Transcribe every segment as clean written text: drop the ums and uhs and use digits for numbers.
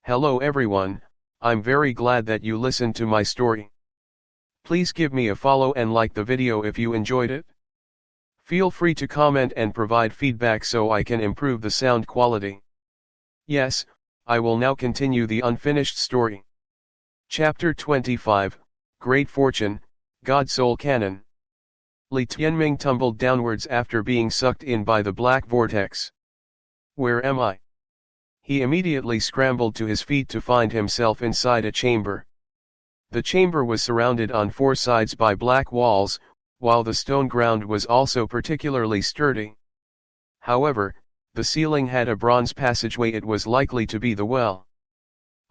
Hello everyone, I'm very glad that you listened to my story. Please give me a follow and like the video if you enjoyed it. Feel free to comment and provide feedback so I can improve the sound quality. Yes, I will now continue the unfinished story. Chapter 25, Great Fortune, God Soul Canon. Li Tianming tumbled downwards after being sucked in by the black vortex. Where am I? He immediately scrambled to his feet to find himself inside a chamber. The chamber was surrounded on four sides by black walls, while the stone ground was also particularly sturdy. However, the ceiling had a bronze passageway. It was likely to be the well.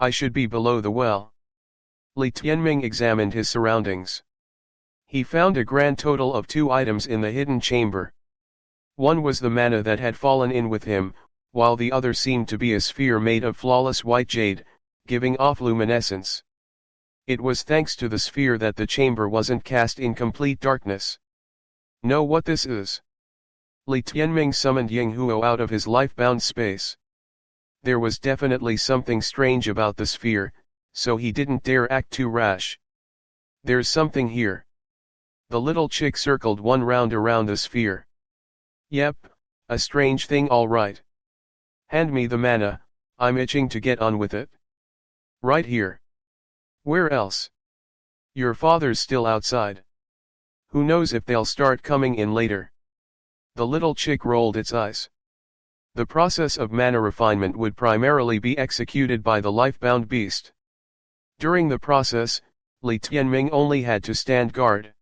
I should be below the well. Li Tianming examined his surroundings. He found a grand total of 2 items in the hidden chamber. One was the mana that had fallen in with him, while the other seemed to be a sphere made of flawless white jade, giving off luminescence. It was thanks to the sphere that the chamber wasn't cast in complete darkness. Know what this is? Li Tianming summoned Ying Huo out of his life-bound space. There was definitely something strange about the sphere, so he didn't dare act too rash. There's something here. The little chick circled one round around the sphere. Yep, a strange thing, all right. Hand me the mana, I'm itching to get on with it. Right here. Where else? Your father's still outside. Who knows if they'll start coming in later. The little chick rolled its eyes. The process of mana refinement would primarily be executed by the life-bound beast. During the process, Li Tianming only had to stand guard.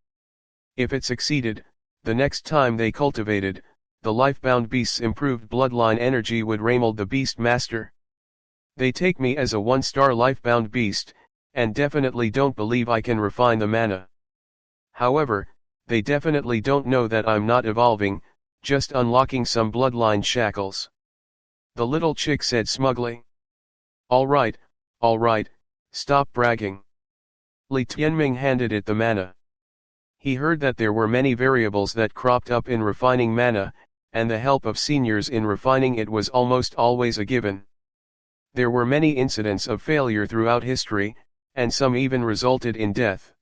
If it succeeded, the next time they cultivated, the life-bound beast's improved bloodline energy would railroad the Beastmaster. They take me as a 1-star life-bound beast, and definitely don't believe I can refine the mana. However, they definitely don't know that I'm not evolving, just unlocking some bloodline shackles. The little chick said smugly. Alright, stop bragging. Li Tianming handed it the mana. He heard that there were many variables that cropped up in refining mana, and the help of seniors in refining it was almost always a given. There were many incidents of failure throughout history, and some even resulted in death.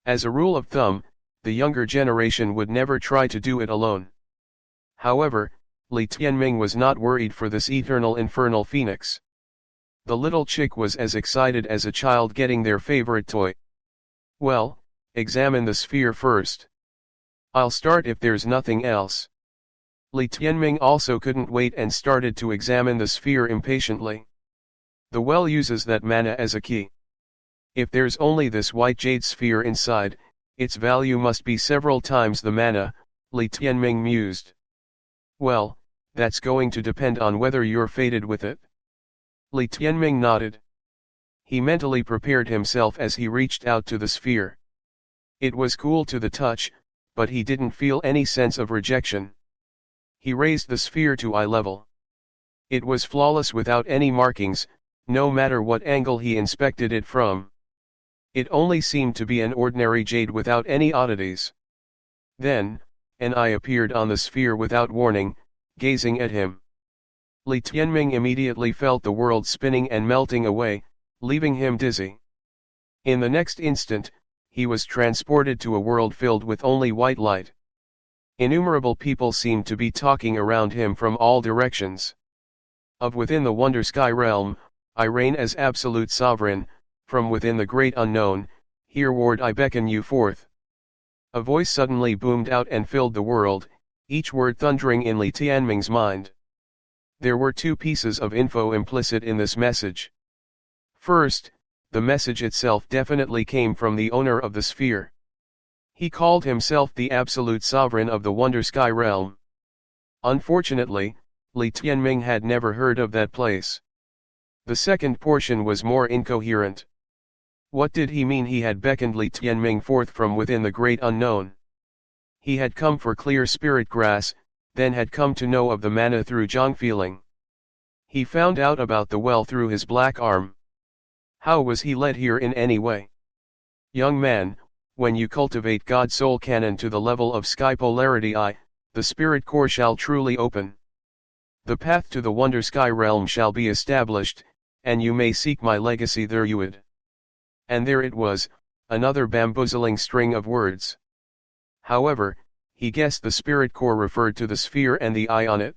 As a rule of thumb, the younger generation would never try to do it alone. However, Li Tianming was not worried for this eternal infernal phoenix. The little chick was as excited as a child getting their favorite toy. Well, examine the sphere first. I'll start if there's nothing else. Li Tianming also couldn't wait and started to examine the sphere impatiently. The well uses that mana as a key. If there's only this white jade sphere inside, its value must be several times the mana, Li Tianming mused. Well, that's going to depend on whether you're fated with it. Li Tianming nodded. He mentally prepared himself as he reached out to the sphere. It was cool to the touch, but he didn't feel any sense of rejection. He raised the sphere to eye level. It was flawless without any markings, no matter what angle he inspected it from. It only seemed to be an ordinary jade without any oddities. Then, an eye appeared on the sphere without warning, gazing at him. Li Tianming immediately felt the world spinning and melting away, leaving him dizzy. In the next instant, he was transported to a world filled with only white light. Innumerable people seemed to be talking around him from all directions. Of within the Wonder Sky realm, I reign as absolute sovereign, from within the great unknown, hereward I beckon you forth. A voice suddenly boomed out and filled the world, each word thundering in Li Tianming's mind. There were 2 pieces of info implicit in this message. First, the message itself definitely came from the owner of the sphere. He called himself the absolute sovereign of the Wonder Sky realm. Unfortunately, Li Tianming had never heard of that place. The second portion was more incoherent. What did he mean he had beckoned Li Tianming forth from within the great unknown? He had come for clear spirit grass, then had come to know of the mana through Zhang feeling. He found out about the well through his black arm. How was he led here in any way? Young man, when you cultivate God Soul Canon to the level of Sky Polarity I, the spirit core shall truly open. The path to the Wonder Sky realm shall be established, and you may seek my legacy there you would. And there it was, another bamboozling string of words. However, he guessed the spirit core referred to the sphere and the eye on it.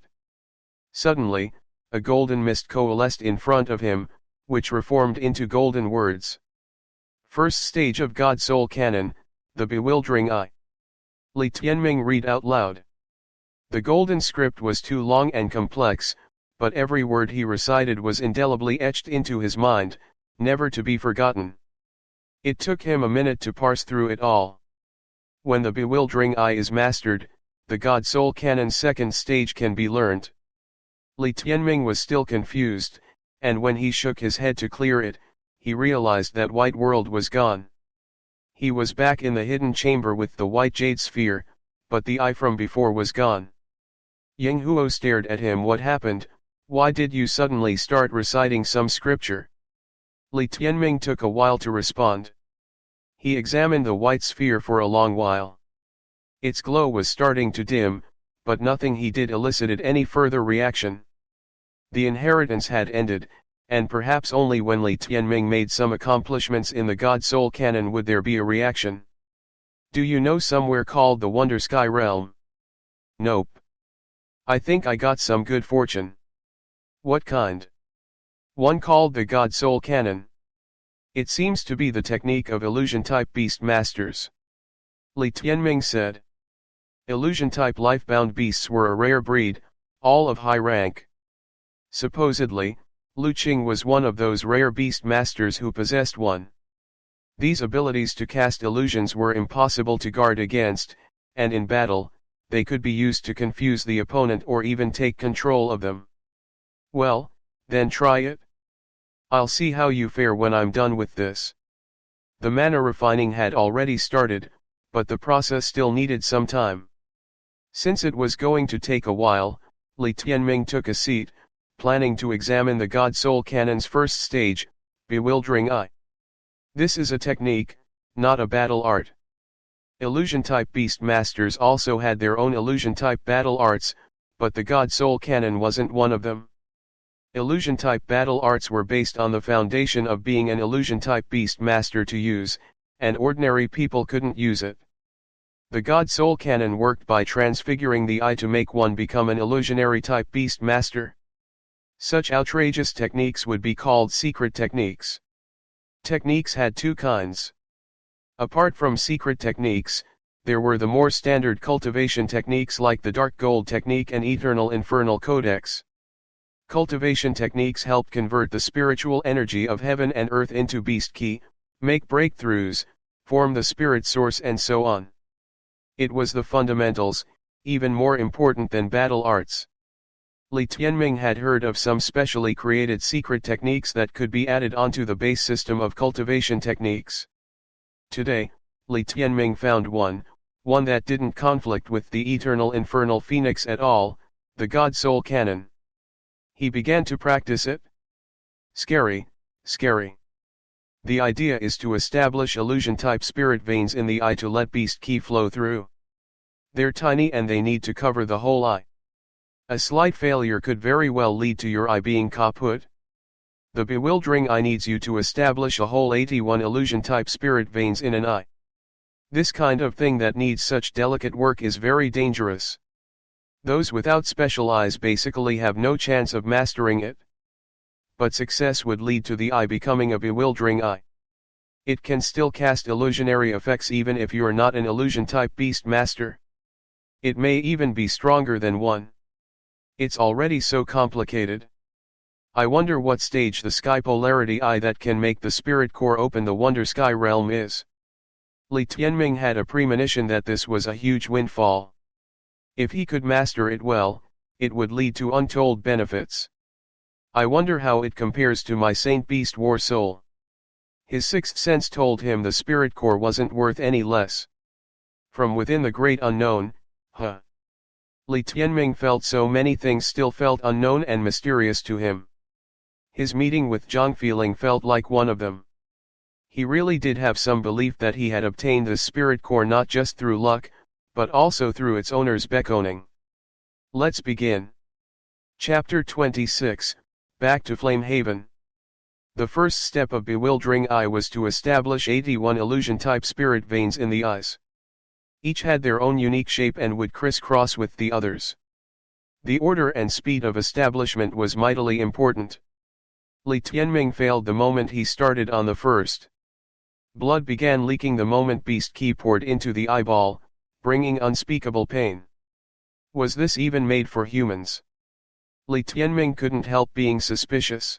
Suddenly, a golden mist coalesced in front of him, which reformed into golden words. First stage of God Soul Canon, the bewildering eye. Li Tianming read out loud. The golden script was too long and complex, but every word he recited was indelibly etched into his mind, never to be forgotten. It took him a minute to parse through it all. When the bewildering eye is mastered, the God Soul Canon's second stage can be learnt. Li Tianming was still confused, and when he shook his head to clear it, he realized that white world was gone. He was back in the hidden chamber with the white jade sphere, but the eye from before was gone. Yang Huo stared at him. What happened? Why did you suddenly start reciting some scripture? Li Tianming took a while to respond. He examined the white sphere for a long while. Its glow was starting to dim, but nothing he did elicited any further reaction. The inheritance had ended, and perhaps only when Li Tianming made some accomplishments in the God Soul Canon would there be a reaction. Do you know somewhere called the Wonder Sky Realm? Nope. I think I got some good fortune. What kind? One called the God Soul Canon. It seems to be the technique of illusion-type Beastmasters. Li Tianming said. Illusion-type life-bound beasts were a rare breed, all of high rank. Supposedly, Lu Qing was one of those rare Beastmasters who possessed one. These abilities to cast illusions were impossible to guard against, and in battle, they could be used to confuse the opponent or even take control of them. Well, then try it. I'll see how you fare when I'm done with this. The mana refining had already started, but the process still needed some time. Since it was going to take a while, Li Tianming took a seat, planning to examine the God Soul Canon's first stage, Bewildering Eye. This is a technique, not a battle art. Illusion-type Beastmasters also had their own illusion-type battle arts, but the God Soul Canon wasn't one of them. Illusion-type battle arts were based on the foundation of being an illusion-type Beastmaster to use, and ordinary people couldn't use it. The God Soul Canon worked by transfiguring the eye to make one become an illusionary-type Beastmaster. Such outrageous techniques would be called secret techniques. Techniques had two kinds. Apart from secret techniques, there were the more standard cultivation techniques like the Dark Gold Technique and Eternal Infernal Codex. Cultivation techniques help convert the spiritual energy of heaven and earth into beast key, make breakthroughs, form the spirit source and so on. It was the fundamentals, even more important than battle arts. Li Tianming had heard of some specially created secret techniques that could be added onto the base system of cultivation techniques. Today, Li Tianming found one that didn't conflict with the Eternal Infernal Phoenix at all, the God Soul Canon. He began to practice it. Scary, scary. The idea is to establish illusion-type spirit veins in the eye to let beast ki flow through. They're tiny and they need to cover the whole eye. A slight failure could very well lead to your eye being kaput. The bewildering eye needs you to establish a whole 81 illusion-type spirit veins in an eye. This kind of thing that needs such delicate work is very dangerous. Those without special eyes basically have no chance of mastering it. But success would lead to the eye becoming a bewildering eye. It can still cast illusionary effects even if you're not an illusion-type Beastmaster. It may even be stronger than one. It's already so complicated. I wonder what stage the Sky Polarity Eye that can make the Spirit Core open the Wonder Sky Realm is. Li Tianming had a premonition that this was a huge windfall. If he could master it well, it would lead to untold benefits. I wonder how it compares to my Saint Beast War Soul. His sixth sense told him the Spirit Core wasn't worth any less. From within the great unknown, Li Tianming felt so many things still felt unknown and mysterious to him. His meeting with Zhang Feeling felt like one of them. He really did have some belief that he had obtained the Spirit Core not just through luck, but also through its owner's beckoning. Let's begin. Chapter 26, Back to Flame Haven. The first step of Bewildering Eye was to establish 81 illusion-type spirit veins in the eyes. Each had their own unique shape and would crisscross with the others. The order and speed of establishment was mightily important. Li Tianming failed the moment he started on the first. Blood began leaking the moment beast key poured into the eyeball, bringing unspeakable pain. Was this even made for humans? Li Tianming couldn't help being suspicious.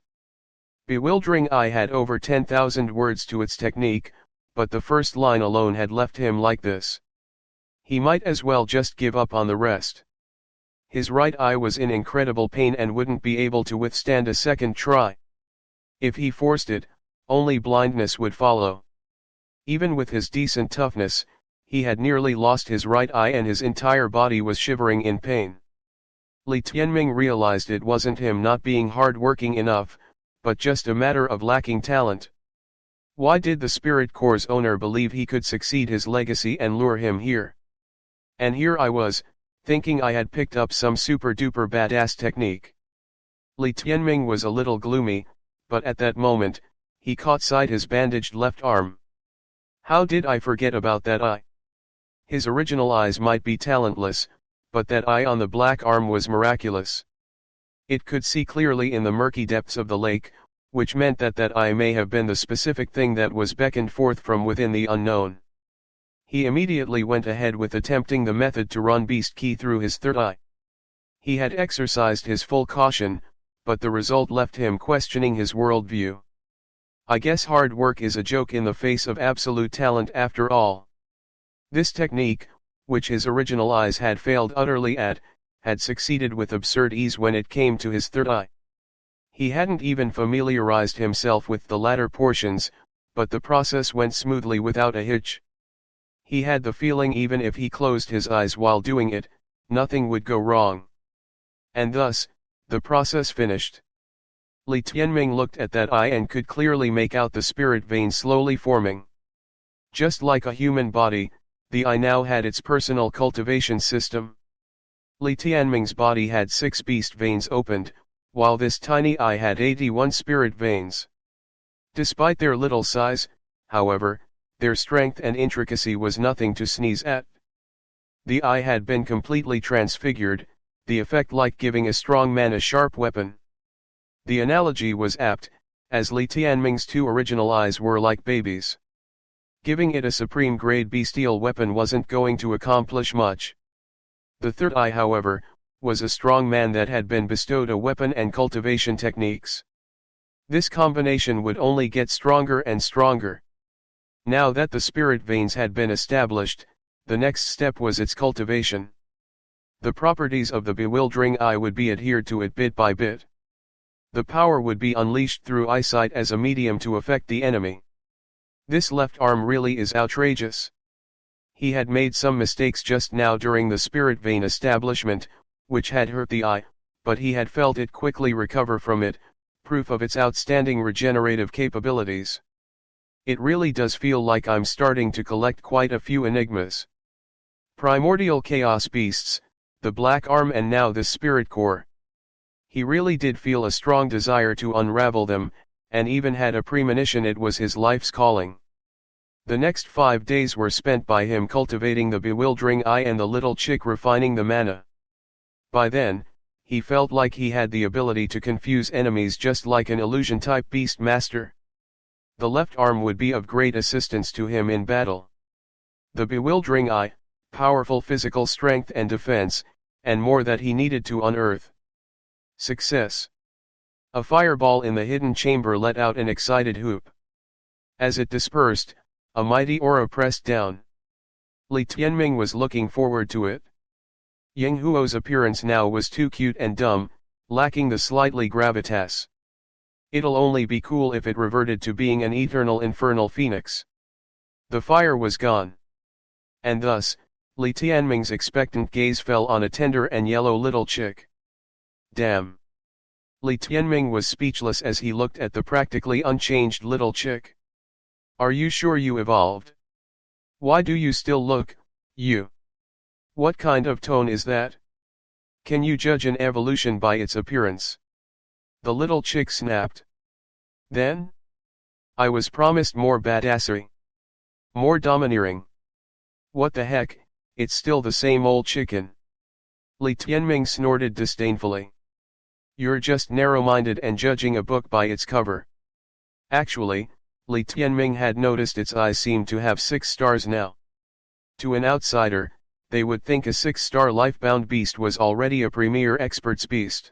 Bewildering Eye had over 10,000 words to its technique, but the first line alone had left him like this. He might as well just give up on the rest. His right eye was in incredible pain and wouldn't be able to withstand a second try. If he forced it, only blindness would follow. Even with his decent toughness, he had nearly lost his right eye and his entire body was shivering in pain. Li Tianming realized it wasn't him not being hard-working enough, but just a matter of lacking talent. Why did the Spirit Core's owner believe he could succeed his legacy and lure him here? And here I was, thinking I had picked up some super-duper badass technique. Li Tianming was a little gloomy, but at that moment, he caught sight his bandaged left arm. How did I forget about that eye? His original eyes might be talentless, but that eye on the black arm was miraculous. It could see clearly in the murky depths of the lake, which meant that that eye may have been the specific thing that was beckoned forth from within the unknown. He immediately went ahead with attempting the method to run beast key through his third eye. He had exercised his full caution, but the result left him questioning his worldview. I guess hard work is a joke in the face of absolute talent after all. This technique, which his original eyes had failed utterly at, had succeeded with absurd ease when it came to his third eye. He hadn't even familiarized himself with the latter portions, but the process went smoothly without a hitch. He had the feeling even if he closed his eyes while doing it, nothing would go wrong. And thus, the process finished. Li Tianming looked at that eye and could clearly make out the spirit vein slowly forming. Just like a human body, the eye now had its personal cultivation system. Li Tianming's body had 6 beast veins opened, while this tiny eye had 81 spirit veins. Despite their little size, however, their strength and intricacy was nothing to sneeze at. The eye had been completely transfigured, the effect like giving a strong man a sharp weapon. The analogy was apt, as Li Tianming's 2 original eyes were like babies. Giving it a supreme-grade bestial weapon wasn't going to accomplish much. The third eye, however, was a strong man that had been bestowed a weapon and cultivation techniques. This combination would only get stronger and stronger. Now that the spirit veins had been established, the next step was its cultivation. The properties of the bewildering eye would be adhered to it bit by bit. The power would be unleashed through eyesight as a medium to affect the enemy. This left arm really is outrageous. He had made some mistakes just now during the spirit vein establishment, which had hurt the eye, but he had felt it quickly recover from it, proof of its outstanding regenerative capabilities. It really does feel like I'm starting to collect quite a few enigmas. Primordial chaos beasts, the black arm and now this spirit core. He really did feel a strong desire to unravel them, and even had a premonition it was his life's calling. The next 5 days were spent by him cultivating the bewildering eye and the little chick refining the mana. By then, he felt like he had the ability to confuse enemies just like an illusion-type Beastmaster. The left arm would be of great assistance to him in battle. The bewildering eye, powerful physical strength and defense, and more that he needed to unearth. Success. A fireball in the hidden chamber let out an excited whoop. As it dispersed, a mighty aura pressed down. Li Tianming was looking forward to it. Yang Huo's appearance now was too cute and dumb, lacking the slightly gravitas. It'll only be cool if it reverted to being an eternal infernal phoenix. The fire was gone. And thus, Li Tianming's expectant gaze fell on a tender and yellow little chick. Damn. Li Tianming was speechless as he looked at the practically unchanged little chick. Are you sure you evolved? Why do you still look, you? What kind of tone is that? Can you judge an evolution by its appearance? The little chick snapped. Then? I was promised more badassery. More domineering. What the heck, it's still the same old chicken. Li Tianming snorted disdainfully. You're just narrow-minded and judging a book by its cover. Actually, Li Tianming had noticed its eyes seemed to have 6 stars now. To an outsider, they would think a 6-star life-bound beast was already a premier expert's beast.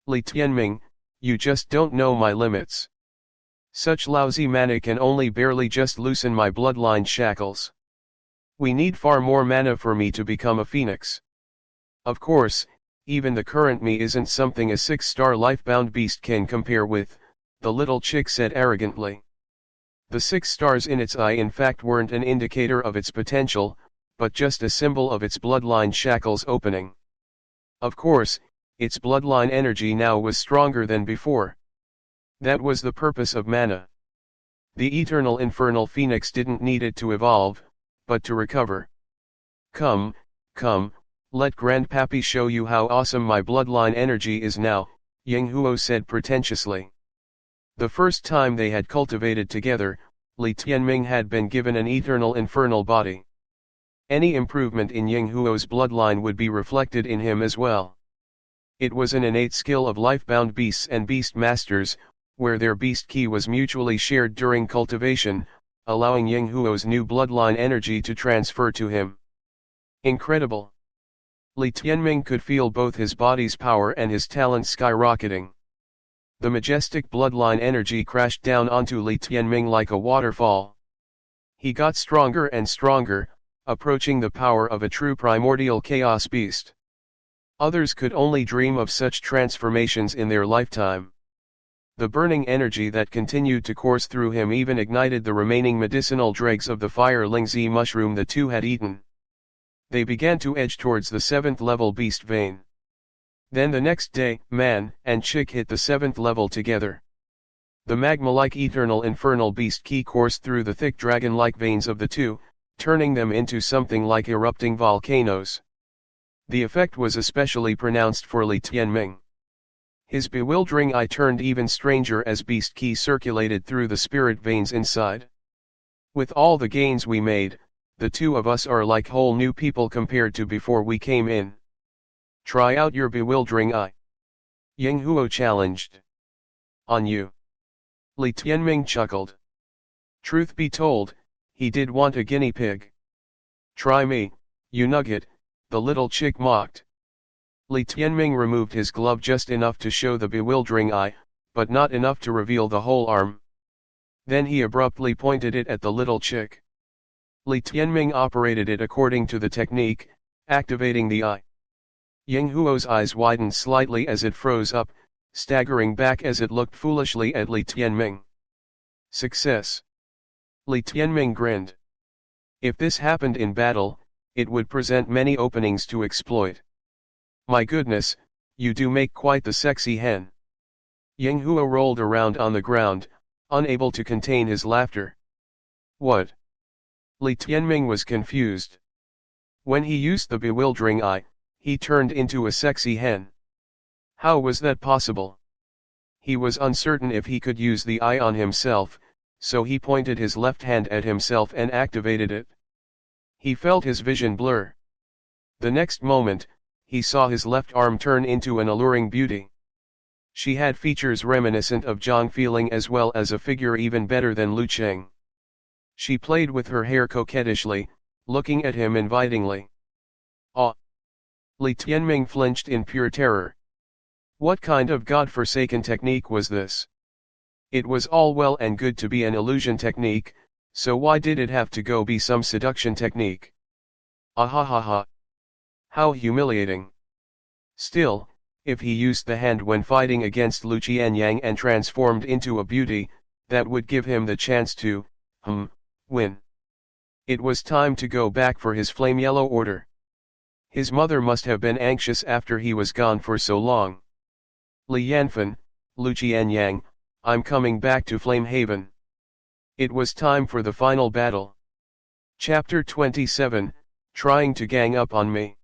Li Tianming, you just don't know my limits. Such lousy mana can only barely just loosen my bloodline shackles. We need far more mana for me to become a phoenix. Of course, even the current me isn't something a 6-star life-bound beast can compare with, the little chick said arrogantly. The 6 stars in its eye in fact weren't an indicator of its potential, but just a symbol of its bloodline shackles opening. Of course, its bloodline energy now was stronger than before. That was the purpose of mana. The eternal infernal phoenix didn't need it to evolve, but to recover. Come, let Grandpappy show you how awesome my bloodline energy is now, Yang Huo said pretentiously. The first time they had cultivated together, Li Tianming had been given an eternal infernal body. Any improvement in Yang Huo's bloodline would be reflected in him as well. It was an innate skill of life-bound beasts and beastmasters, where their beast key was mutually shared during cultivation, allowing Yang Huo's new bloodline energy to transfer to him. Incredible! Li Tianming could feel both his body's power and his talents skyrocketing. The majestic bloodline energy crashed down onto Li Tianming like a waterfall. He got stronger and stronger, approaching the power of a true primordial chaos beast. Others could only dream of such transformations in their lifetime. The burning energy that continued to course through him even ignited the remaining medicinal dregs of the fire lingzi mushroom the two had eaten. They began to edge towards the 7th level beast vein. Then the next day, man and chick hit the 7th level together. The magma-like eternal infernal beast key coursed through the thick dragon-like veins of the two, turning them into something like erupting volcanoes. The effect was especially pronounced for Li Tianming. His bewildering eye turned even stranger as beast key circulated through the spirit veins inside. With all the gains we made, the two of us are like whole new people compared to before we came in. Try out your bewildering eye. Yang Huo challenged. On you. Li Tianming chuckled. Truth be told, he did want a guinea pig. Try me, you nugget, the little chick mocked. Li Tianming removed his glove just enough to show the bewildering eye, but not enough to reveal the whole arm. Then he abruptly pointed it at the little chick. Li Tianming operated it according to the technique, activating the eye. Yang Huo's eyes widened slightly as it froze up, staggering back as it looked foolishly at Li Tianming. Success. Li Tianming grinned. If this happened in battle, it would present many openings to exploit. My goodness, you do make quite the sexy hen. Yang Huo rolled around on the ground, unable to contain his laughter. What? Li Tianming was confused. When he used the bewildering eye, he turned into a sexy hen. How was that possible? He was uncertain if he could use the eye on himself, so he pointed his left hand at himself and activated it. He felt his vision blur. The next moment, he saw his left arm turn into an alluring beauty. She had features reminiscent of Zhang Feeling as well as a figure even better than Lu Cheng. She played with her hair coquettishly, looking at him invitingly. Ah! Li Tianming flinched in pure terror. What kind of god-forsaken technique was this? It was all well and good to be an illusion technique, so why did it have to go be some seduction technique? Ahahaha! How humiliating! Still, if he used the hand when fighting against Lu Qianyang and transformed into a beauty, that would give him the chance to, win. It was time to go back for his flame yellow order. His mother must have been anxious after he was gone for so long. Li Yanfen, Lu Qianyang, I'm coming back to Flame Haven. It was time for the final battle. Chapter 27, Trying to Gang Up on Me.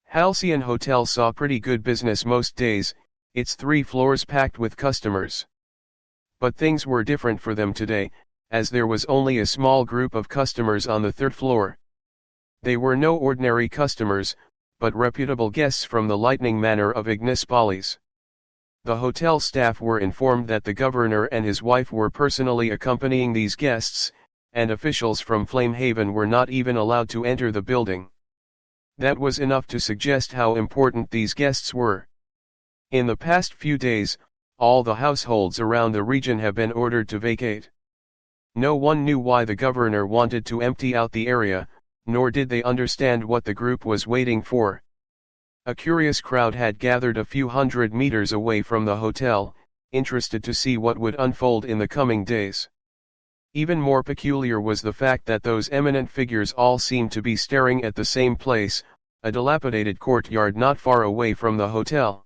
Halcyon Hotel saw pretty good business most days, its 3 floors packed with customers. But things were different for them today, as there was only a small group of customers on the third floor. They were no ordinary customers, but reputable guests from the Lightning Manor of Ignis Polys. The hotel staff were informed that the governor and his wife were personally accompanying these guests, and officials from Flamehaven were not even allowed to enter the building. That was enough to suggest how important these guests were. In the past few days, all the households around the region have been ordered to vacate. No one knew why the governor wanted to empty out the area, nor did they understand what the group was waiting for. A curious crowd had gathered a few hundred meters away from the hotel, interested to see what would unfold in the coming days. Even more peculiar was the fact that those eminent figures all seemed to be staring at the same place, a dilapidated courtyard not far away from the hotel.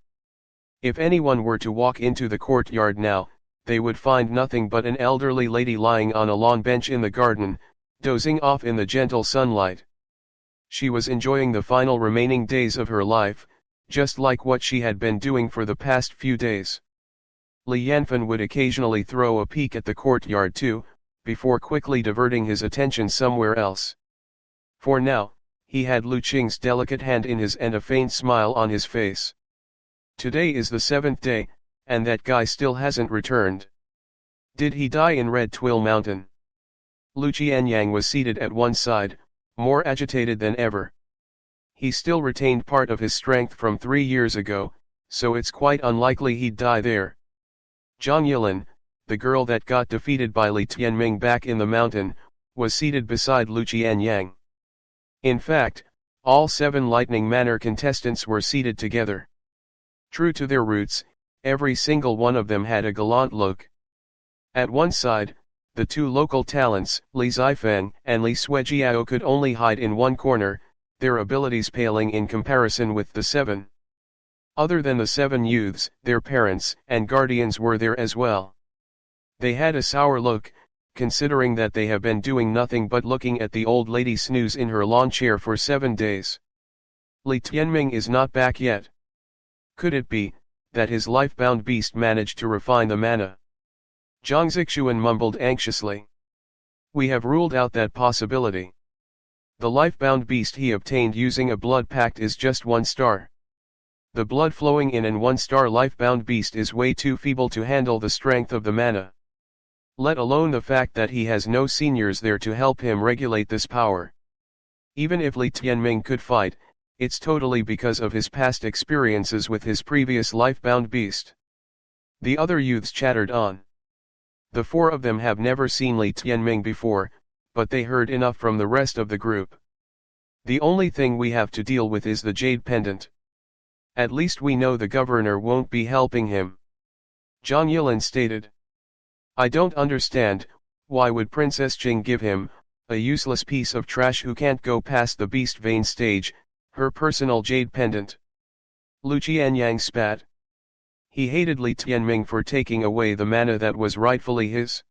If anyone were to walk into the courtyard now, they would find nothing but an elderly lady lying on a lawn bench in the garden, dozing off in the gentle sunlight. She was enjoying the final remaining days of her life, just like what she had been doing for the past few days. Li Yanfen would occasionally throw a peek at the courtyard too, before quickly diverting his attention somewhere else. For now, he had Lu Qing's delicate hand in his and a faint smile on his face. Today is the 7th day, and that guy still hasn't returned. Did he die in Red Twill Mountain? Lu Qianyang was seated at one side, more agitated than ever. He still retained part of his strength from 3 years ago, so it's quite unlikely he'd die there. Zhang Yilin, the girl that got defeated by Li Tianming back in the mountain, was seated beside Lu Qianyang. In fact, all 7 Lightning Manor contestants were seated together. True to their roots, every single one of them had a gallant look. At one side, the 2 local talents, Li Zifeng and Li Suejiao, could only hide in one corner, their abilities paling in comparison with the 7. Other than the 7 youths, their parents and guardians were there as well. They had a sour look, considering that they have been doing nothing but looking at the old lady snooze in her lawn chair for 7 days. Li Tianming is not back yet. Could it be that his life-bound beast managed to refine the mana? Zhang Zixuan mumbled anxiously. We have ruled out that possibility. The life-bound beast he obtained using a blood pact is just 1 star. The blood flowing in an 1-star life-bound beast is way too feeble to handle the strength of the mana. Let alone the fact that he has no seniors there to help him regulate this power. Even if Li Tianming could fight, it's totally because of his past experiences with his previous life-bound beast. The other youths chattered on. The 4 of them have never seen Li Tianming before, but they heard enough from the rest of the group. The only thing we have to deal with is the jade pendant. At least we know the governor won't be helping him. Zhang Yilin stated. I don't understand, why would Princess Jing give him, a useless piece of trash who can't go past the beast vein stage, her personal jade pendant? Lu Qianyang spat. He hated Li Tianming for taking away the mana that was rightfully his.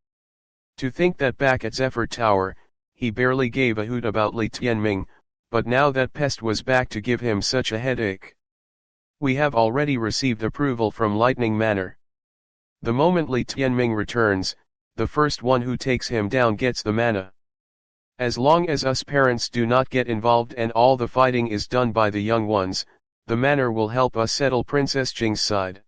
To think that back at Zephyr Tower, he barely gave a hoot about Li Tianming, but now that pest was back to give him such a headache. We have already received approval from Lightning Manor. The moment Li Tianming returns, the first one who takes him down gets the mana. As long as us parents do not get involved and all the fighting is done by the young ones, the manor will help us settle Princess Jing's side.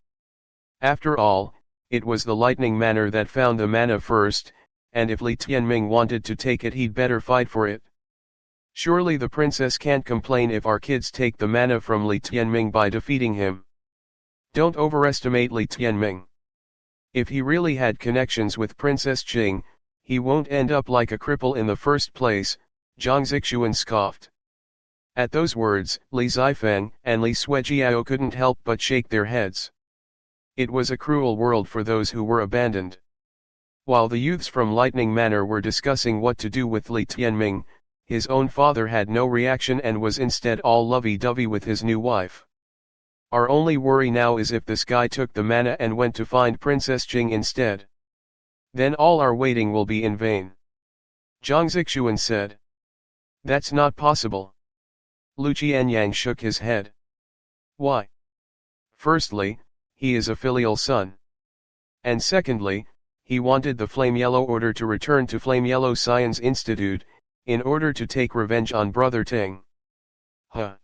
After all, it was the Lightning Manor that found the mana first, and if Li Tianming wanted to take it, he'd better fight for it. Surely the princess can't complain if our kids take the mana from Li Tianming by defeating him. Don't overestimate Li Tianming. If he really had connections with Princess Jing, he won't end up like a cripple in the first place, Zhang Zixuan scoffed. At those words, Li Zifeng and Li Suejiao couldn't help but shake their heads. It was a cruel world for those who were abandoned. While the youths from Lightning Manor were discussing what to do with Li Tianming, his own father had no reaction and was instead all lovey-dovey with his new wife. Our only worry now is if this guy took the mana and went to find Princess Jing instead. Then all our waiting will be in vain. Zhang Zixuan said. That's not possible. Lu Qianyang shook his head. Why? Firstly, he is a filial son. And secondly, he wanted the Flame Yellow Order to return to Flame Yellow Science Institute, in order to take revenge on Brother Ting. Huh.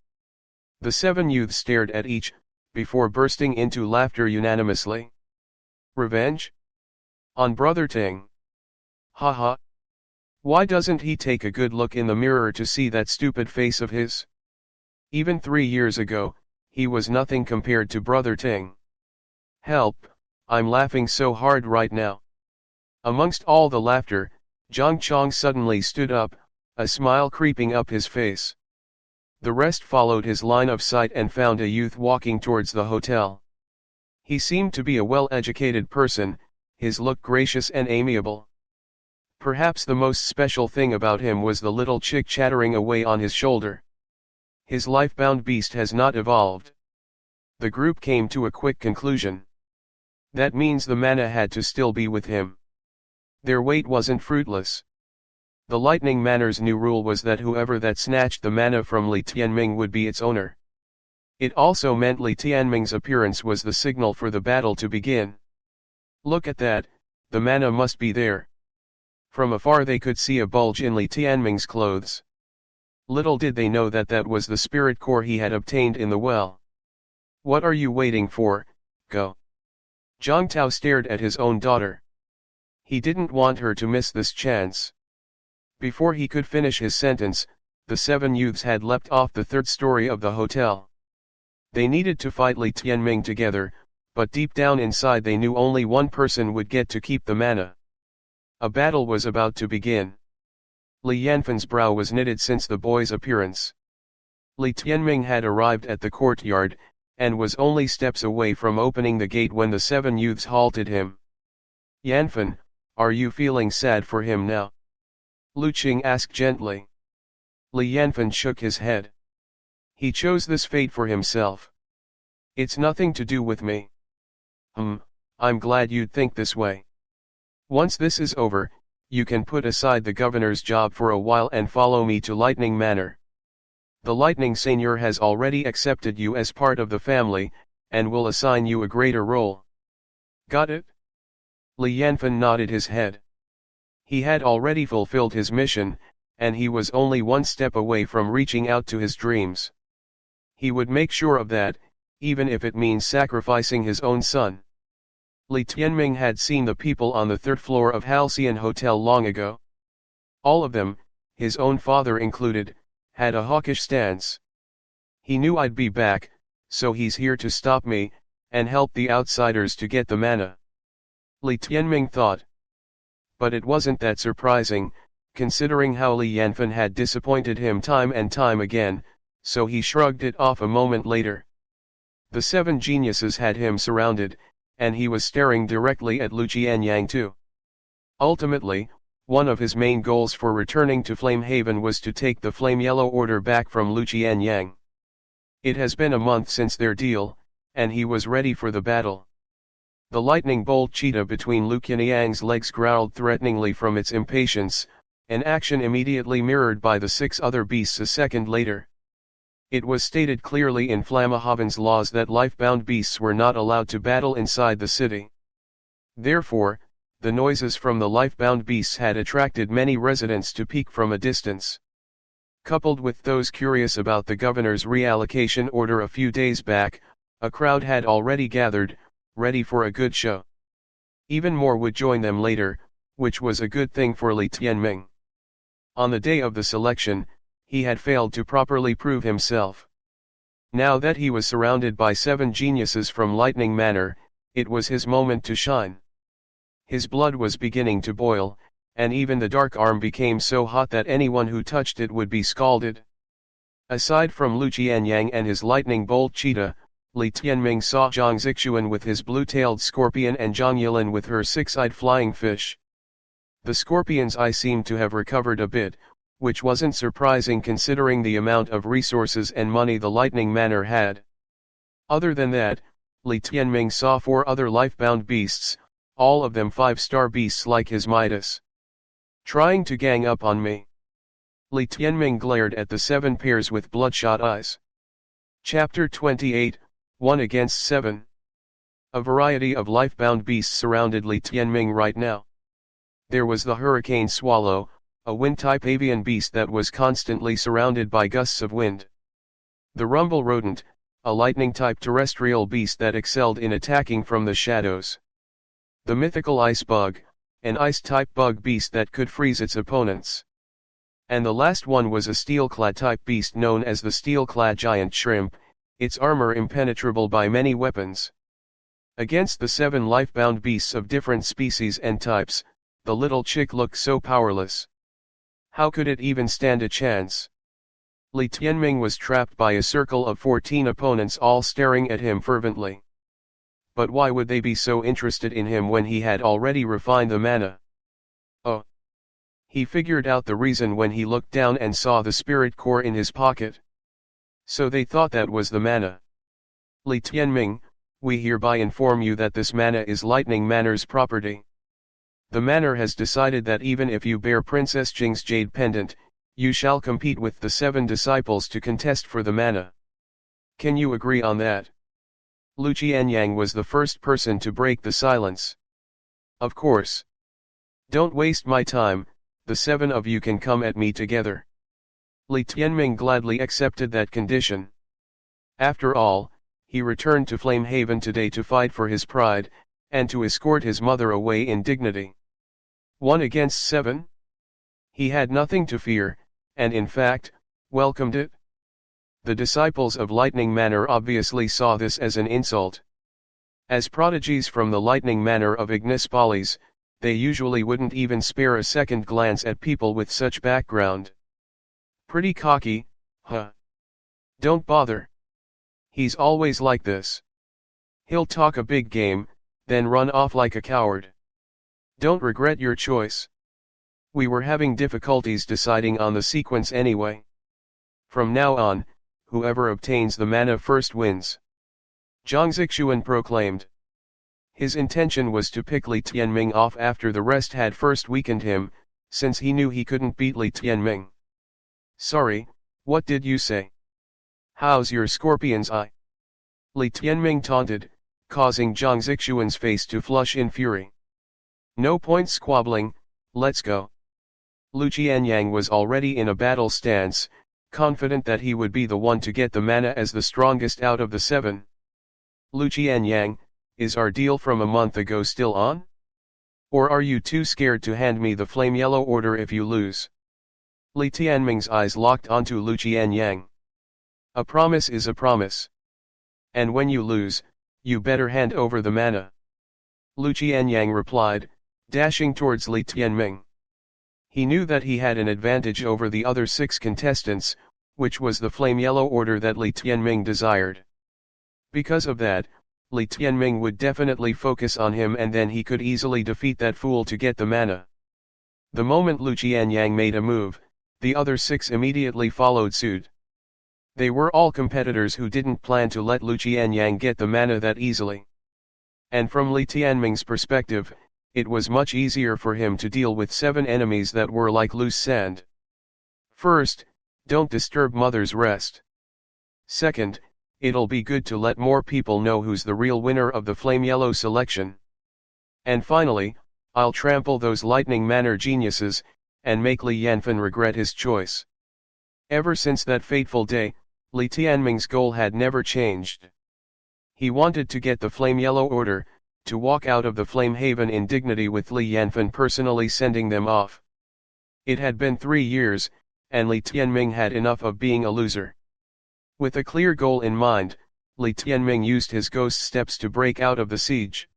The 7 youths stared at each, before bursting into laughter unanimously. Revenge? On Brother Ting? Ha ha. Why doesn't he take a good look in the mirror to see that stupid face of his? Even 3 years ago, he was nothing compared to Brother Ting. Help, I'm laughing so hard right now. Amongst all the laughter, Zhang Chong suddenly stood up, a smile creeping up his face. The rest followed his line of sight and found a youth walking towards the hotel. He seemed to be a well-educated person, his look gracious and amiable. Perhaps the most special thing about him was the little chick chattering away on his shoulder. His life-bound beast has not evolved. The group came to a quick conclusion. That means the mana had to still be with him. Their wait wasn't fruitless. The Lightning Manor's new rule was that whoever that snatched the mana from Li Tianming would be its owner. It also meant Li Tianming's appearance was the signal for the battle to begin. Look at that, the mana must be there. From afar they could see a bulge in Li Tianming's clothes. Little did they know that that was the spirit core he had obtained in the well. What are you waiting for? Go. Zhang Tao stared at his own daughter. He didn't want her to miss this chance. Before he could finish his sentence, the 7 youths had leapt off the 3rd story of the hotel. They needed to fight Li Tianming together, but deep down inside they knew only one person would get to keep the mana. A battle was about to begin. Li Yanfan's brow was knitted since the boy's appearance. Li Tianming had arrived at the courtyard, and was only steps away from opening the gate when the 7 youths halted him. Yanfan, are you feeling sad for him now? Lu Qing asked gently. Li Yanfan shook his head. He chose this fate for himself. It's nothing to do with me. I'm glad you'd think this way. Once this is over, you can put aside the governor's job for a while and follow me to Lightning Manor. The Lightning Seigneur has already accepted you as part of the family, and will assign you a greater role. Got it? Li Yanfan nodded his head. He had already fulfilled his mission, and he was only one step away from reaching out to his dreams. He would make sure of that, even if it means sacrificing his own son. Li Tianming had seen the people on the 3rd floor of Halcyon Hotel long ago. All of them, his own father included, had a hawkish stance. He knew I'd be back, so he's here to stop me, and help the outsiders to get the mana. Li Tianming thought. But it wasn't that surprising, considering how Li Yanfan had disappointed him time and time again, so he shrugged it off a moment later. The 7 geniuses had him surrounded, and he was staring directly at Lu Qianyang too. Ultimately, one of his main goals for returning to Flame Haven was to take the Flame Yellow Order back from Lu Qianyang. It has been a month since their deal, and he was ready for the battle. The lightning bolt cheetah between Lu Qianyang's legs growled threateningly from its impatience, an action immediately mirrored by the 6 other beasts a second later. It was stated clearly in Flammehaven's laws that life-bound beasts were not allowed to battle inside the city. Therefore, the noises from the life-bound beasts had attracted many residents to peek from a distance. Coupled with those curious about the governor's reallocation order a few days back, a crowd had already gathered, ready for a good show. Even more would join them later, which was a good thing for Li Tianming. On the day of the selection, he had failed to properly prove himself. Now that he was surrounded by 7 geniuses from Lightning Manor, it was his moment to shine. His blood was beginning to boil, and even the dark arm became so hot that anyone who touched it would be scalded. Aside from Lu Qianyang and his lightning bolt cheetah, Li Tianming saw Zhang Zixuan with his blue-tailed scorpion and Zhang Yilin with her 6-eyed flying fish. The scorpion's eye seemed to have recovered a bit, which wasn't surprising considering the amount of resources and money the Lightning Manor had. Other than that, Li Tianming saw 4 other life-bound beasts, all of them 5-star beasts like his Midas. Trying to gang up on me. Li Tianming glared at the 7 pairs with bloodshot eyes. Chapter 28, 1 against 7. A variety of life-bound beasts surrounded Li Tianming right now. There was the hurricane swallow, a wind-type avian beast that was constantly surrounded by gusts of wind. The rumble rodent, a lightning-type terrestrial beast that excelled in attacking from the shadows. The mythical ice bug, an ice-type bug beast that could freeze its opponents. And the last one was a steel-clad-type beast known as the steel-clad giant shrimp, its armor impenetrable by many weapons. Against the 7 life-bound beasts of different species and types, the little chick looked so powerless. How could it even stand a chance? Li Tianming was trapped by a circle of 14 opponents all staring at him fervently. But why would they be so interested in him when he had already refined the mana? Oh! He figured out the reason when he looked down and saw the spirit core in his pocket. So they thought that was the mana. Li Tianming, we hereby inform you that this mana is Lightning Manor's property. The Manor has decided that even if you bear Princess Jing's jade pendant, you shall compete with the 7 disciples to contest for the mana. Can you agree on that? Lu Qianyang was the first person to break the silence. Of course. Don't waste my time, the 7 of you can come at me together. Li Tianming gladly accepted that condition. After all, he returned to Flame Haven today to fight for his pride, and to escort his mother away in dignity. 1 against 7? He had nothing to fear, and in fact, welcomed it. The disciples of Lightning Manor obviously saw this as an insult. As prodigies from the Lightning Manor of Ignis Follies, they usually wouldn't even spare a second glance at people with such background. Pretty cocky, huh? Don't bother. He's always like this. He'll talk a big game, then run off like a coward. Don't regret your choice. We were having difficulties deciding on the sequence anyway. From now on, whoever obtains the mana first wins. Zhang Zixuan proclaimed. His intention was to pick Li Tianming off after the rest had first weakened him, since he knew he couldn't beat Li Tianming. Sorry, what did you say? How's your scorpion's eye? Li Tianming taunted, causing Zhang Zixuan's face to flush in fury. No point squabbling, let's go. Lu Qianyang was already in a battle stance, confident that he would be the one to get the mana as the strongest out of the 7. Lu Qianyang, is our deal from a month ago still on? Or are you too scared to hand me the flame yellow order if you lose? Li Tianming's eyes locked onto Lu Qianyang. A promise is a promise. And when you lose, you better hand over the mana. Lu Qianyang replied, dashing towards Li Tianming. He knew that he had an advantage over the other 6 contestants, which was the flame yellow order that Li Tianming desired. Because of that, Li Tianming would definitely focus on him and then he could easily defeat that fool to get the mana. The moment Lu Qianyang made a move, the other 6 immediately followed suit. They were all competitors who didn't plan to let Lu Qianyang get the mana that easily. And from Li Tianming's perspective, it was much easier for him to deal with 7 enemies that were like loose sand. First, don't disturb Mother's rest. Second, it'll be good to let more people know who's the real winner of the Flame Yellow selection. And finally, I'll trample those Lightning Manor geniuses, and make Li Yanfen regret his choice. Ever since that fateful day, Li Tianming's goal had never changed. He wanted to get the Flame Yellow order, to walk out of the Flame Haven in dignity with Li Yanfen personally sending them off. It had been 3 years, and Li Tianming had enough of being a loser. With a clear goal in mind, Li Tianming used his ghost steps to break out of the siege.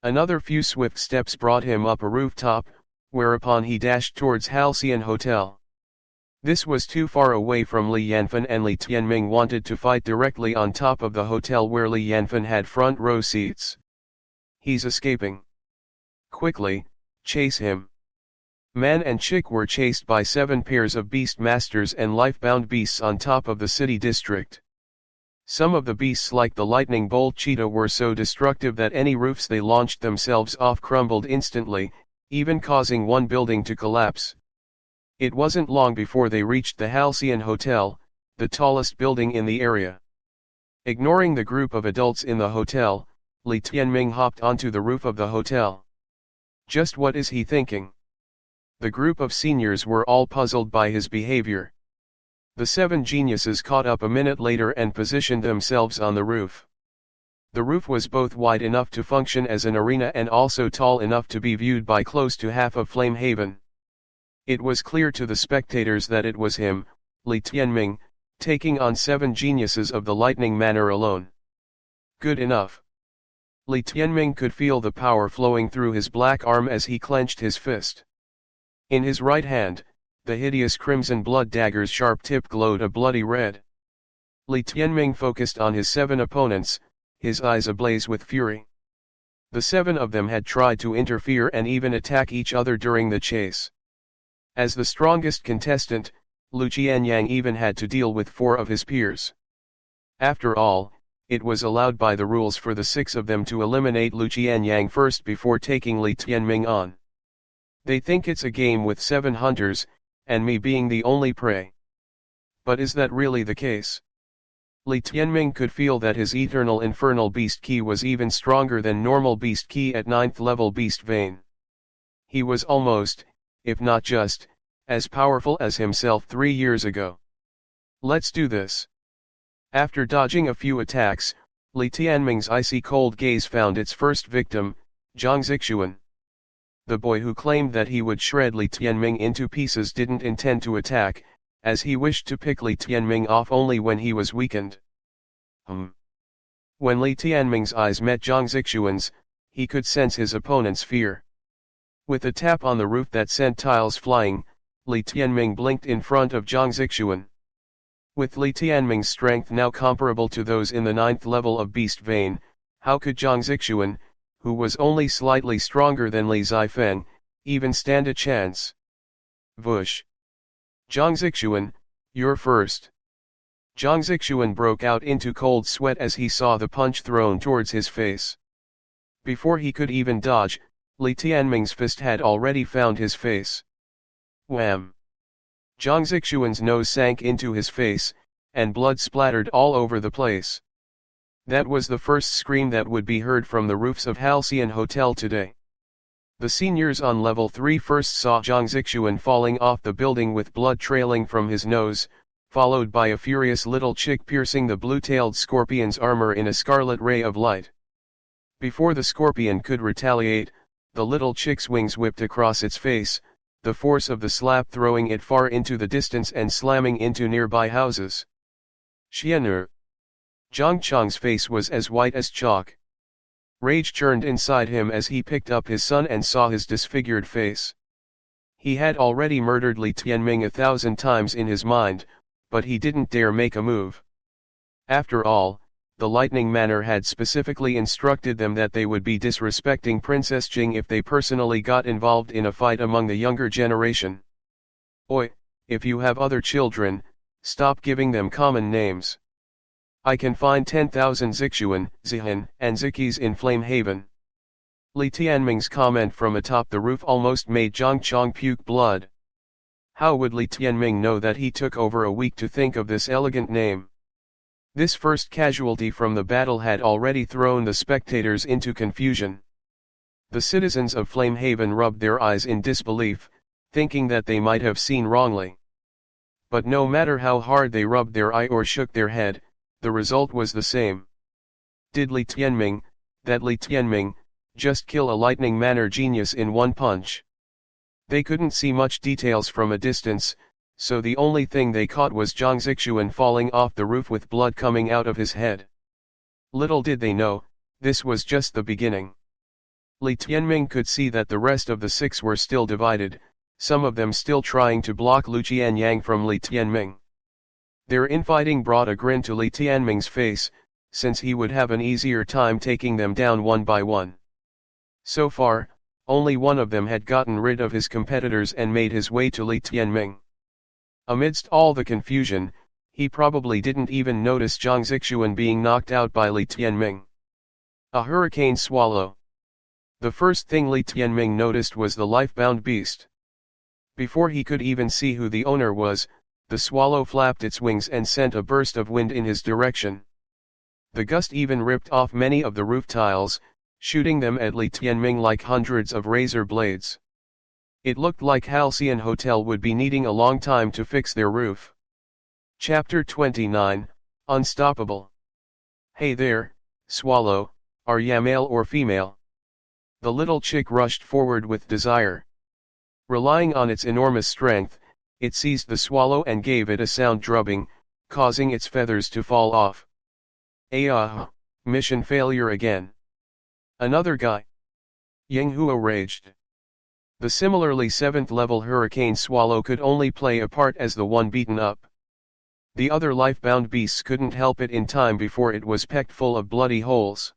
Another few swift steps brought him up a rooftop, whereupon he dashed towards Halcyon Hotel. This was too far away from Li Yanfen and Li Tianming wanted to fight directly on top of the hotel where Li Yanfen had front row seats. He's escaping. Quickly, chase him. Man and chick were chased by 7 pairs of Beastmasters and life-bound beasts on top of the city district. Some of the beasts like the lightning bolt cheetah were so destructive that any roofs they launched themselves off crumbled instantly, even causing one building to collapse. It wasn't long before they reached the Halcyon Hotel, the tallest building in the area. Ignoring the group of adults in the hotel, Li Tianming hopped onto the roof of the hotel. Just what is he thinking? The group of seniors were all puzzled by his behavior. The 7 geniuses caught up a minute later and positioned themselves on the roof. The roof was both wide enough to function as an arena and also tall enough to be viewed by close to half of Flame Haven. It was clear to the spectators that it was him, Li Tianming, taking on 7 geniuses of the lightning manner alone. Good enough. Li Tianming could feel the power flowing through his black arm as he clenched his fist. In his right hand, the hideous crimson blood dagger's sharp tip glowed a bloody red. Li Tianming focused on his 7 opponents, his eyes ablaze with fury. The 7 of them had tried to interfere and even attack each other during the chase. As the strongest contestant, Lu Qianyang even had to deal with 4 of his peers. After all, it was allowed by the rules for the 6 of them to eliminate Lu Qianyang first before taking Li Tianming on. They think it's a game with 7 hunters, and me being the only prey. But is that really the case? Li Tianming could feel that his eternal infernal beast key was even stronger than normal beast key at 9th level beast vein. He was almost, if not just, as powerful as himself 3 years ago. Let's do this. After dodging a few attacks, Li Tianming's icy cold gaze found its first victim, Zhang Zixuan. The boy who claimed that he would shred Li Tianming into pieces didn't intend to attack, as he wished to pick Li Tianming off only when he was weakened. When Li Tianming's eyes met Zhang Zixuan's, he could sense his opponent's fear. With a tap on the roof that sent tiles flying, Li Tianming blinked in front of Zhang Zixuan. With Li Tianming's strength now comparable to those in the 9th level of Beast Vein, how could Zhang Zixuan, who was only slightly stronger than Li Zifeng, even stand a chance? Vush! Zhang Zixuan, you're first. Zhang Zixuan broke out into cold sweat as he saw the punch thrown towards his face. Before he could even dodge, Li Tianming's fist had already found his face. Wham! Zhang Zixuan's nose sank into his face, and blood splattered all over the place. That was the first scream that would be heard from the roofs of Halcyon Hotel today. The seniors on level 3 first saw Zhang Zixuan falling off the building with blood trailing from his nose, followed by a furious little chick piercing the blue-tailed scorpion's armor in a scarlet ray of light. Before the scorpion could retaliate, the little chick's wings whipped across its face, the force of the slap throwing it far into the distance and slamming into nearby houses. Xian'er. Zhang Chang's face was as white as chalk. Rage churned inside him as he picked up his son and saw his disfigured face. He had already murdered Li Tianming 1,000 times in his mind, but he didn't dare make a move. After all, the Lightning Manor had specifically instructed them that they would be disrespecting Princess Jing if they personally got involved in a fight among the younger generation. Oi, if you have other children, stop giving them common names. I can find 10,000 Zixuan, Zihan, and Zikis in Flame Haven. Li Tianming's comment from atop the roof almost made Zhang Chang puke blood. How would Li Tianming know that he took over a week to think of this elegant name? This first casualty from the battle had already thrown the spectators into confusion. The citizens of Flame Haven rubbed their eyes in disbelief, thinking that they might have seen wrongly. But no matter how hard they rubbed their eye or shook their head, the result was the same. Did Li Tianming, that Li Tianming, just kill a Lightning Manor genius in one punch? They couldn't see much details from a distance, so the only thing they caught was Zhang Zixuan falling off the roof with blood coming out of his head. Little did they know, this was just the beginning. Li Tianming could see that the rest of the 6 were still divided, some of them still trying to block Lu Qianyang from Li Tianming. Their infighting brought a grin to Li Tianming's face, since he would have an easier time taking them down one by one. So far, only one of them had gotten rid of his competitors and made his way to Li Tianming. Amidst all the confusion, he probably didn't even notice Zhang Zixuan being knocked out by Li Tianming. A hurricane swallow. The first thing Li Tianming noticed was the life-bound beast. Before he could even see who the owner was, the swallow flapped its wings and sent a burst of wind in his direction. The gust even ripped off many of the roof tiles, shooting them at Li Tianming like hundreds of razor blades. It looked like Halcyon Hotel would be needing a long time to fix their roof. Chapter 29, Unstoppable. Hey there, Swallow, are ya male or female? The little chick rushed forward with desire. Relying on its enormous strength, it seized the swallow and gave it a sound drubbing, causing its feathers to fall off. Mission failure again. Another guy. Yang Huo raged. The similarly 7th level hurricane swallow could only play a part as the one beaten up. The other life-bound beasts couldn't help it in time before it was pecked full of bloody holes.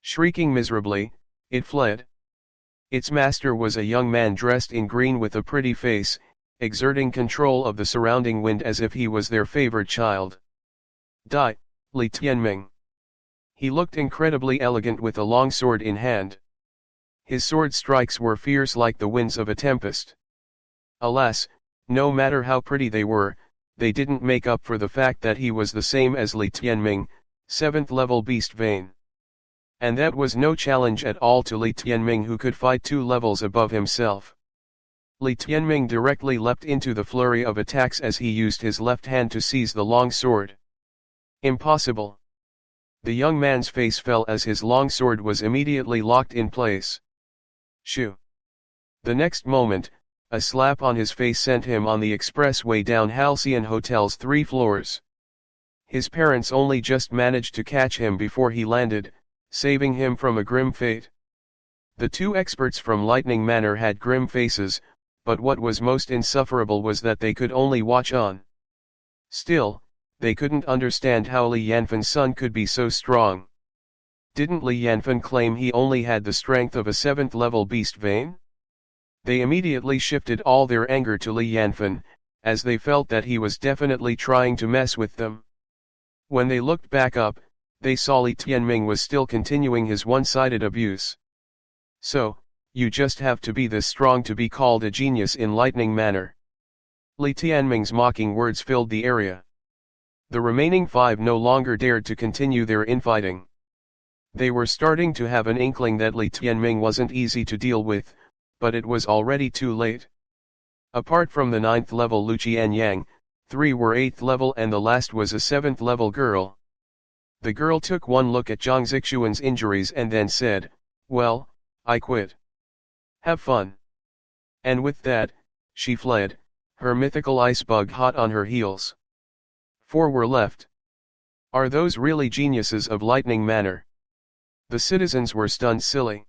Shrieking miserably, it fled. Its master was a young man dressed in green with a pretty face, exerting control of the surrounding wind as if he was their favorite child. Li Tianming. He looked incredibly elegant with a long sword in hand. His sword strikes were fierce like the winds of a tempest. Alas, no matter how pretty they were, they didn't make up for the fact that he was the same as Li Tianming, 7th level beast vein. And that was no challenge at all to Li Tianming, who could fight 2 levels above himself. Li Tianming directly leapt into the flurry of attacks as he used his left hand to seize the long sword. Impossible. The young man's face fell as his long sword was immediately locked in place. Shoo! The next moment, a slap on his face sent him on the expressway down Halcyon Hotel's 3 floors. His parents only just managed to catch him before he landed, saving him from a grim fate. The 2 experts from Lightning Manor had grim faces, but what was most insufferable was that they could only watch on. Still, they couldn't understand how Li Yanfan's son could be so strong. Didn't Li Yanfan claim he only had the strength of a 7th level beast vein? They immediately shifted all their anger to Li Yanfan, as they felt that he was definitely trying to mess with them. When they looked back up, they saw Li Tianming was still continuing his one-sided abuse. So, you just have to be this strong to be called a genius in Lightning Manor. Li Tianming's mocking words filled the area. The remaining 5 no longer dared to continue their infighting. They were starting to have an inkling that Li Tianming wasn't easy to deal with, but it was already too late. Apart from the 9th level Lu Qianyang, 3 were 8th level and the last was a 7th level girl. The girl took one look at Zhang Zixuan's injuries and then said, "Well, I quit. Have fun." And with that, she fled, her mythical ice bug hot on her heels. 4 were left. Are those really geniuses of Lightning Manor? The citizens were stunned silly.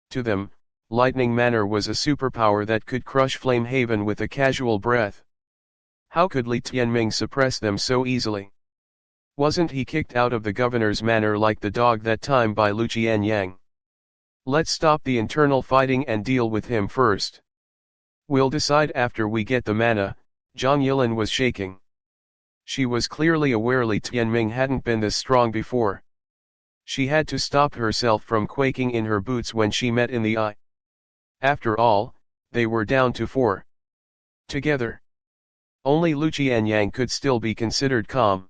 To them, Lightning Manor was a superpower that could crush Flame Haven with a casual breath. How could Li Tianming suppress them so easily? Wasn't he kicked out of the governor's manor like the dog that time by Lu Qianyang? Let's stop the internal fighting and deal with him first. We'll decide after we get the mana. Zhang Yilin was shaking. She was clearly aware Li Tianming hadn't been this strong before. She had to stop herself from quaking in her boots when she met in the eye. After all, they were down to 4. Together. Only Lu Qianyang could still be considered calm.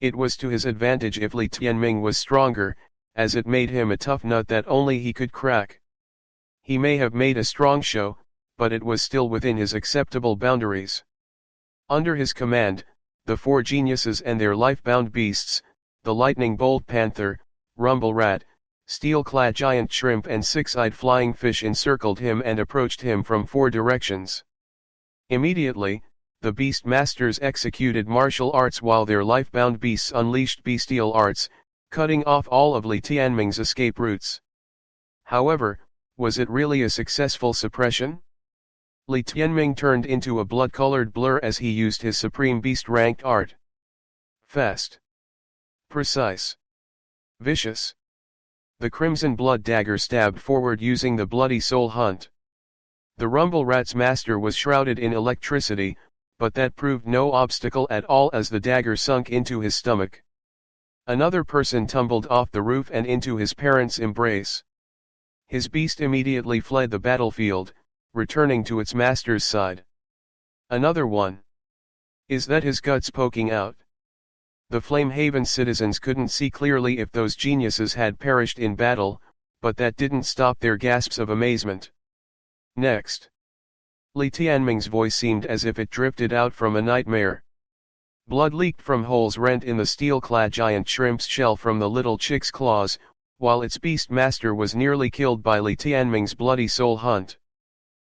It was to his advantage if Li Tianming was stronger, as it made him a tough nut that only he could crack. He may have made a strong show, but it was still within his acceptable boundaries. Under his command, the 4 geniuses and their life-bound beasts, the lightning bolt panther, rumble rat, steel-clad giant shrimp and 6-eyed flying fish encircled him and approached him from 4 directions. Immediately, the Beastmasters executed martial arts while their life-bound beasts unleashed bestial arts, cutting off all of Li Tianming's escape routes. However, was it really a successful suppression? Li Tianming turned into a blood-colored blur as he used his supreme beast-ranked art. Fast. Precise. Vicious. The crimson blood dagger stabbed forward using the bloody soul hunt. The rumble rat's master was shrouded in electricity, but that proved no obstacle at all as the dagger sunk into his stomach. Another person tumbled off the roof and into his parents' embrace. His beast immediately fled the battlefield, returning to its master's side. Another one. Is that his guts poking out? The Flamehaven citizens couldn't see clearly if those geniuses had perished in battle, but that didn't stop their gasps of amazement. Next. Li Tianming's voice seemed as if it drifted out from a nightmare. Blood leaked from holes rent in the steel-clad giant shrimp's shell from the little chick's claws, while its Beastmaster was nearly killed by Li Tianming's bloody soul hunt.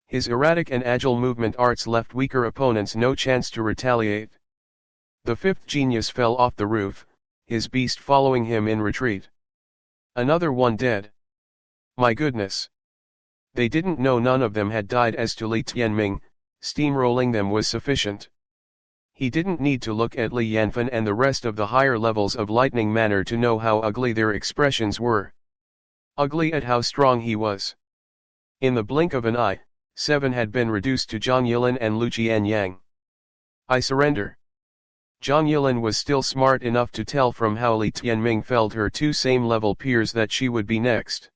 His erratic and agile movement arts left weaker opponents no chance to retaliate. The fifth genius fell off the roof, his beast following him in retreat. Another one dead. My goodness. They didn't know none of them had died. As to Li Tianming, steamrolling them was sufficient. He didn't need to look at Li Yanfen and the rest of the higher levels of Lightning Manor to know how ugly their expressions were. Ugly at how strong he was. In the blink of an eye, 7 had been reduced to Zhang Yilin and Lu Qianyang. I surrender. Zhang Yilin was still smart enough to tell from how Li Tianming felled her 2 same-level peers that she would be next.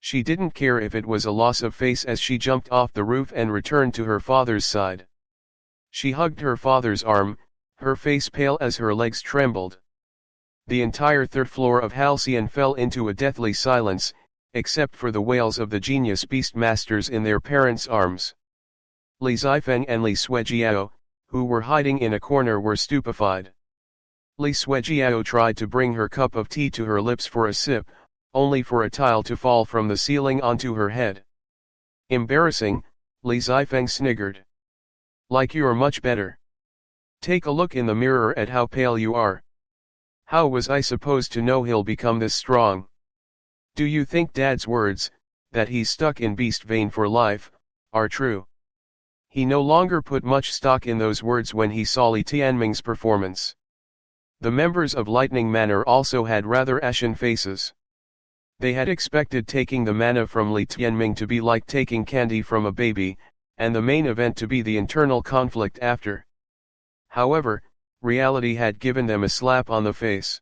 She didn't care if it was a loss of face as she jumped off the roof and returned to her father's side. She hugged her father's arm, her face pale as her legs trembled. The entire third floor of Halcyon fell into a deathly silence, except for the wails of the genius Beastmasters in their parents' arms. Li Zifeng and Li Suejiao, who were hiding in a corner, were stupefied. Li Suejiao tried to bring her cup of tea to her lips for a sip, only for a tile to fall from the ceiling onto her head. Embarrassing, Li Zifeng sniggered. Like you're much better. Take a look in the mirror at how pale you are. How was I supposed to know he'll become this strong? Do you think Dad's words, that he's stuck in beast vein for life, are true? He no longer put much stock in those words when he saw Li Tianming's performance. The members of Lightning Manor also had rather ashen faces. They had expected taking the mana from Li Tianming to be like taking candy from a baby, and the main event to be the internal conflict after. However, reality had given them a slap on the face.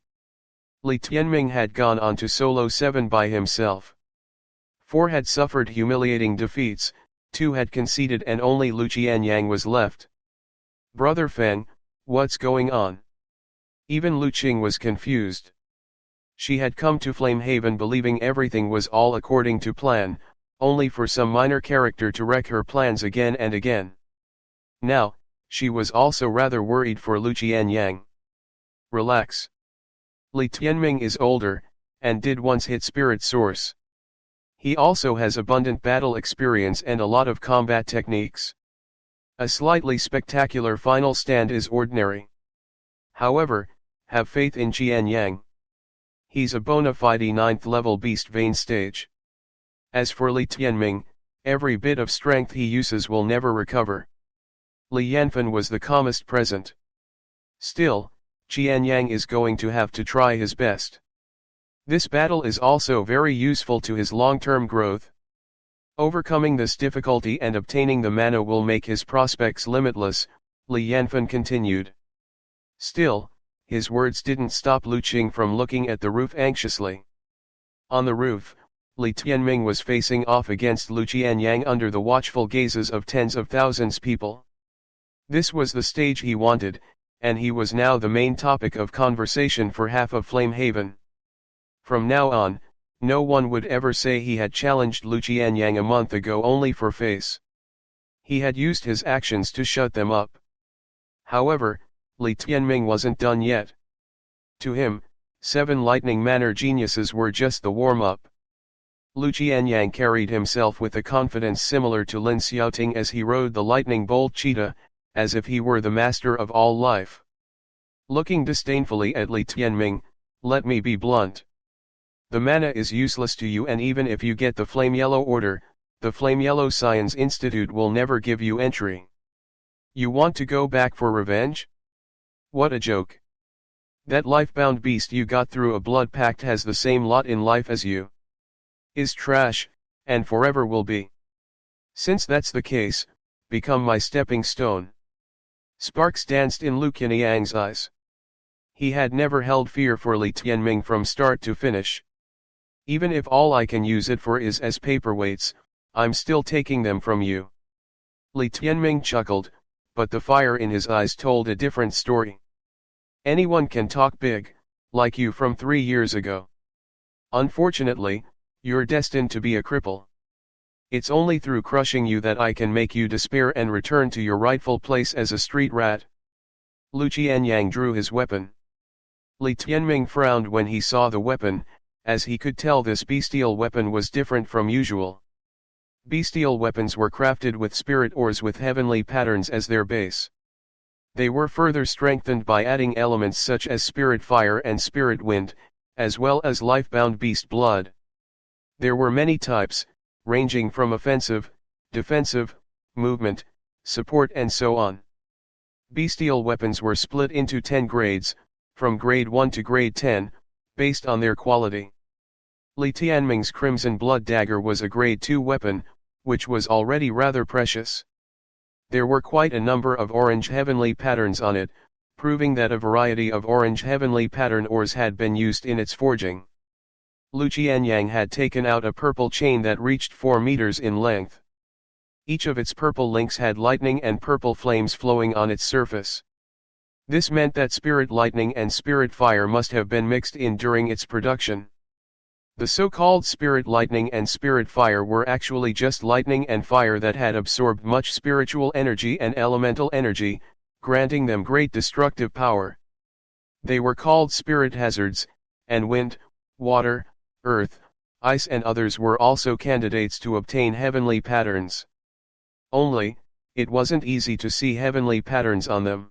Li Tianming had gone on to solo 7 by himself. 4 had suffered humiliating defeats, 2 had conceded, and only Lu Qianyang was left. Brother Feng, what's going on? Even Lu Qing was confused. She had come to Flamehaven believing everything was all according to plan, only for some minor character to wreck her plans again and again. Now, she was also rather worried for Lu Qianyang. Relax. Li Tianming is older, and did once hit Spirit Source. He also has abundant battle experience and a lot of combat techniques. A slightly spectacular final stand is ordinary. However, have faith in Qianyang. He's a bona fide 9th level beast vein stage. As for Li Tianming, every bit of strength he uses will never recover. Li Yanfen was the calmest present. Still, Qianyang is going to have to try his best. This battle is also very useful to his long-term growth. Overcoming this difficulty and obtaining the mana will make his prospects limitless, Li Yanfen continued. Still, his words didn't stop Lu Qing from looking at the roof anxiously. On the roof, Li Tianming was facing off against Lu Qianyang under the watchful gazes of tens of thousands people. This was the stage he wanted, and he was now the main topic of conversation for half of Flamehaven. From now on, no one would ever say he had challenged Lu Qianyang a month ago only for face. He had used his actions to shut them up. However, Li Tianming wasn't done yet. To him, 7 Lightning Manor geniuses were just the warm-up. Lu Qianyang carried himself with a confidence similar to Lin Xiaoting as he rode the lightning bolt cheetah, as if he were the master of all life. Looking disdainfully at Li Tianming, let me be blunt. The mana is useless to you, and even if you get the Flame Yellow Order, the Flame Yellow Science Institute will never give you entry. You want to go back for revenge? What a joke. That life-bound beast you got through a blood pact has the same lot in life as you. Is trash, and forever will be. Since that's the case, become my stepping stone. Sparks danced in Lu Qianyang's eyes. He had never held fear for Li Tianming from start to finish. Even if all I can use it for is as paperweights, I'm still taking them from you. Li Tianming chuckled, but the fire in his eyes told a different story. Anyone can talk big, like you from 3 years ago. Unfortunately, you're destined to be a cripple. It's only through crushing you that I can make you despair and return to your rightful place as a street rat. Li Tianming drew his weapon. Li Tianming frowned when he saw the weapon, as he could tell this bestial weapon was different from usual. Bestial weapons were crafted with spirit ores with heavenly patterns as their base. They were further strengthened by adding elements such as spirit fire and spirit wind, as well as life-bound beast blood. There were many types, ranging from offensive, defensive, movement, support and so on. Bestial weapons were split into 10 grades, from grade 1 to grade 10, based on their quality. Li Tianming's Crimson Blood Dagger was a grade 2 weapon, which was already rather precious. There were quite a number of orange heavenly patterns on it, proving that a variety of orange heavenly pattern ores had been used in its forging. Li Tianming had taken out a purple chain that reached 4 meters in length. Each of its purple links had lightning and purple flames flowing on its surface. This meant that spirit lightning and spirit fire must have been mixed in during its production. The so-called spirit lightning and spirit fire were actually just lightning and fire that had absorbed much spiritual energy and elemental energy, granting them great destructive power. They were called spirit hazards, and wind, water, earth, ice and others were also candidates to obtain heavenly patterns. Only, it wasn't easy to see heavenly patterns on them.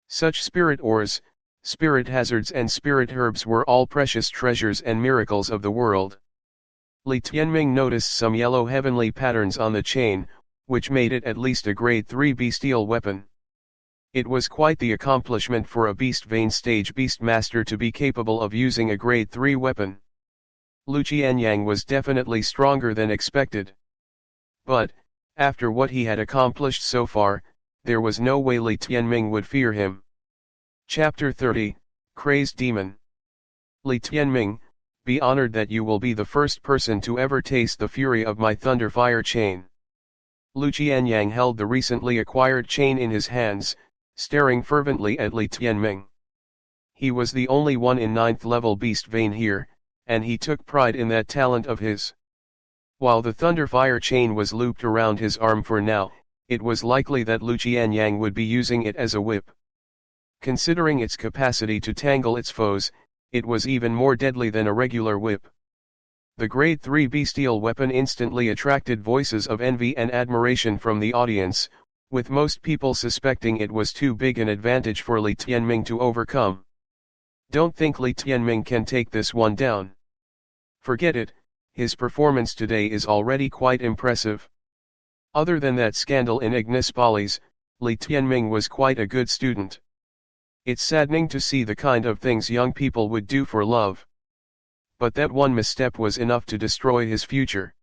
Such spirit ores, spirit hazards and spirit herbs were all precious treasures and miracles of the world. Li Tianming noticed some yellow heavenly patterns on the chain, which made it at least a grade 3 bestial weapon. It was quite the accomplishment for a beast vein stage Beastmaster to be capable of using a grade 3 weapon. Li Tianming was definitely stronger than expected. But, after what he had accomplished so far, there was no way Li Tianming would fear him. Chapter 30, Crazed Demon. Li Tianming, be honored that you will be the first person to ever taste the fury of my thunder fire chain. Li Tianming held the recently acquired chain in his hands, staring fervently at Li Tianming. He was the only one in 9th level beast vein here, and he took pride in that talent of his. While the thunder fire chain was looped around his arm for now, it was likely that Li Tianming would be using it as a whip. Considering its capacity to tangle its foes, it was even more deadly than a regular whip. The grade 3 bestial weapon instantly attracted voices of envy and admiration from the audience, with most people suspecting it was too big an advantage for Li Tianming to overcome. Don't think Li Tianming can take this one down. Forget it, his performance today is already quite impressive. Other than that scandal in Ignis Follies, Li Tianming was quite a good student. It's saddening to see the kind of things young people would do for love. But that one misstep was enough to destroy his future.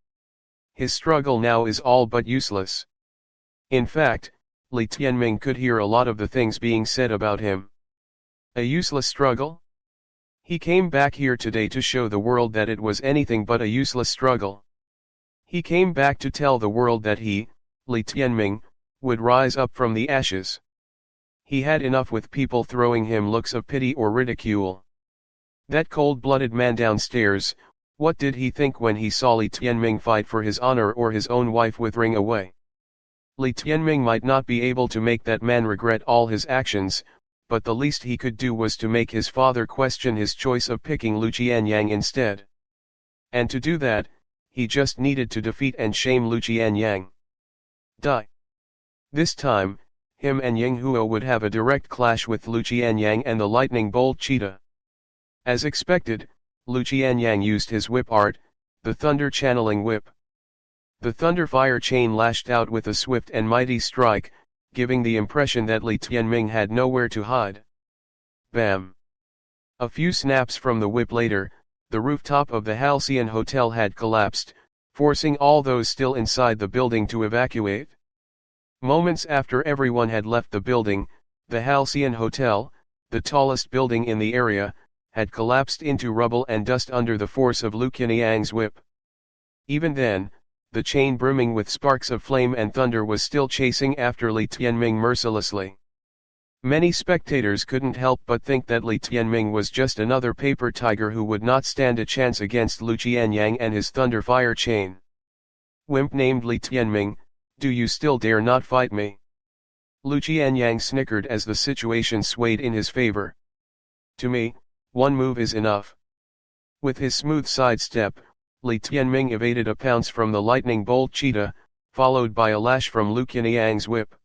His struggle now is all but useless. In fact, Li Tianming could hear a lot of the things being said about him. A useless struggle? He came back here today to show the world that it was anything but a useless struggle. He came back to tell the world that he, Li Tianming, would rise up from the ashes. He had enough with people throwing him looks of pity or ridicule. That cold-blooded man downstairs, what did he think when he saw Li Tianming fight for his honor or his own wife withering away? Li Tianming might not be able to make that man regret all his actions, but the least he could do was to make his father question his choice of picking Li Tianming instead. And to do that, he just needed to defeat and shame Li Tianming. Die. This time, him and Ying Huo would have a direct clash with Li Tianming and the lightning bolt cheetah. As expected, Li Tianming used his whip art, the thunder channeling whip. The thunder fire chain lashed out with a swift and mighty strike, giving the impression that Li Tianming had nowhere to hide. Bam! A few snaps from the whip later, the rooftop of the Halcyon Hotel had collapsed, forcing all those still inside the building to evacuate. Moments after everyone had left the building, the Halcyon Hotel, the tallest building in the area, had collapsed into rubble and dust under the force of Li Tianming's whip. Even then, the chain brimming with sparks of flame and thunder was still chasing after Li Tianming mercilessly. Many spectators couldn't help but think that Li Tianming was just another paper tiger who would not stand a chance against Lu Qianyang and his thunder fire chain. Wimp named Li Tianming, do you still dare not fight me? Lu Qianyang snickered as the situation swayed in his favor. To me, one move is enough. With his smooth sidestep, Li Tianming evaded a pounce from the lightning bolt cheetah, followed by a lash from Lu Qianyang's whip.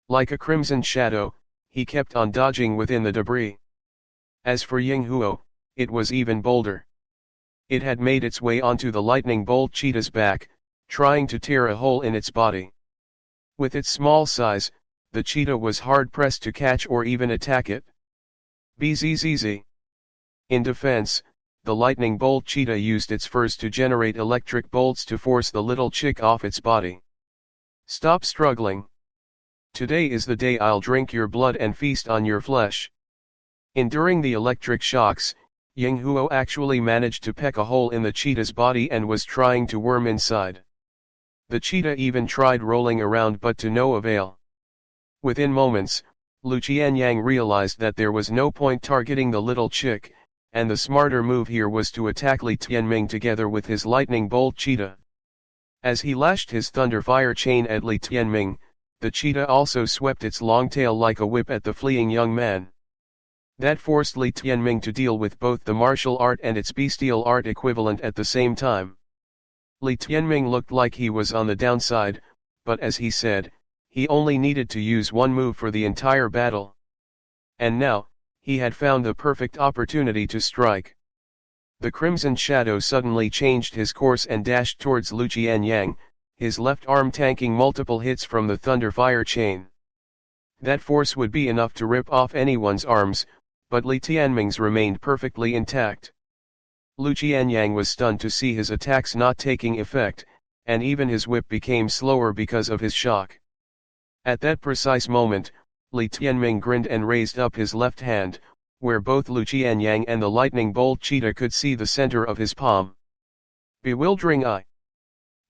Like a crimson shadow, he kept on dodging within the debris. As for Ying Huo, it was even bolder. It had made its way onto the lightning bolt cheetah's back, trying to tear a hole in its body. With its small size, the cheetah was hard-pressed to catch or even attack it. Bzzz. In defense, the lightning bolt cheetah used its furs to generate electric bolts to force the little chick off its body. Stop struggling. Today is the day I'll drink your blood and feast on your flesh. Enduring the electric shocks, Ying Huo actually managed to peck a hole in the cheetah's body and was trying to worm inside. The cheetah even tried rolling around but to no avail. Within moments, Lu Qianyang realized that there was no point targeting the little chick, and the smarter move here was to attack Li Tianming together with his lightning bolt cheetah. As he lashed his thunder fire chain at Li Tianming, the cheetah also swept its long tail like a whip at the fleeing young man. That forced Li Tianming to deal with both the martial art and its bestial art equivalent at the same time. Li Tianming looked like he was on the downside, but as he said, he only needed to use one move for the entire battle. And now, he had found the perfect opportunity to strike. The Crimson Shadow suddenly changed his course and dashed towards Lu Qianyang, his left arm tanking multiple hits from the thunder fire chain. That force would be enough to rip off anyone's arms, but Li Tianming's remained perfectly intact. Lu Qianyang was stunned to see his attacks not taking effect, and even his whip became slower because of his shock. At that precise moment, Li Tianming grinned and raised up his left hand, where both Lu Qianyang and the lightning bolt cheetah could see the center of his palm. Bewildering eye.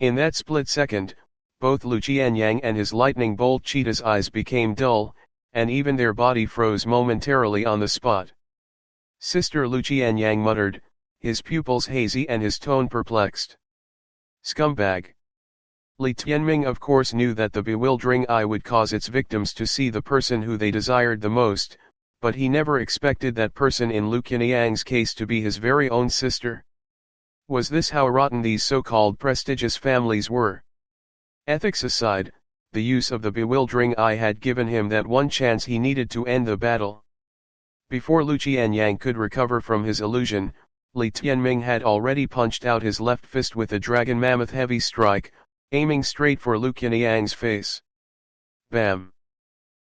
In that split second, both Lu Qianyang and his lightning bolt cheetah's eyes became dull, and even their body froze momentarily on the spot. Sister Lu Qianyang muttered, his pupils hazy and his tone perplexed. Scumbag. Li Tianming of course knew that the bewildering eye would cause its victims to see the person who they desired the most, but he never expected that person in Lu Qianyang's case to be his very own sister. Was this how rotten these so-called prestigious families were? Ethics aside, the use of the bewildering eye had given him that one chance he needed to end the battle. Before Lu Qianyang could recover from his illusion, Li Tianming had already punched out his left fist with a dragon mammoth heavy strike, aiming straight for Lu Qianyang's face. Bam!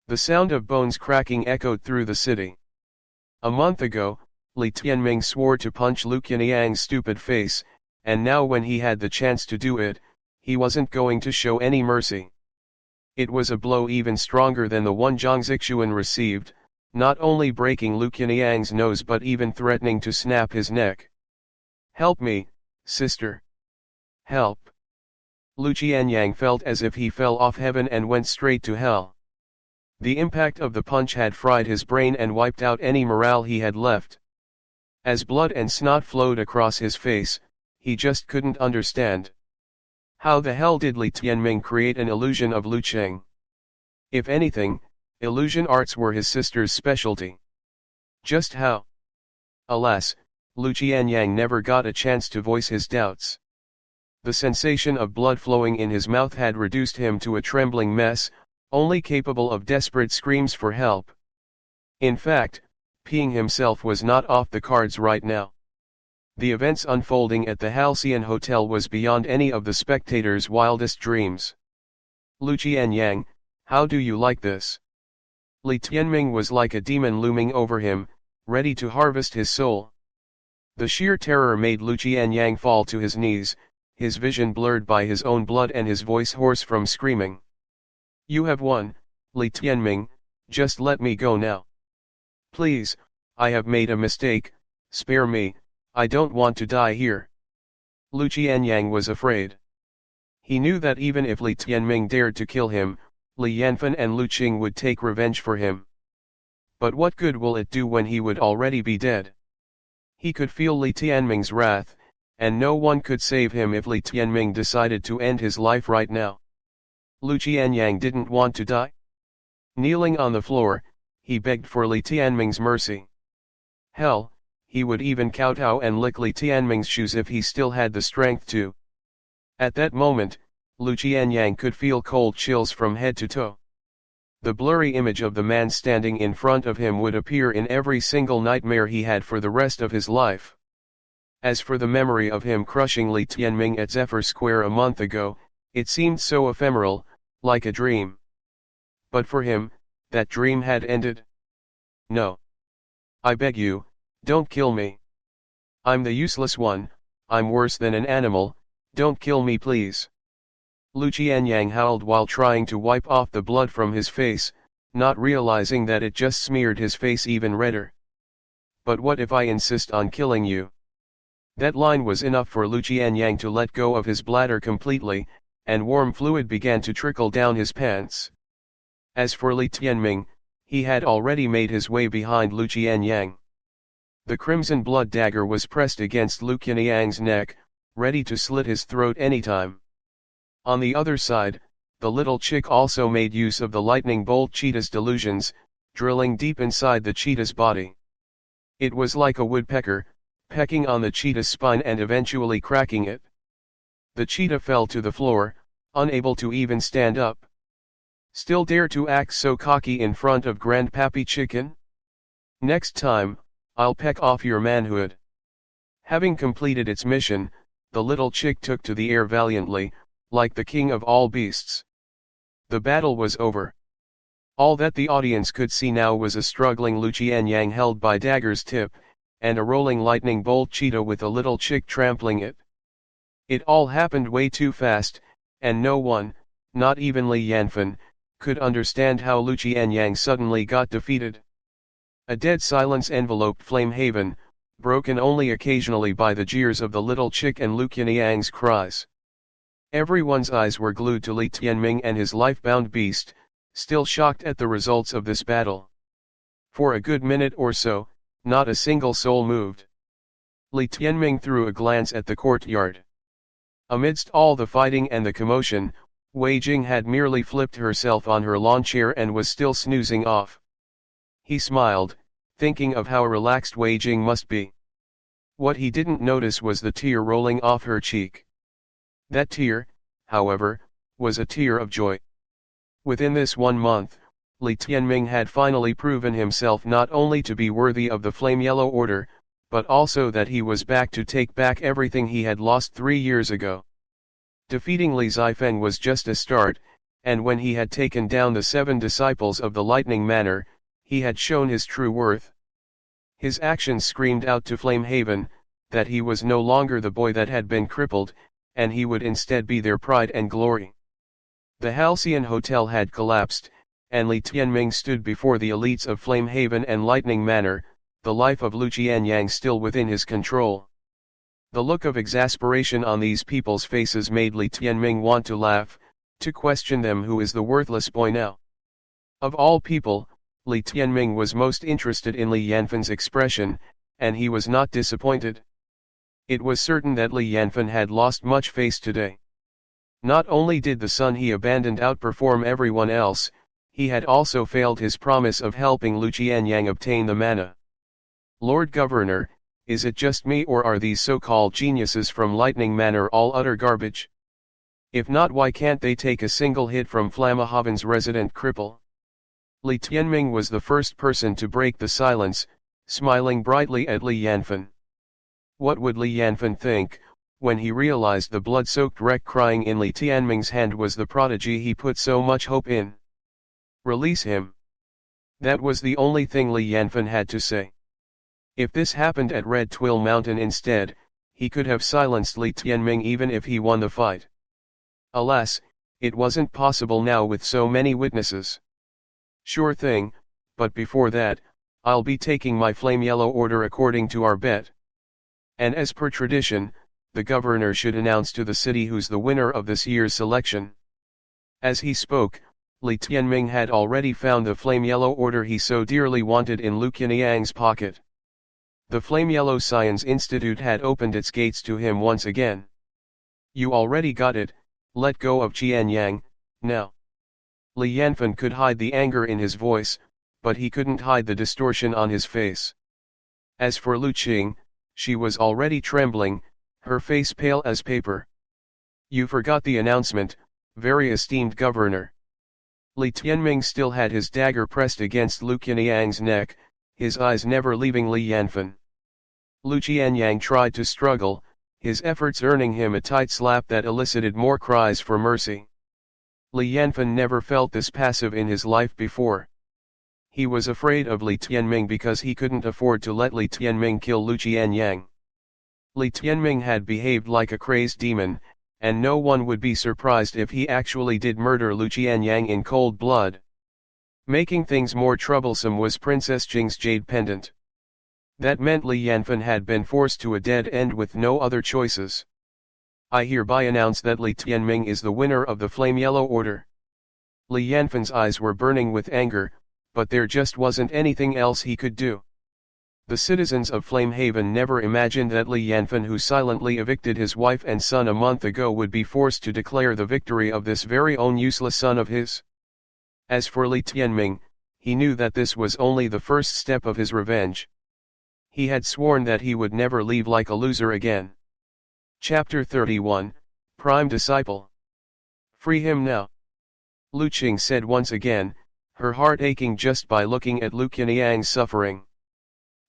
The sound of bones cracking echoed through the city. A month ago, Li Tianming swore to punch Lu Qianyang's stupid face, and now when he had the chance to do it, he wasn't going to show any mercy. It was a blow even stronger than the one Zhang Zixuan received, not only breaking Lu Qianyang's nose but even threatening to snap his neck. Help me, sister. Help. Lu Qianyang felt as if he fell off heaven and went straight to hell. The impact of the punch had fried his brain and wiped out any morale he had left. As blood and snot flowed across his face, he just couldn't understand. How the hell did Li Tianming create an illusion of Lu Cheng? If anything, illusion arts were his sister's specialty. Just how? Alas, Lu Qianyang never got a chance to voice his doubts. The sensation of blood flowing in his mouth had reduced him to a trembling mess, only capable of desperate screams for help. In fact, peeing himself was not off the cards right now. The events unfolding at the Halcyon Hotel was beyond any of the spectators' wildest dreams. Lu Qianyang, how do you like this? Li Tianming was like a demon looming over him, ready to harvest his soul. The sheer terror made Lu Qianyang fall to his knees, his vision blurred by his own blood and his voice hoarse from screaming. You have won, Li Tianming, just let me go now. Please, I have made a mistake, spare me, I don't want to die here. Lu Qianyang was afraid. He knew that even if Li Tianming dared to kill him, Li Yanfen and Lu Qing would take revenge for him. But what good will it do when he would already be dead? He could feel Li Tianming's wrath, and no one could save him if Li Tianming decided to end his life right now. Lu Qianyang didn't want to die. Kneeling on the floor, he begged for Li Tianming's mercy. Hell, he would even kowtow and lick Li Tianming's shoes if he still had the strength to. At that moment, Lu Qianyang could feel cold chills from head to toe. The blurry image of the man standing in front of him would appear in every single nightmare he had for the rest of his life. As for the memory of him crushing Li Tianming at Zephyr Square a month ago, it seemed so ephemeral, like a dream. But for him, that dream had ended. No. I beg you, don't kill me. I'm the useless one, I'm worse than an animal, don't kill me please. Lu Qianyang howled while trying to wipe off the blood from his face, not realizing that it just smeared his face even redder. But what if I insist on killing you? That line was enough for Lu Qianyang to let go of his bladder completely, and warm fluid began to trickle down his pants. As for Li Tianming, he had already made his way behind Lu Qianyang. The crimson blood dagger was pressed against Lu Qianyang's neck, ready to slit his throat anytime. On the other side, the little chick also made use of the lightning bolt cheetah's delusions, drilling deep inside the cheetah's body. It was like a woodpecker, pecking on the cheetah's spine and eventually cracking it. The cheetah fell to the floor, unable to even stand up. Still dare to act so cocky in front of Grandpappy Chicken? Next time, I'll peck off your manhood. Having completed its mission, the little chick took to the air valiantly, like the king of all beasts. The battle was over. All that the audience could see now was a struggling Lu Qianyang held by dagger's tip, and a rolling lightning bolt cheetah with a little chick trampling it. It all happened way too fast, and no one, not even Li Yanfen, could understand how Lu Qianyang suddenly got defeated. A dead silence enveloped Flame Haven, broken only occasionally by the jeers of the little chick and Lu Qianyang's cries. Everyone's eyes were glued to Li Tianming and his life-bound beast, still shocked at the results of this battle. For a good minute or so, not a single soul moved. Li Tianming threw a glance at the courtyard. Amidst all the fighting and the commotion, Wei Jing had merely flipped herself on her lawn chair and was still snoozing off. He smiled, thinking of how relaxed Wei Jing must be. What he didn't notice was the tear rolling off her cheek. That tear, however, was a tear of joy. Within this 1 month, Li Tianming had finally proven himself not only to be worthy of the Flame Yellow Order, but also that he was back to take back everything he had lost 3 years ago. Defeating Li Zifeng was just a start, and when he had taken down the 7 disciples of the Lightning Manor, he had shown his true worth. His actions screamed out to Flame Haven, that he was no longer the boy that had been crippled, and he would instead be their pride and glory. The Halcyon Hotel had collapsed, and Li Tianming stood before the elites of Flame Haven and Lightning Manor, the life of Lu Qianyang still within his control. The look of exasperation on these people's faces made Li Tianming want to laugh, to question them who is the worthless boy now. Of all people, Li Tianming was most interested in Li Yanfen's expression, and he was not disappointed. It was certain that Li Yanfen had lost much face today. Not only did the son he abandoned outperform everyone else, he had also failed his promise of helping Lu Qianyang obtain the mana. Lord Governor, is it just me or are these so-called geniuses from Lightning Manor all utter garbage? If not, why can't they take a single hit from Flamahaven's resident cripple? Li Tianming was the first person to break the silence, smiling brightly at Li Yanfen. What would Li Yanfen think, when he realized the blood-soaked wreck crying in Li Tianming's hand was the prodigy he put so much hope in? Release him. That was the only thing Li Yanfen had to say. If this happened at Red Twill Mountain instead, he could have silenced Li Tianming even if he won the fight. Alas, it wasn't possible now with so many witnesses. Sure thing, but before that, I'll be taking my Flame Yellow Order according to our bet. And as per tradition, the governor should announce to the city who's the winner of this year's selection. As he spoke, Li Tianming had already found the flame yellow order he so dearly wanted in Lu Qianyang's pocket. The Flame Yellow Science Institute had opened its gates to him once again. You already got it, let go of Qianyang, now. Li Yanfen could hide the anger in his voice, but he couldn't hide the distortion on his face. As for Lu Qing, she was already trembling, her face pale as paper. You forgot the announcement, very esteemed governor. Li Tianming still had his dagger pressed against Lu Qianyang's neck, his eyes never leaving Li Yanfen. Lu Qianyang tried to struggle, his efforts earning him a tight slap that elicited more cries for mercy. Li Yanfen never felt this passive in his life before. He was afraid of Li Tianming because he couldn't afford to let Li Tianming kill Lu Qianyang. Li Tianming had behaved like a crazed demon, and no one would be surprised if he actually did murder Lu Qianyang in cold blood. Making things more troublesome was Princess Jing's jade pendant. That meant Li Yanfen had been forced to a dead end with no other choices. I hereby announce that Li Tianming is the winner of the Flame Yellow Order. Li Yanfen's eyes were burning with anger, but there just wasn't anything else he could do. The citizens of Flame Haven never imagined that Li Yanfen, who silently evicted his wife and son a month ago, would be forced to declare the victory of this very own useless son of his. As for Li Tianming, he knew that this was only the first step of his revenge. He had sworn that he would never leave like a loser again. Chapter 31, Prime Disciple. Free him now. Lu Qing said once again, her heart aching just by looking at Lu Qianyang's suffering.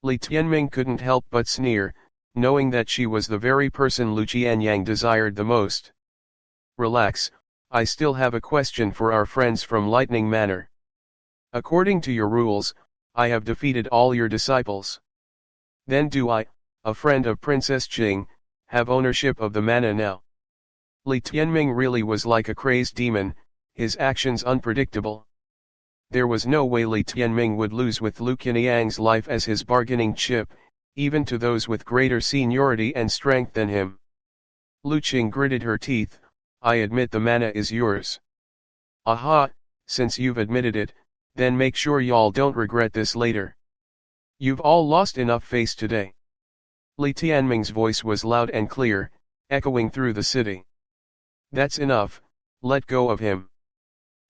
Li Tianming couldn't help but sneer, knowing that she was the very person Lu Qianyang desired the most. Relax, I still have a question for our friends from Lightning Manor. According to your rules, I have defeated all your disciples. Then do I, a friend of Princess Jing, have ownership of the mana now? Li Tianming really was like a crazed demon, his actions unpredictable. There was no way Li Tianming would lose with Lu Qianyang's life as his bargaining chip, even to those with greater seniority and strength than him. Lu Qing gritted her teeth, I admit the mana is yours. Aha, since you've admitted it, then make sure y'all don't regret this later. You've all lost enough face today. Li Tianming's voice was loud and clear, echoing through the city. That's enough, let go of him.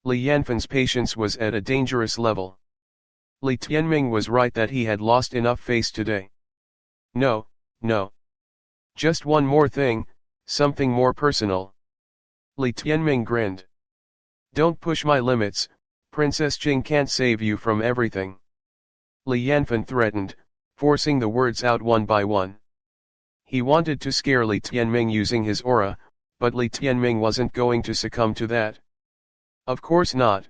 Li Yanfen's patience was at a dangerous level. Li Tianming was right that he had lost enough face today. No, no. Just one more thing, something more personal. Li Tianming grinned. Don't push my limits, Princess Jing can't save you from everything. Li Yanfen threatened, forcing the words out one by one. He wanted to scare Li Tianming using his aura, but Li Tianming wasn't going to succumb to that. Of course not.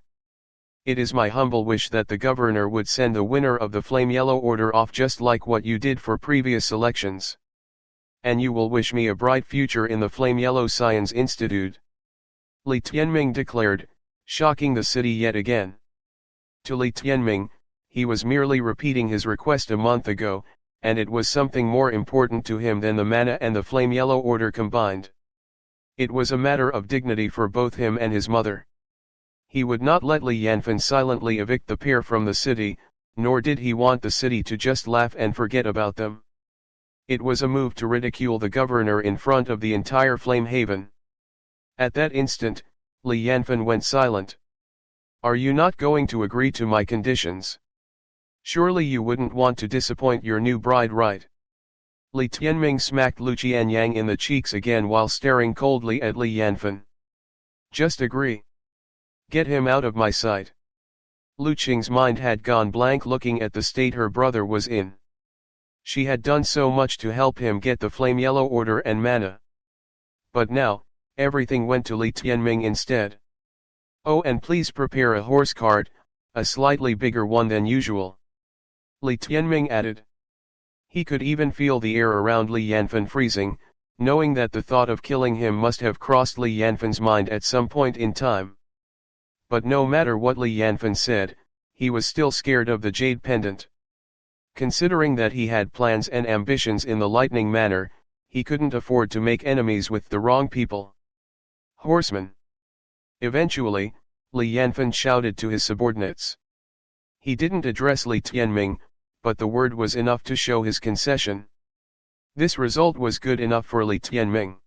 It is my humble wish that the governor would send the winner of the Flame Yellow Order off just like what you did for previous elections. And you will wish me a bright future in the Flame Yellow Science Institute. Li Tianming declared, shocking the city yet again. To Li Tianming, he was merely repeating his request a month ago, and it was something more important to him than the mana and the Flame Yellow Order combined. It was a matter of dignity for both him and his mother. He would not let Li Yanfen silently evict the pair from the city, nor did he want the city to just laugh and forget about them. It was a move to ridicule the governor in front of the entire Flame Haven. At that instant, Li Yanfen went silent. Are you not going to agree to my conditions? Surely you wouldn't want to disappoint your new bride, right? Li Tianming smacked Lu Qianyang in the cheeks again while staring coldly at Li Yanfen. Just agree. Get him out of my sight. Lu Qing's mind had gone blank looking at the state her brother was in. She had done so much to help him get the Flame Yellow Order and mana. But now, everything went to Li Tianming instead. Oh, and please prepare a horse cart, a slightly bigger one than usual. Li Tianming added. He could even feel the air around Li Yanfen freezing, knowing that the thought of killing him must have crossed Li Yanfen's mind at some point in time. But no matter what Li Yanfen said, he was still scared of the jade pendant. Considering that he had plans and ambitions in the Lightning Manor, he couldn't afford to make enemies with the wrong people. Horseman. Eventually, Li Yanfen shouted to his subordinates. He didn't address Li Tianming, but the word was enough to show his concession. This result was good enough for Li Tianming.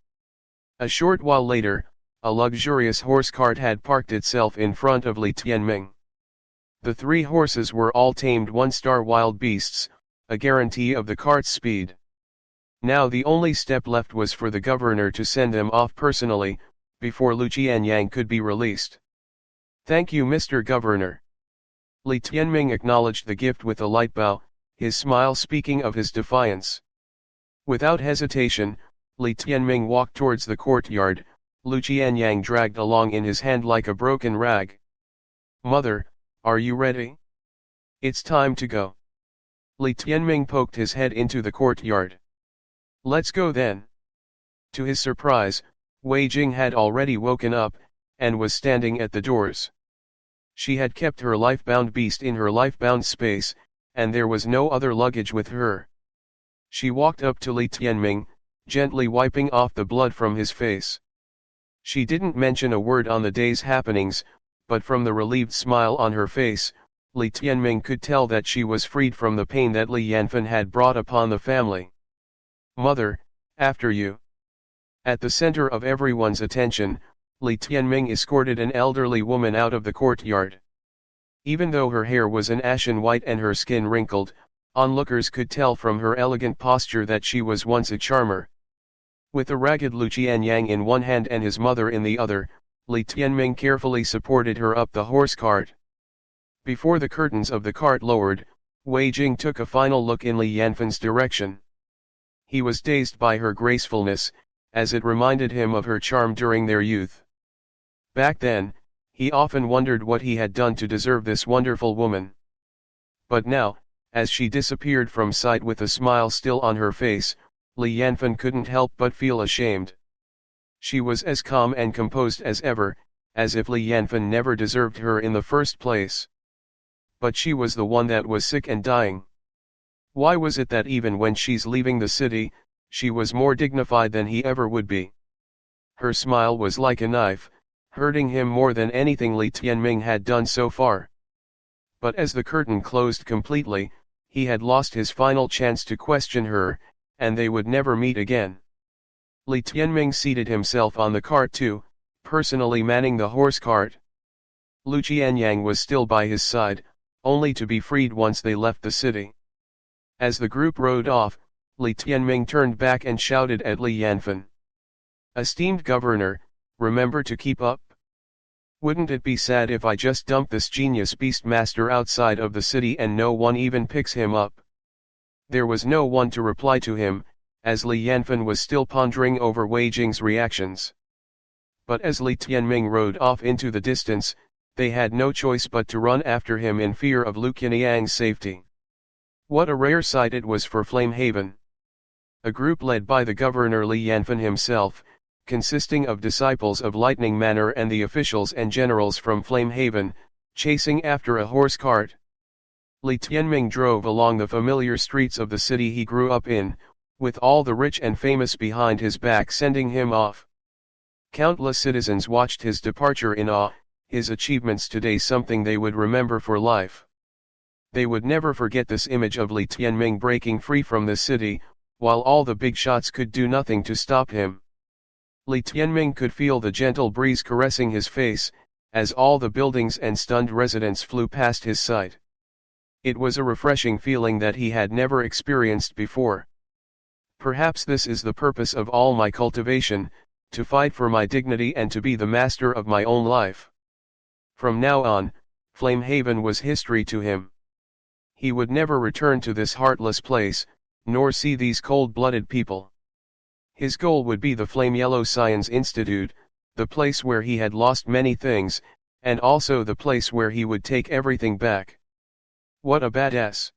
A short while later, a luxurious horse cart had parked itself in front of Li Tianming. The 3 horses were all tamed 1-star wild beasts, a guarantee of the cart's speed. Now the only step left was for the governor to send them off personally, before Li Tianyang could be released. "Thank you, Mr. Governor." Li Tianming acknowledged the gift with a light bow, his smile speaking of his defiance. Without hesitation, Li Tianming walked towards the courtyard, Li Tianyang dragged along in his hand like a broken rag. "Mother, are you ready? It's time to go." Li Tianming poked his head into the courtyard. "Let's go then." To his surprise, Wei Jing had already woken up, and was standing at the doors. She had kept her life-bound beast in her life-bound space, and there was no other luggage with her. She walked up to Li Tianming, gently wiping off the blood from his face. She didn't mention a word on the day's happenings, but from the relieved smile on her face, Li Tianming could tell that she was freed from the pain that Li Yanfen had brought upon the family. "Mother, after you." At the center of everyone's attention, Li Tianming escorted an elderly woman out of the courtyard. Even though her hair was an ashen white and her skin wrinkled, onlookers could tell from her elegant posture that she was once a charmer. With a ragged Li Tianyang in one hand and his mother in the other, Li Tianming carefully supported her up the horse cart. Before the curtains of the cart lowered, Wei Jing took a final look in Li Yanfen's direction. He was dazed by her gracefulness, as it reminded him of her charm during their youth. Back then, he often wondered what he had done to deserve this wonderful woman. But now, as she disappeared from sight with a smile still on her face, Li Yanfen couldn't help but feel ashamed. She was as calm and composed as ever, as if Li Yanfen never deserved her in the first place. But she was the one that was sick and dying. Why was it that even when she's leaving the city, she was more dignified than he ever would be? Her smile was like a knife, hurting him more than anything Li Tianming had done so far. But as the curtain closed completely, he had lost his final chance to question her, and they would never meet again. Li Tianming seated himself on the cart too, personally manning the horse cart. Li Tianyang was still by his side, only to be freed once they left the city. As the group rode off, Li Tianming turned back and shouted at Li Yanfen. "Esteemed governor, remember to keep up. Wouldn't it be sad if I just dump this genius Beastmaster outside of the city and no one even picks him up?" There was no one to reply to him, as Li Yanfen was still pondering over Wei Jing's reactions. But as Li Tianming rode off into the distance, they had no choice but to run after him in fear of Li Qianyang's safety. What a rare sight it was for Flame Haven. A group led by the governor Li Yanfen himself, consisting of disciples of Lightning Manor and the officials and generals from Flame Haven, chasing after a horse cart. Li Tianming drove along the familiar streets of the city he grew up in, with all the rich and famous behind his back sending him off. Countless citizens watched his departure in awe, his achievements today something they would remember for life. They would never forget this image of Li Tianming breaking free from the city, while all the big shots could do nothing to stop him. Li Tianming could feel the gentle breeze caressing his face, as all the buildings and stunned residents flew past his sight. It was a refreshing feeling that he had never experienced before. Perhaps this is the purpose of all my cultivation, to fight for my dignity and to be the master of my own life. From now on, Flame Haven was history to him. He would never return to this heartless place, nor see these cold-blooded people. His goal would be the Flame Yellow Science Institute, the place where he had lost many things, and also the place where he would take everything back. What a badass.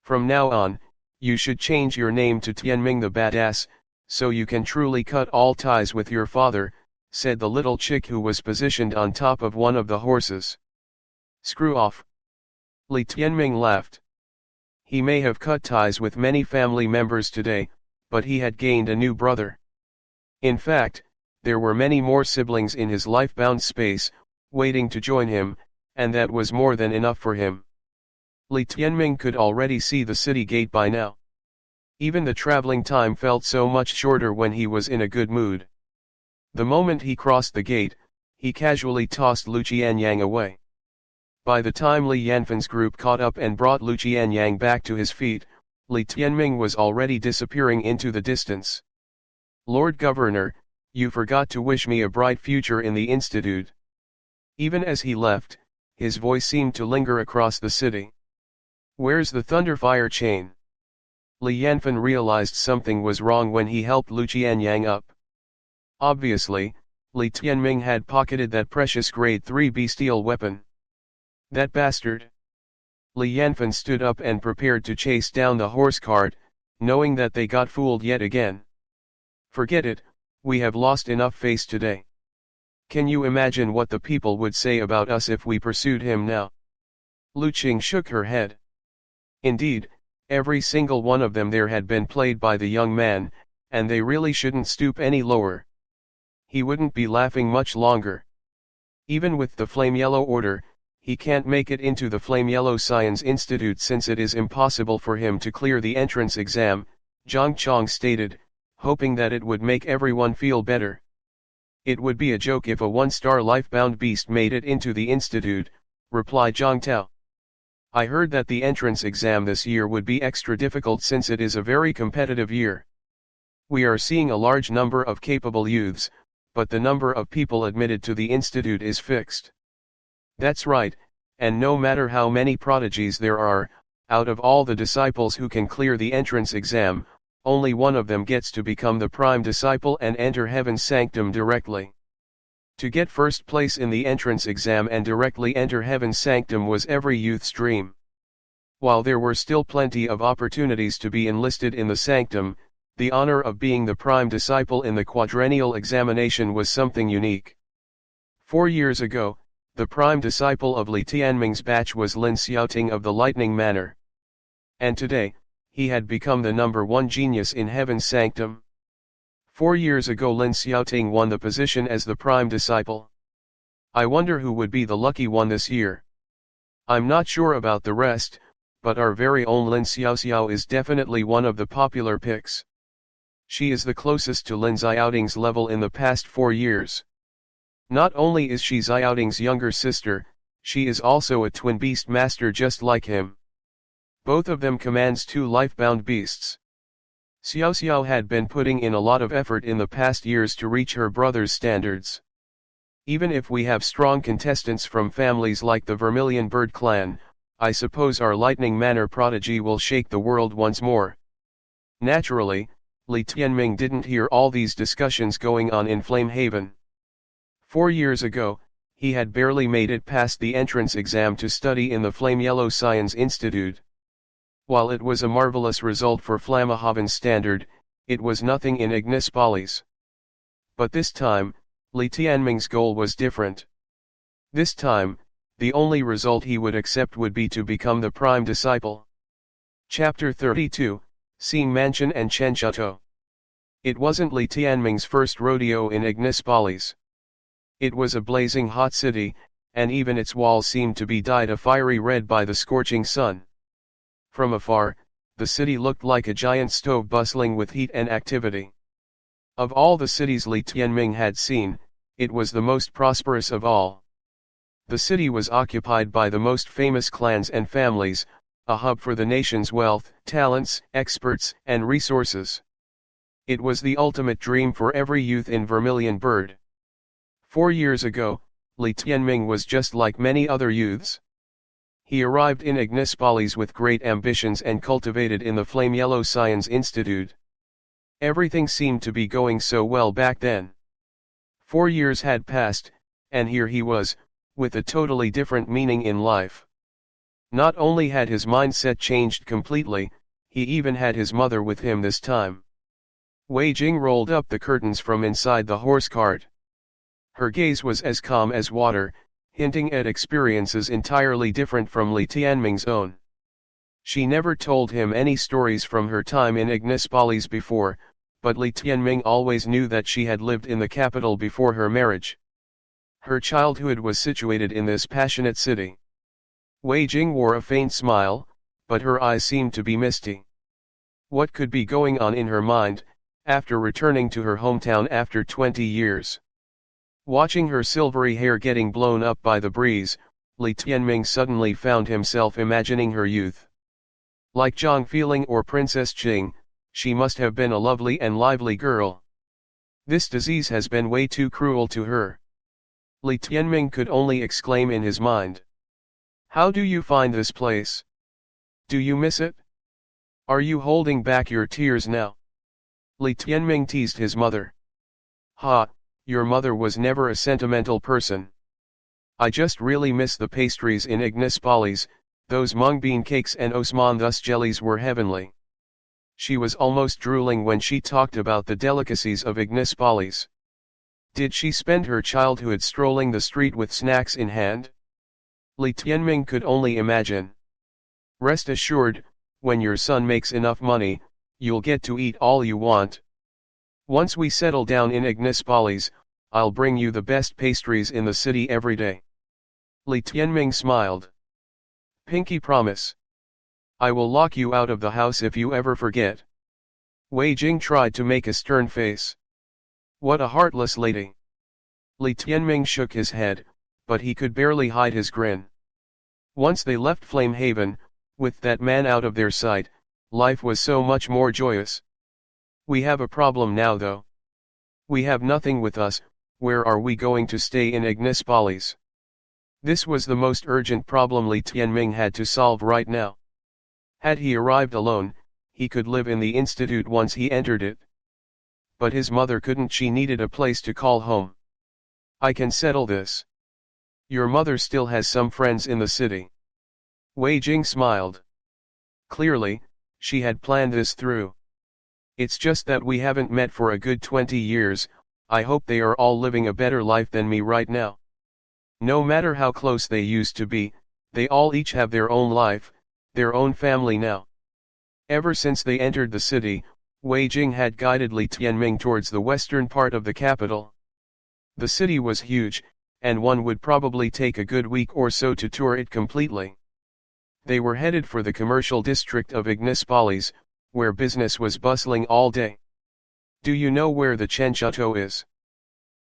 From now on, you should change your name to Tianming the Badass, so you can truly cut all ties with your father, said the little chick who was positioned on top of one of the horses. Screw off. Li Tianming laughed. He may have cut ties with many family members today, but he had gained a new brother. In fact, there were many more siblings in his life-bound space, waiting to join him, and that was more than enough for him. Li Tianming could already see the city gate by now. Even the traveling time felt so much shorter when he was in a good mood. The moment he crossed the gate, he casually tossed Lu Qianyang away. By the time Li Yanfan's group caught up and brought Lu Qianyang back to his feet, Li Tianming was already disappearing into the distance. "Lord Governor, you forgot to wish me a bright future in the institute." Even as he left, his voice seemed to linger across the city. "Where's the thunderfire chain?" Li Yanfan realized something was wrong when he helped Lu Qianyang up. Obviously, Li Tianming had pocketed that precious grade 3 bestial weapon. That bastard! Li Yanfan stood up and prepared to chase down the horse cart, knowing that they got fooled yet again. "Forget it, we have lost enough face today. Can you imagine what the people would say about us if we pursued him now?" Lu Qing shook her head. Indeed, every single one of them there had been played by the young man, and they really shouldn't stoop any lower. He wouldn't be laughing much longer. Even with the Flame Yellow Order, he can't make it into the Flame Yellow Science Institute since it is impossible for him to clear the entrance exam, Zhang Chong stated, hoping that it would make everyone feel better. "It would be a joke if a one-star lifebound beast made it into the institute," replied Zhang Tao. "I heard that the entrance exam this year would be extra difficult since it is a very competitive year. We are seeing a large number of capable youths, but the number of people admitted to the institute is fixed." "That's right, and no matter how many prodigies there are, out of all the disciples who can clear the entrance exam, only one of them gets to become the prime disciple and enter heaven's sanctum directly. To get first place in the entrance exam and directly enter heaven's sanctum was every youth's dream. While there were still plenty of opportunities to be enlisted in the sanctum, the honor of being the prime disciple in the quadrennial examination was something unique. 4 years ago, the prime disciple of Li Tianming's batch was Lin Xiaoting of the Lightning Manor. And today, he had become the #1 genius in heaven's sanctum. 4 years ago Lin Xiaoting won the position as the prime disciple. I wonder who would be the lucky one this year. I'm not sure about the rest, but our very own Lin Xiaoxiao is definitely one of the popular picks. She is the closest to Lin Xiaoting's level in the past 4 years. Not only is she Xiaoting's younger sister, she is also a twin Beastmaster just like him. Both of them commands 2 lifebound beasts. Xiaoxiao had been putting in a lot of effort in the past years to reach her brother's standards. Even if we have strong contestants from families like the Vermilion Bird clan, I suppose our Lightning Manor prodigy will shake the world once more. Naturally, Li Tianming didn't hear all these discussions going on in Flame Haven. 4 years ago, he had barely made it past the entrance exam to study in the Flame Yellow Science Institute. While it was a marvelous result for Flamahaven's standard, it was nothing in Ignis Follies. But this time, Li Tianming's goal was different. This time, the only result he would accept would be to become the prime disciple. Chapter 32, Xing Mansion and Chen Chateau. It wasn't Li Tianming's first rodeo in Ignis Follies. It was a blazing hot city, and even its walls seemed to be dyed a fiery red by the scorching sun. From afar, the city looked like a giant stove bustling with heat and activity. Of all the cities Li Tianming had seen, it was the most prosperous of all. The city was occupied by the most famous clans and families, a hub for the nation's wealth, talents, experts, and resources. It was the ultimate dream for every youth in Vermilion Bird. 4 years ago, Li Tianming was just like many other youths. He arrived in Ignis Follies with great ambitions and cultivated in the Flame Yellow Science Institute. Everything seemed to be going so well back then. 4 years had passed, and here he was, with a totally different meaning in life. Not only had his mindset changed completely, he even had his mother with him this time. Wei Jing rolled up the curtains from inside the horse cart. Her gaze was as calm as water, hinting at experiences entirely different from Li Tianming's own. She never told him any stories from her time in Ignis Follies before, but Li Tianming always knew that she had lived in the capital before her marriage. Her childhood was situated in this passionate city. Wei Jing wore a faint smile, but her eyes seemed to be misty. What could be going on in her mind, after returning to her hometown after 20 years? Watching her silvery hair getting blown up by the breeze, Li Tianming suddenly found himself imagining her youth. Like Zhang Feeling or Princess Jing, she must have been a lovely and lively girl. This disease has been way too cruel to her. Li Tianming could only exclaim in his mind. How do you find this place? Do you miss it? Are you holding back your tears now? Li Tianming teased his mother. Ha, your mother was never a sentimental person. I just really miss the pastries in Ignis Follies, those mung bean cakes and Osman thus jellies were heavenly. She was almost drooling when she talked about the delicacies of Ignis Follies. Did she spend her childhood strolling the street with snacks in hand? Li Tianming could only imagine. Rest assured, when your son makes enough money, you'll get to eat all you want. Once we settle down in Ignis Follies, I'll bring you the best pastries in the city every day. Li Tianming smiled. Pinky promise. I will lock you out of the house if you ever forget. Wei Jing tried to make a stern face. What a heartless lady. Li Tianming shook his head, but he could barely hide his grin. Once they left Flame Haven, with that man out of their sight, life was so much more joyous. We have a problem now though. We have nothing with us, where are we going to stay in Ignis Follies? This was the most urgent problem Li Tianming had to solve right now. Had he arrived alone, he could live in the institute once he entered it. But his mother couldn't, she needed a place to call home. I can settle this. Your mother still has some friends in the city. Wei Jing smiled. Clearly, she had planned this through. It's just that we haven't met for a good 20 years, I hope they are all living a better life than me right now. No matter how close they used to be, they all each have their own life, their own family now. Ever since they entered the city, Wei Jing had guided Li Tianming towards the western part of the capital. The city was huge, and one would probably take a good week or so to tour it completely. They were headed for the commercial district of Ignis Follies, where business was bustling all day. Do you know where the Chen Chateau is?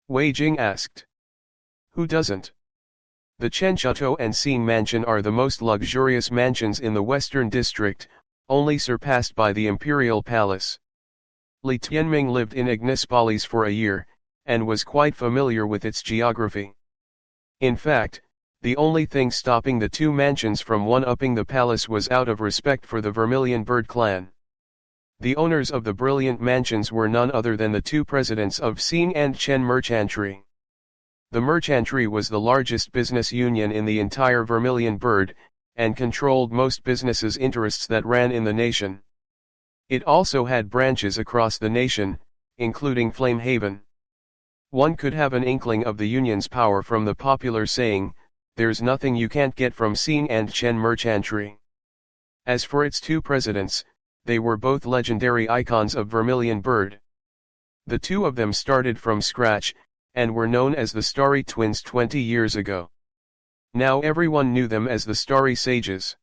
Wei Jing asked. Who doesn't? The Chen Chateau and Xing Mansion are the most luxurious mansions in the western district, only surpassed by the Imperial Palace. Li Tianming lived in Ignis Follies for a year, and was quite familiar with its geography. In fact, the only thing stopping the two mansions from one-upping the palace was out of respect for the Vermilion Bird clan. The owners of the brilliant mansions were none other than the two presidents of Xing and Chen Merchantry. The Merchantry was the largest business union in the entire Vermilion Bird, and controlled most businesses' interests that ran in the nation. It also had branches across the nation, including Flame Haven. One could have an inkling of the union's power from the popular saying, "There's nothing you can't get from Xing and Chen Merchantry." As for its two presidents, they were both legendary icons of Vermilion Bird. The two of them started from scratch, and were known as the Starry Twins 20 years ago. Now everyone knew them as the Starry Sages.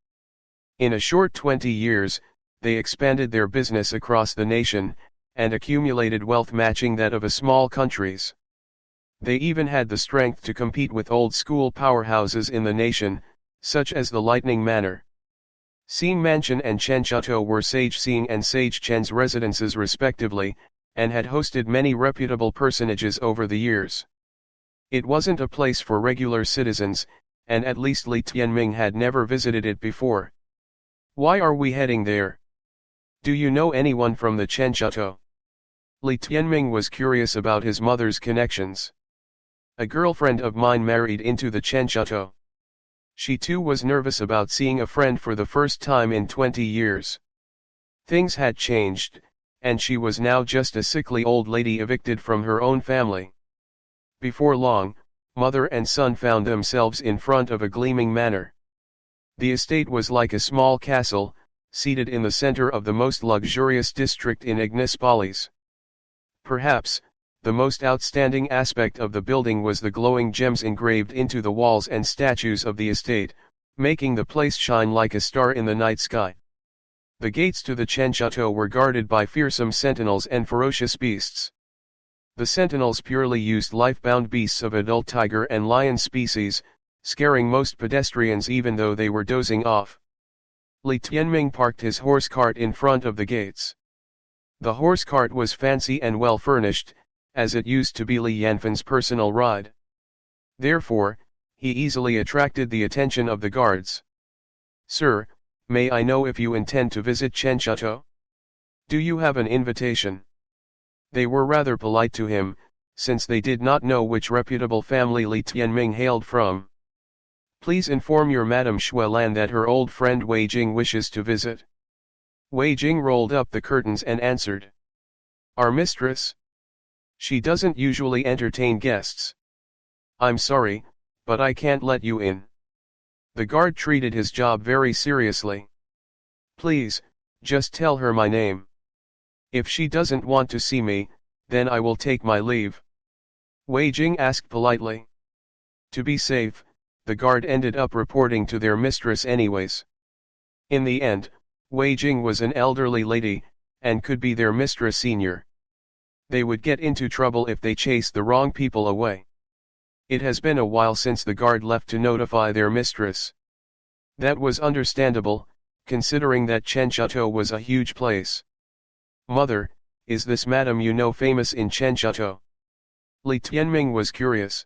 In a short 20 years, they expanded their business across the nation, and accumulated wealth matching that of a small countries. They even had the strength to compete with old-school powerhouses in the nation, such as the Lightning Manor. Xing Mansion and Chen Chateau were Sage Xing and Sage Chen's residences respectively, and had hosted many reputable personages over the years. It wasn't a place for regular citizens, and at least Li Tianming had never visited it before. Why are we heading there? Do you know anyone from the Chen Chateau? Li Tianming was curious about his mother's connections. A girlfriend of mine married into the Chen Chateau. She too was nervous about seeing a friend for the first time in 20 years. Things had changed, and she was now just a sickly old lady evicted from her own family. Before long, mother and son found themselves in front of a gleaming manor. The estate was like a small castle, seated in the center of the most luxurious district in Ignis Follies. Perhaps, The most outstanding aspect of the building was the glowing gems engraved into the walls and statues of the estate, making the place shine like a star in the night sky. The gates to the Chen Chateau were guarded by fearsome sentinels and ferocious beasts. The sentinels purely used life-bound beasts of adult tiger and lion species, scaring most pedestrians even though they were dozing off. Li Tianming parked his horse cart in front of the gates. The horse cart was fancy and well furnished, as it used to be Li Yanfan's personal ride. Therefore, he easily attracted the attention of the guards. "Sir, may I know if you intend to visit Chen Chateau? Do you have an invitation?" They were rather polite to him, since they did not know which reputable family Li Tianming hailed from. "Please inform your Madame Xuelan that her old friend Wei Jing wishes to visit." Wei Jing rolled up the curtains and answered. "Our mistress? She doesn't usually entertain guests. I'm sorry, but I can't let you in." The guard treated his job very seriously. "Please, just tell her my name. If she doesn't want to see me, then I will take my leave." Wei Jing asked politely. To be safe, the guard ended up reporting to their mistress anyways. In the end, Wei Jing was an elderly lady, and could be their mistress senior. They would get into trouble if they chased the wrong people away. It has been a while since the guard left to notify their mistress. That was understandable, considering that Chen Chateau was a huge place. "Mother, is this madam you know famous in Chen Chateau?" Li Tianming was curious.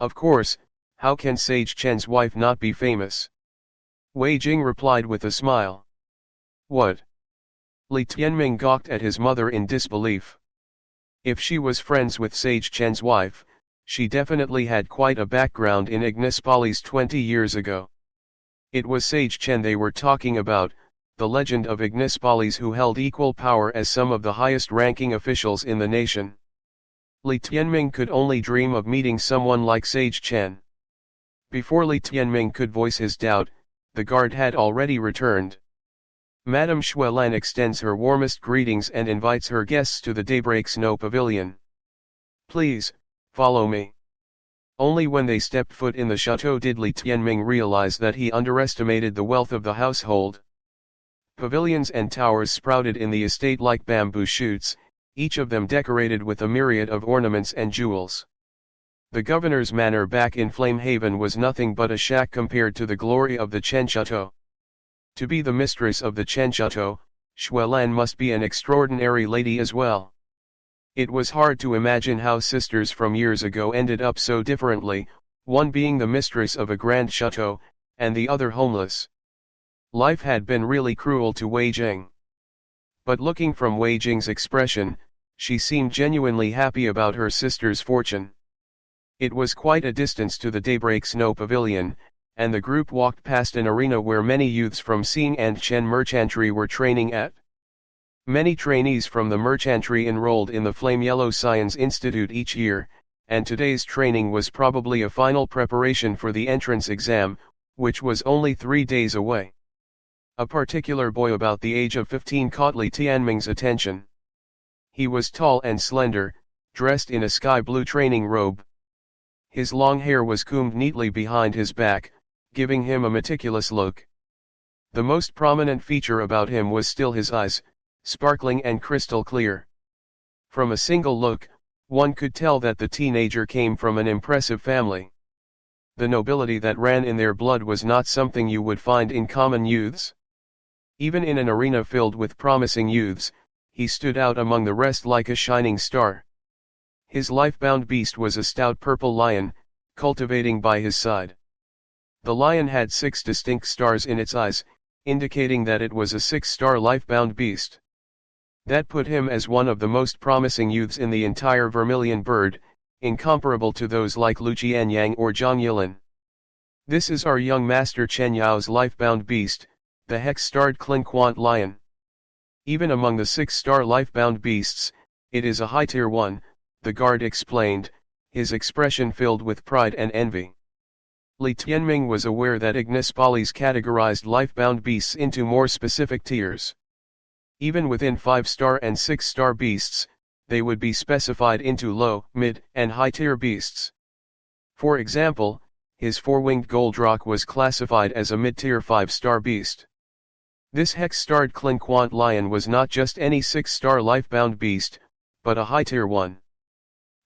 "Of course, how can Sage Chen's wife not be famous?" Wei Jing replied with a smile. "What?" Li Tianming gawked at his mother in disbelief. If she was friends with Sage Chen's wife, she definitely had quite a background in Ignispolis 20 years ago. It was Sage Chen they were talking about, the legend of Ignispolis who held equal power as some of the highest-ranking officials in the nation. Li Tianming could only dream of meeting someone like Sage Chen. Before Li Tianming could voice his doubt, the guard had already returned. Madame Xuelan extends her warmest greetings and invites her guests to the Daybreak Snow Pavilion. "Please, follow me." Only when they stepped foot in the chateau did Li Tianming realize that he underestimated the wealth of the household. Pavilions and towers sprouted in the estate like bamboo shoots, each of them decorated with a myriad of ornaments and jewels. The governor's manor back in Flame Haven was nothing but a shack compared to the glory of the Chen Chateau. To be the mistress of the Chen Chateau, Xuelan must be an extraordinary lady as well. It was hard to imagine how sisters from years ago ended up so differently, one being the mistress of a grand chateau, and the other homeless. Life had been really cruel to Wei Jing. But looking from Wei Jing's expression, she seemed genuinely happy about her sister's fortune. It was quite a distance to the Daybreak Snow Pavilion, and the group walked past an arena where many youths from Xing and Chen Merchantry were training at. Many trainees from the merchantry enrolled in the Flame Yellow Science Institute each year, and today's training was probably a final preparation for the entrance exam, which was only 3 days away. A particular boy about the age of 15 caught Li Tianming's attention. He was tall and slender, dressed in a sky blue training robe. His long hair was combed neatly behind his back, giving him a meticulous look. The most prominent feature about him was still his eyes, sparkling and crystal clear. From a single look, one could tell that the teenager came from an impressive family. The nobility that ran in their blood was not something you would find in common youths. Even in an arena filled with promising youths, he stood out among the rest like a shining star. His life-bound beast was a stout purple lion, cultivating by his side. The lion had 6 distinct stars in its eyes, indicating that it was a 6-star life-bound beast. That put him as one of the most promising youths in the entire Vermilion Bird, incomparable to those like Lu Qianyang or Zhang Yilin. "This is our young master Chen Yao's life-bound beast, the hex-starred Clinquant lion. Even among the 6-star life-bound beasts, it is a high-tier one," the guard explained, his expression filled with pride and envy. Li Tianming was aware that Ignispolis categorized life-bound beasts into more specific tiers. Even within 5-star and 6-star beasts, they would be specified into low, mid, and high-tier beasts. For example, his four-winged Goldrock was classified as a mid-tier 5-star beast. This hex-starred Clinquant lion was not just any 6-star life-bound beast, but a high-tier one.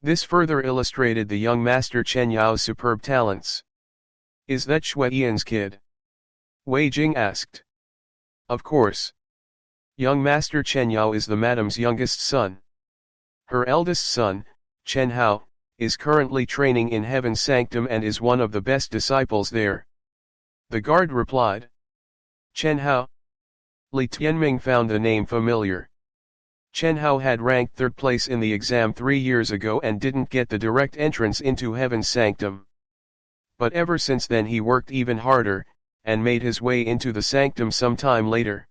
This further illustrated the young master Chen Yao's superb talents. "Is that Shui Yan's kid?" Wei Jing asked. "Of course. Young master Chen Yao is the madam's youngest son. Her eldest son, Chen Hao, is currently training in Heaven's Sanctum and is one of the best disciples there," the guard replied. Chen Hao? Li Tianming found the name familiar. Chen Hao had ranked 3rd place in the exam 3 years ago and didn't get the direct entrance into Heaven's Sanctum. But ever since then he worked even harder, and made his way into the sanctum some time later.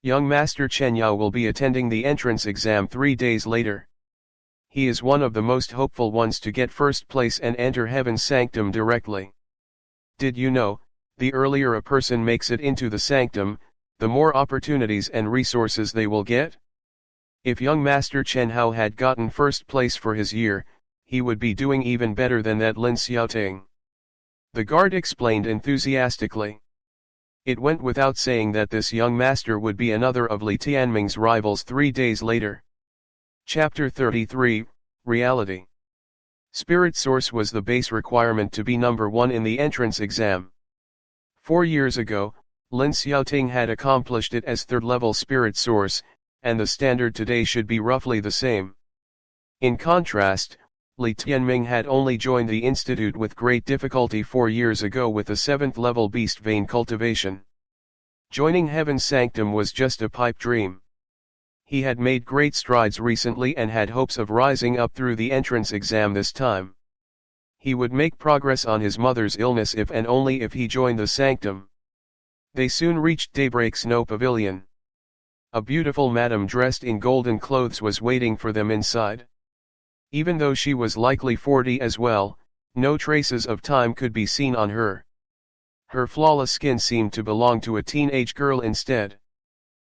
Young Master Chen Yao will be attending the entrance exam 3 days later. He is one of the most hopeful ones to get 1st place and enter Heaven's Sanctum directly. Did you know, the earlier a person makes it into the sanctum, the more opportunities and resources they will get? If young Master Chen Hao had gotten 1st place for his year, he would be doing even better than that Lin Xiaoting. The guard explained enthusiastically. It went without saying that this young master would be another of Li Tianming's rivals 3 days later. Chapter 33, Reality. Spirit Source was the base requirement to be number 1 in the entrance exam. 4 years ago, Lin Xiaoting had accomplished it as 3rd level Spirit Source, and the standard today should be roughly the same. In contrast, Li Tianming had only joined the institute with great difficulty 4 years ago with a 7th level beast vein cultivation. Joining Heaven's Sanctum was just a pipe dream. He had made great strides recently and had hopes of rising up through the entrance exam this time. He would make progress on his mother's illness if and only if he joined the sanctum. They soon reached Daybreak Snow Pavilion. A beautiful madam dressed in golden clothes was waiting for them inside. Even though she was likely 40 as well, no traces of time could be seen on her. Her flawless skin seemed to belong to a teenage girl instead.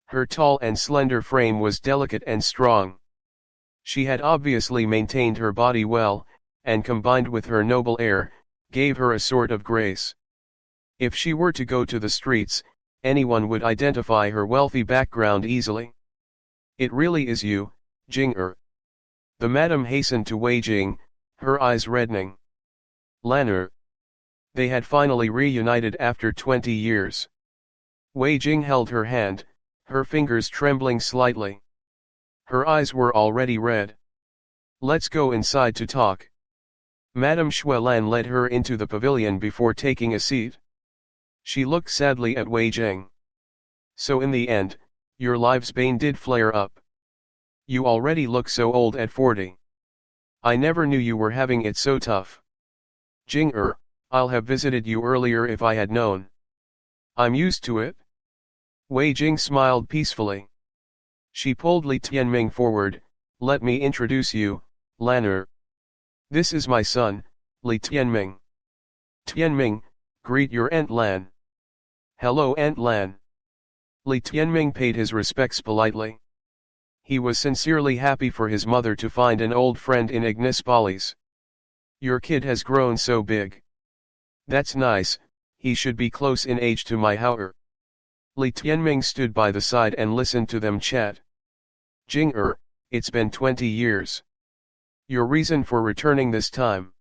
Her tall and slender frame was delicate and strong. She had obviously maintained her body well, and combined with her noble air, gave her a sort of grace. If she were to go to the streets, anyone would identify her wealthy background easily. "It really is you, Jing-er." The madam hastened to Wei Jing, her eyes reddening. "Lan-er." They had finally reunited after 20 years. Wei Jing held her hand, her fingers trembling slightly. Her eyes were already red. "Let's go inside to talk." Madame Xuelan led her into the pavilion before taking a seat. She looked sadly at Wei Jing. "So in the end, your life's bane did flare up. You already look so old at 40. I never knew you were having it so tough. Jing-er, I'll have visited you earlier if I had known. I'm used to it." Wei Jing smiled peacefully. She pulled Li Tianming forward. "Let me introduce you, Lan-er. This is my son, Li Tianming. Tianming, greet your Aunt Lan." "Hello Aunt Lan." Li Tianming paid his respects politely. He was sincerely happy for his mother to find an old friend in Ignis Follies. "Your kid has grown so big. That's nice, he should be close in age to my Hao-er." Li Tianming stood by the side and listened to them chat. "Jing-er, it's been 20 years. Your reason for returning this time?"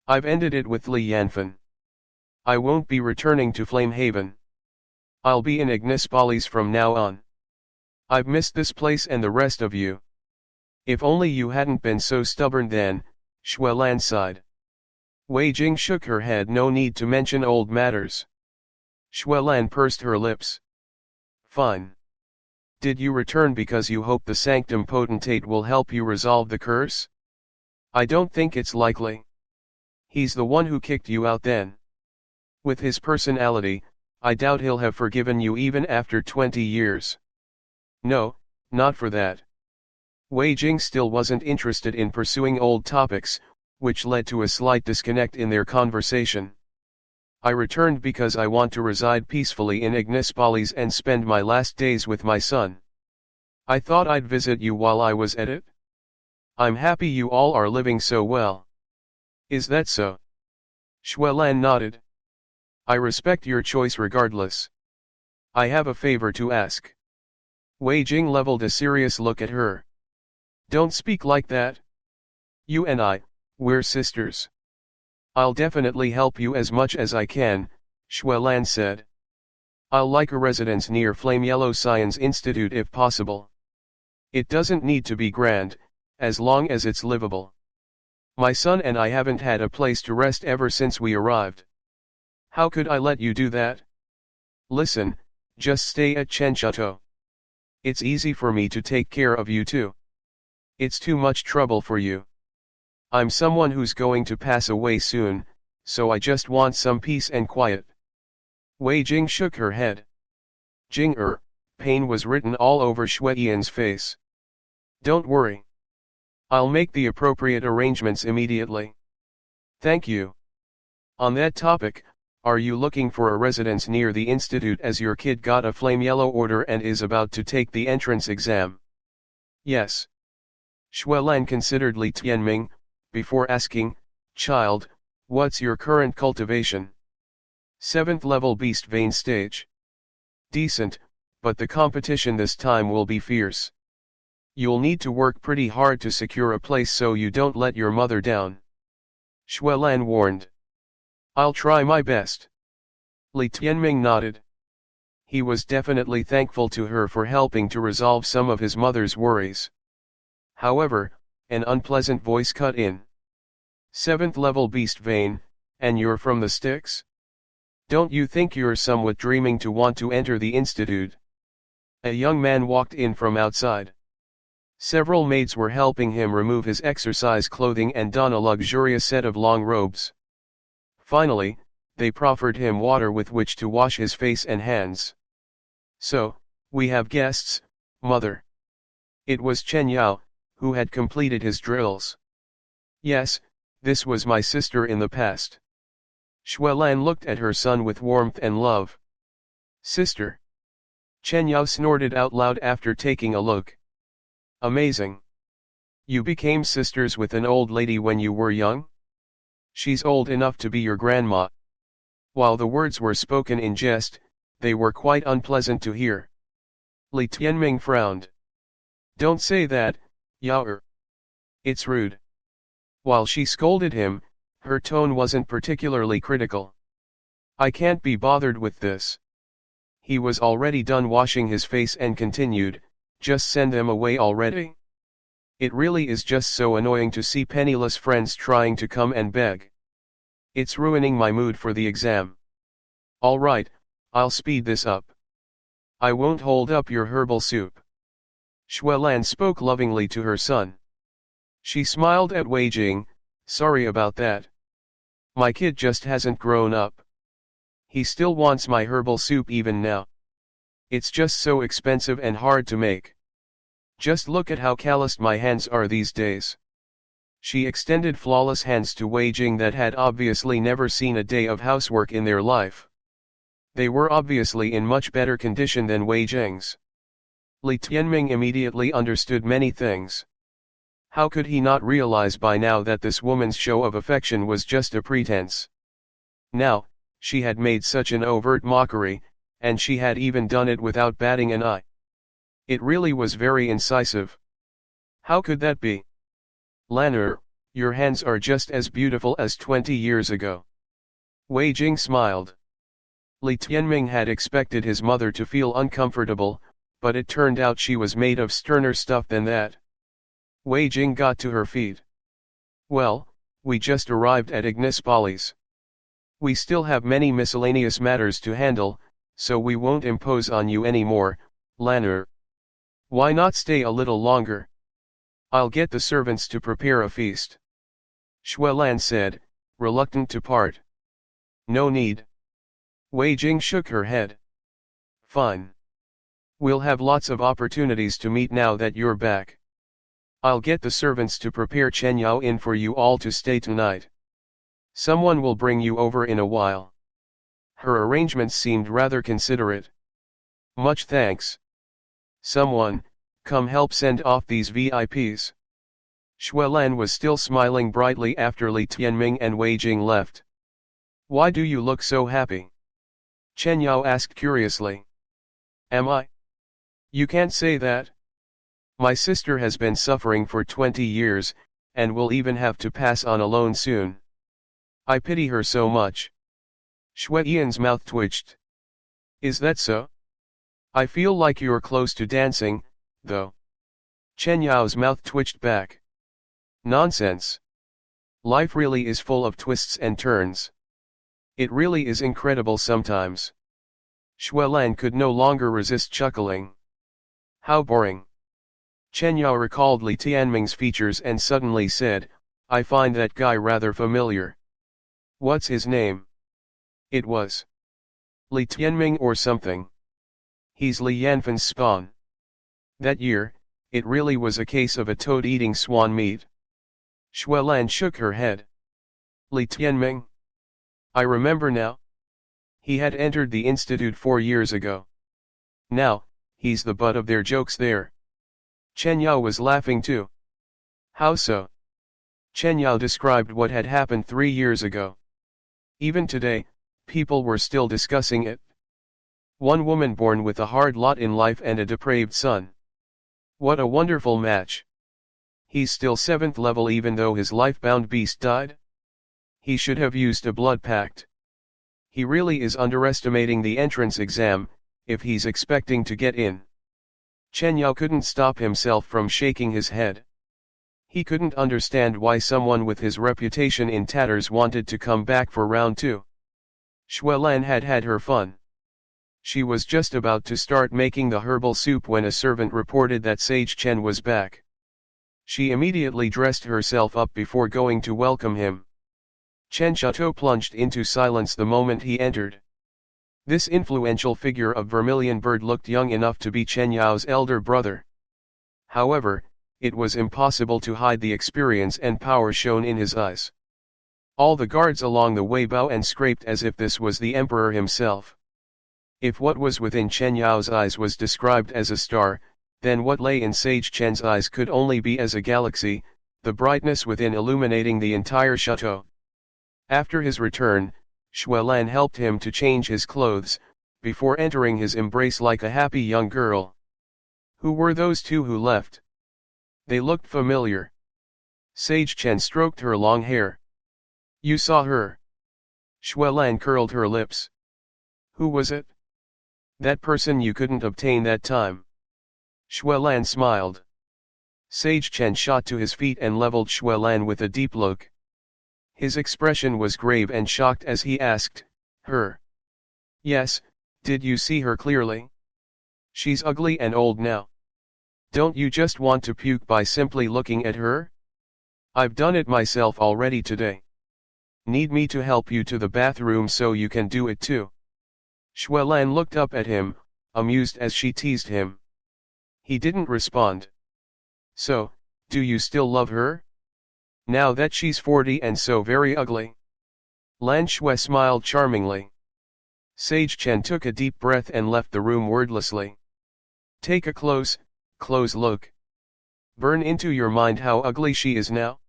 "I've ended it with Li Yanfan. I won't be returning to Flame Haven. I'll be in Ignis Follies from now on. I've missed this place and the rest of you. If only you hadn't been so stubborn then," Xuelan sighed. Wei Jing shook her head. "No need to mention old matters." Xuelan pursed her lips. "Fine. Did you return because you hope the Sanctum Potentate will help you resolve the curse? I don't think it's likely. He's the one who kicked you out then. With his personality, I doubt he'll have forgiven you even after 20 years. No, not for that." Wei Jing still wasn't interested in pursuing old topics, which led to a slight disconnect in their conversation. "I returned because I want to reside peacefully in Ignis Follies and spend my last days with my son. I thought I'd visit you while I was at it." I'm happy you all are living so well. Is that so? Xuelan nodded. I respect your choice regardless. I have a favor to ask. Wei Jing leveled a serious look at her. Don't speak like that. You and I, we're sisters. I'll definitely help you as much as I can, Xuelan said. I'll like a residence near Flame Yellow Science Institute if possible. It doesn't need to be grand, as long as it's livable. My son and I haven't had a place to rest ever since we arrived. How could I let you do that? Listen, just stay at Chen Chateau. It's easy for me to take care of you too. It's too much trouble for you. I'm someone who's going to pass away soon, so I just want some peace and quiet. Wei Jing shook her head. Jing pain was written all over Shuiyan's face. Don't worry. I'll make the appropriate arrangements immediately. Thank you. On that topic, are you looking for a residence near the institute as your kid got a flame yellow order and is about to take the entrance exam? Yes. Xuelan considered Li Tianming, before asking, Child, what's your current cultivation? 7th level beast vein stage. Decent, but the competition this time will be fierce. You'll need to work pretty hard to secure a place so you don't let your mother down. Xuelan warned. I'll try my best. Li Tianming nodded. He was definitely thankful to her for helping to resolve some of his mother's worries. However, an unpleasant voice cut in. 7th level beast vein, and you're from the sticks? Don't you think you're somewhat dreaming to want to enter the institute? A young man walked in from outside. Several maids were helping him remove his exercise clothing and don a luxurious set of long robes. Finally, they proffered him water with which to wash his face and hands. So, we have guests, mother. It was Chen Yao, who had completed his drills. Yes, this was my sister in the past. Xuelan looked at her son with warmth and love. Sister. Chen Yao snorted out loud after taking a look. Amazing. You became sisters with an old lady when you were young? She's old enough to be your grandma. While the words were spoken in jest, they were quite unpleasant to hear. Li Tianming frowned. Don't say that, Yao. It's rude. While she scolded him, her tone wasn't particularly critical. I can't be bothered with this. He was already done washing his face and continued, just send them away already. It really is just so annoying to see penniless friends trying to come and beg. It's ruining my mood for the exam. All right, I'll speed this up. I won't hold up your herbal soup. Xuelan spoke lovingly to her son. She smiled at Wei Jing, sorry about that. My kid just hasn't grown up. He still wants my herbal soup even now. It's just so expensive and hard to make. Just look at how calloused my hands are these days. She extended flawless hands to Wei Jing that had obviously never seen a day of housework in their life. They were obviously in much better condition than Wei Jing's. Li Tianming immediately understood many things. How could he not realize by now that this woman's show of affection was just a pretense? Now, she had made such an overt mockery, and she had even done it without batting an eye. It really was very incisive. How could that be? Lan'er, your hands are just as beautiful as 20 years ago. Wei Jing smiled. Li Tianming had expected his mother to feel uncomfortable, but it turned out she was made of sterner stuff than that. Wei Jing got to her feet. Well, we just arrived at Ignis Follies. We still have many miscellaneous matters to handle, so we won't impose on you anymore, Lan'er. Why not stay a little longer? I'll get the servants to prepare a feast. Xuelan said, reluctant to part. No need. Wei Jing shook her head. Fine. We'll have lots of opportunities to meet now that you're back. I'll get the servants to prepare Chen Yao in for you all to stay tonight. Someone will bring you over in a while. Her arrangements seemed rather considerate. Much thanks. Someone, come help send off these VIPs. Xuelan was still smiling brightly after Li Tianming and Wei Jing left. "Why do you look so happy?" Chen Yao asked curiously. "Am I? You can't say that. My sister has been suffering for 20 years, and will even have to pass on alone soon. I pity her so much." Xue Yan's mouth twitched. "Is that so? I feel like you're close to dancing, though." Chen Yao's mouth twitched back. "Nonsense. Life really is full of twists and turns. It really is incredible sometimes." Xuelan could no longer resist chuckling. "How boring." Chen Yao recalled Li Tianming's features and suddenly said, "I find that guy rather familiar. What's his name?" It was Li Tianming or something. He's Li Yanfan's spawn. That year, it really was a case of a toad eating swan meat. Xuelan shook her head. "Li Tianming? I remember now. He had entered the institute 4 years ago. Now, he's the butt of their jokes there." Chen Yao was laughing too. "How so?" Chen Yao described what had happened 3 years ago. Even today, people were still discussing it. One woman born with a hard lot in life and a depraved son. What a wonderful match. He's still 7th level even though his life-bound beast died? He should have used a blood pact. He really is underestimating the entrance exam, if he's expecting to get in. Chen Yao couldn't stop himself from shaking his head. He couldn't understand why someone with his reputation in tatters wanted to come back for round 2. Xuelan had had her fun. She was just about to start making the herbal soup when a servant reported that Sage Chen was back. She immediately dressed herself up before going to welcome him. Chen Chateau plunged into silence the moment he entered. This influential figure of Vermilion Bird looked young enough to be Chen Yao's elder brother. However, it was impossible to hide the experience and power shown in his eyes. All the guards along the way bowed and scraped as if this was the emperor himself. If what was within Chen Yao's eyes was described as a star, then what lay in Sage Chen's eyes could only be as a galaxy, the brightness within illuminating the entire chateau. After his return, Xuelan helped him to change his clothes, before entering his embrace like a happy young girl. Who were those two who left? They looked familiar. Sage Chen stroked her long hair. "You saw her?" Xuelan curled her lips. "Who was it?" "That person you couldn't obtain that time." Xuelan smiled. Sage Chen shot to his feet and leveled Xuelan with a deep look. His expression was grave and shocked as he asked, "Her?" "Yes, did you see her clearly? She's ugly and old now. Don't you just want to puke by simply looking at her? I've done it myself already today. Need me to help you to the bathroom so you can do it too?" Xuelan looked up at him, amused as she teased him. He didn't respond. "So, do you still love her? Now that she's 40 and so very ugly?" Lan Shui smiled charmingly. Sage Chen took a deep breath and left the room wordlessly. "Take a close look. Burn into your mind how ugly she is now.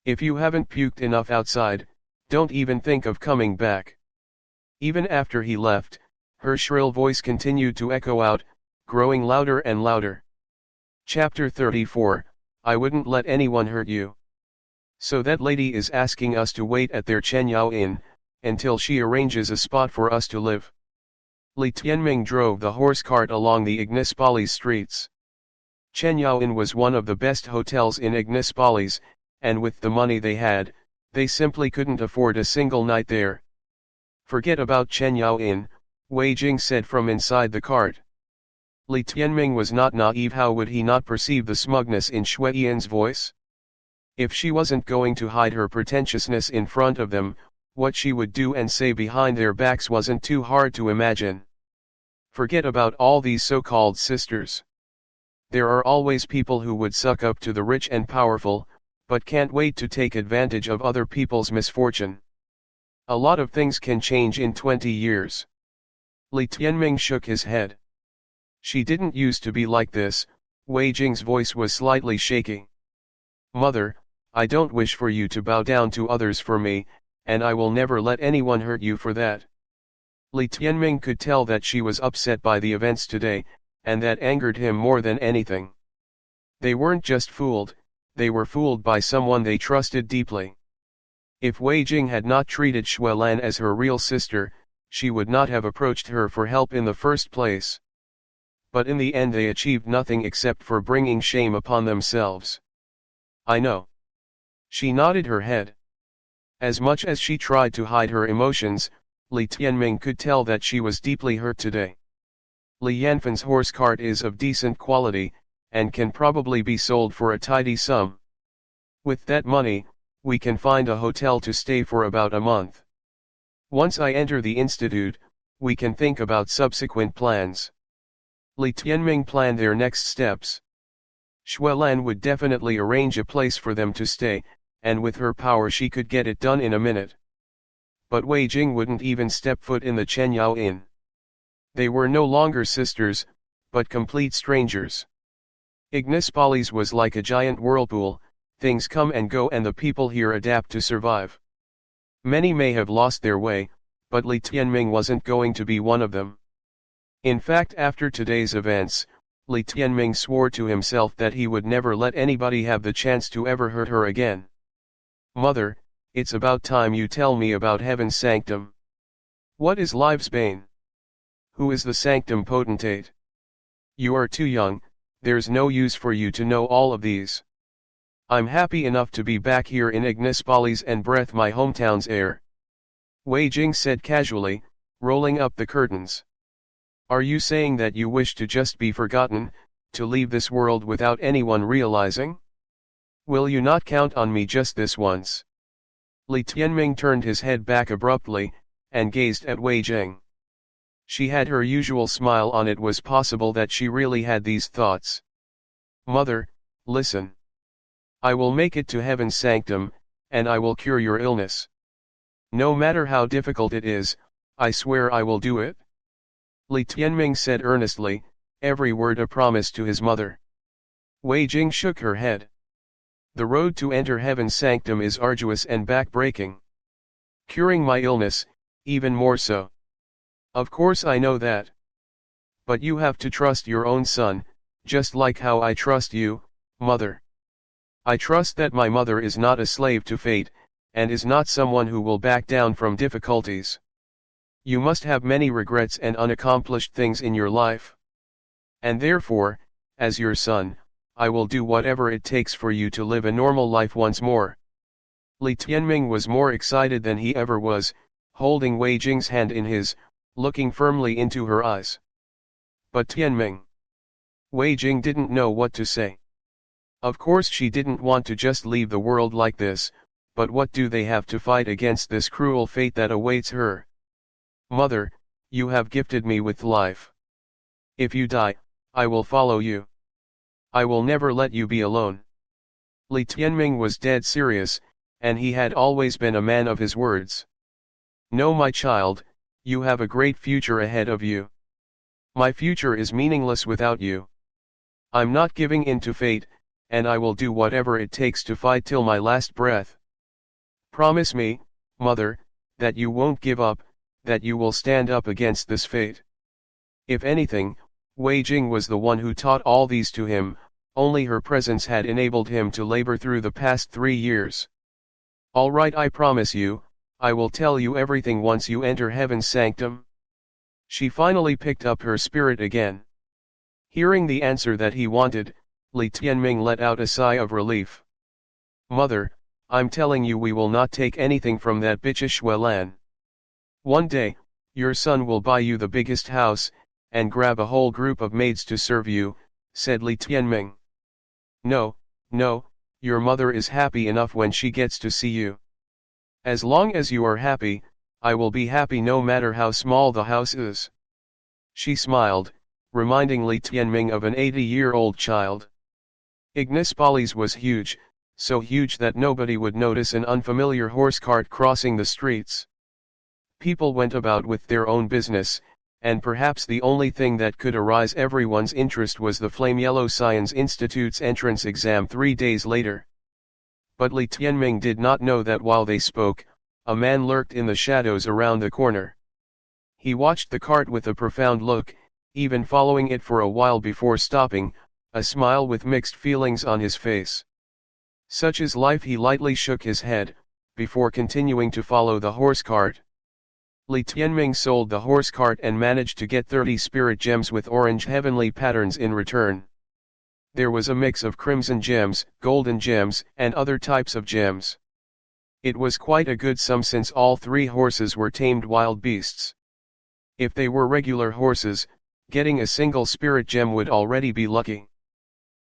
If you haven't puked enough outside, don't even think of coming back." Even after he left, her shrill voice continued to echo out, growing louder and louder. Chapter 34, I wouldn't let anyone hurt you. So that lady is asking us to wait at their Chenyao Inn, until she arranges a spot for us to live. Li Tianming drove the horse cart along the Ignispalis streets. Chenyao Inn was one of the best hotels in Ignispalis, and with the money they had, they simply couldn't afford a single night there. "Forget about Chenyao Inn," Wei Jing said from inside the cart. Li Tianming was not naive. How would he not perceive the smugness in Xue Yan's voice? If she wasn't going to hide her pretentiousness in front of them, what she would do and say behind their backs wasn't too hard to imagine. Forget about all these so-called sisters. There are always people who would suck up to the rich and powerful, but can't wait to take advantage of other people's misfortune. A lot of things can change in 20 years. Li Tianming shook his head. She didn't used to be like this. Wei Jing's voice was slightly shaky. Mother, I don't wish for you to bow down to others for me, and I will never let anyone hurt you for that. Li Tianming could tell that she was upset by the events today, and that angered him more than anything. They weren't just fooled, they were fooled by someone they trusted deeply. If Wei Jing had not treated Xuelan as her real sister, she would not have approached her for help in the first place. But in the end they achieved nothing except for bringing shame upon themselves. I know. She nodded her head. As much as she tried to hide her emotions, Li Tianming could tell that she was deeply hurt today. Li Yanfan's horse cart is of decent quality, and can probably be sold for a tidy sum. With that money, we can find a hotel to stay for about a month. Once I enter the institute, we can think about subsequent plans. Li Tianming planned their next steps. Xuelan would definitely arrange a place for them to stay, and with her power she could get it done in a minute. But Wei Jing wouldn't even step foot in the Chenyao Inn. They were no longer sisters, but complete strangers. Ignispolis was like a giant whirlpool, things come and go and the people here adapt to survive. Many may have lost their way, but Li Tianming wasn't going to be one of them. In fact, after today's events, Li Tianming swore to himself that he would never let anybody have the chance to ever hurt her again. Mother, it's about time you tell me about Heaven's sanctum. What is life's bane? Who is the sanctum potentate? You are too young, there's no use for you to know all of these. I'm happy enough to be back here in Ignispolis and breathe my hometown's air. Wei Jing said casually, rolling up the curtains. Are you saying that you wish to just be forgotten, to leave this world without anyone realizing? Will you not count on me just this once? Li Tianming turned his head back abruptly, and gazed at Wei Jing. She had her usual smile on. It was possible that she really had these thoughts. Mother, listen. I will make it to Heaven's sanctum, and I will cure your illness. No matter how difficult it is, I swear I will do it. Li Tianming said earnestly, every word a promise to his mother. Wei Jing shook her head. The road to enter Heaven's sanctum is arduous and back-breaking. Curing my illness, even more so. Of course I know that. But you have to trust your own son, just like how I trust you, mother. I trust that my mother is not a slave to fate, and is not someone who will back down from difficulties. You must have many regrets and unaccomplished things in your life. And therefore, as your son, I will do whatever it takes for you to live a normal life once more. Li Tianming was more excited than he ever was, holding Wei Jing's hand in his, looking firmly into her eyes. But Tianming. Wei Jing didn't know what to say. Of course she didn't want to just leave the world like this, but what do they have to fight against this cruel fate that awaits her? Mother, you have gifted me with life. If you die, I will follow you. I will never let you be alone. Li Tianming was dead serious, and he had always been a man of his words. No, my child, you have a great future ahead of you. My future is meaningless without you. I'm not giving in to fate, and I will do whatever it takes to fight till my last breath. Promise me, mother, that you won't give up, that you will stand up against this fate. If anything, Wei Jing was the one who taught all these to him, only her presence had enabled him to labor through the past 3 years. All right, I promise you, I will tell you everything once you enter Heaven's sanctum. She finally picked up her spirit again. Hearing the answer that he wanted, Li Tianming let out a sigh of relief. Mother, I'm telling you, we will not take anything from that bitch Xuelan. One day, your son will buy you the biggest house, and grab a whole group of maids to serve you, said Li Tianming. No, no, your mother is happy enough when she gets to see you. As long as you are happy, I will be happy no matter how small the house is. She smiled, reminding Li Tianming of an 80-year-old child. Ignispolis was huge, so huge that nobody would notice an unfamiliar horse cart crossing the streets. People went about with their own business, and perhaps the only thing that could arouse everyone's interest was the Flame Yellow Science Institute's entrance exam 3 days later. But Li Tianming did not know that while they spoke, a man lurked in the shadows around the corner. He watched the cart with a profound look, even following it for a while before stopping, a smile with mixed feelings on his face. Such is life. He lightly shook his head, before continuing to follow the horse cart. Li Tianming sold the horse cart and managed to get 30 spirit gems with orange heavenly patterns in return. There was a mix of crimson gems, golden gems, and other types of gems. It was quite a good sum since all 3 horses were tamed wild beasts. If they were regular horses, getting a single spirit gem would already be lucky.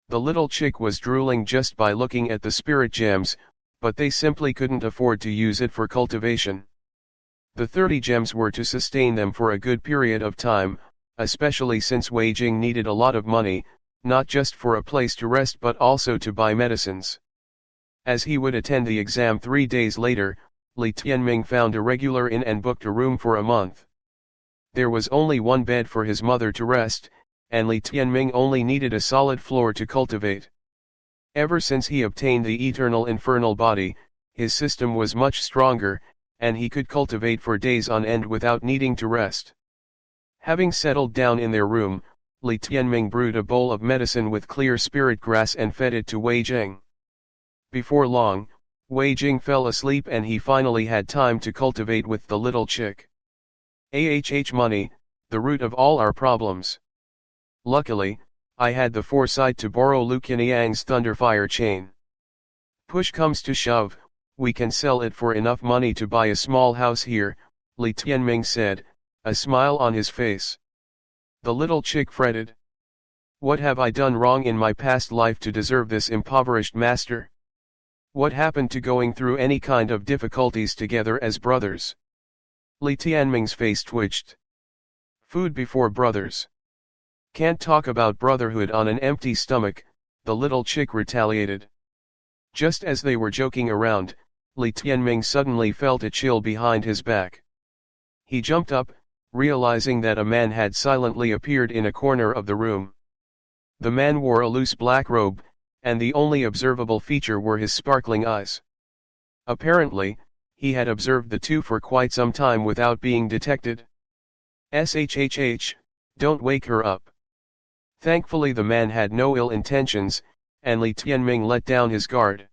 The little chick was drooling just by looking at the spirit gems, but they simply couldn't afford to use it for cultivation. The 30 gems were to sustain them for a good period of time, especially since Wei Jing needed a lot of money, not just for a place to rest but also to buy medicines. As he would attend the exam 3 days later, Li Tianming found a regular inn and booked a room for a month. There was only one bed for his mother to rest, and Li Tianming only needed a solid floor to cultivate. Ever since he obtained the eternal infernal body, his system was much stronger, and he could cultivate for days on end without needing to rest. Having settled down in their room, Li Tianming brewed a bowl of medicine with clear spirit grass and fed it to Wei Jing. Before long, Wei Jing fell asleep and he finally had time to cultivate with the little chick. Money, the root of all our problems. Luckily, I had the foresight to borrow Lu Qianyang's Thunderfire chain. Push comes to shove, we can sell it for enough money to buy a small house here, Li Tianming said, a smile on his face. The little chick fretted. What have I done wrong in my past life to deserve this impoverished master? What happened to going through any kind of difficulties together as brothers? Li Tianming's face twitched. Food before brothers. Can't talk about brotherhood on an empty stomach, the little chick retaliated. Just as they were joking around, Li Tianming suddenly felt a chill behind his back. He jumped up, realizing that a man had silently appeared in a corner of the room. The man wore a loose black robe, and the only observable feature were his sparkling eyes. Apparently, he had observed the two for quite some time without being detected. Shhh, don't wake her up. Thankfully the man had no ill intentions, and Li Tianming let down his guard.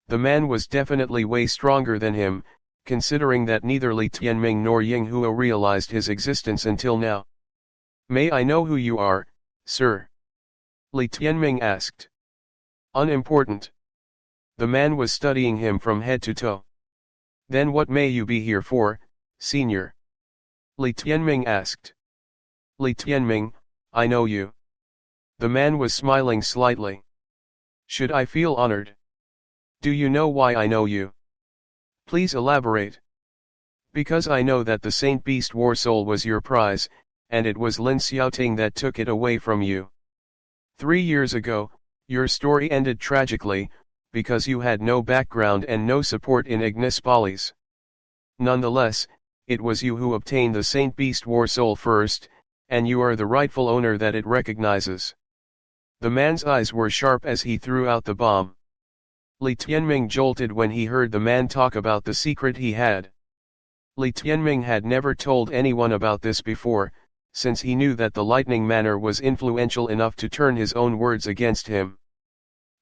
The man was definitely way stronger than him, considering that neither Li Tianming nor Ying Huo realized his existence until now. May I know who you are, sir? Li Tianming asked. Unimportant. The man was studying him from head to toe. Then what may you be here for, senior? Li Tianming asked. Li Tianming, I know you. The man was smiling slightly. Should I feel honored? Do you know why I know you? Please elaborate. Because I know that the Saint Beast War Soul was your prize, and it was Lin Xiaoting that took it away from you. 3 years ago, your story ended tragically, because you had no background and no support in Ignis Balis. Nonetheless, it was you who obtained the Saint Beast War Soul first, and you are the rightful owner that it recognizes. The man's eyes were sharp as he threw out the bomb. Li Tianming jolted when he heard the man talk about the secret he had. Li Tianming had never told anyone about this before, since he knew that the lightning manner was influential enough to turn his own words against him.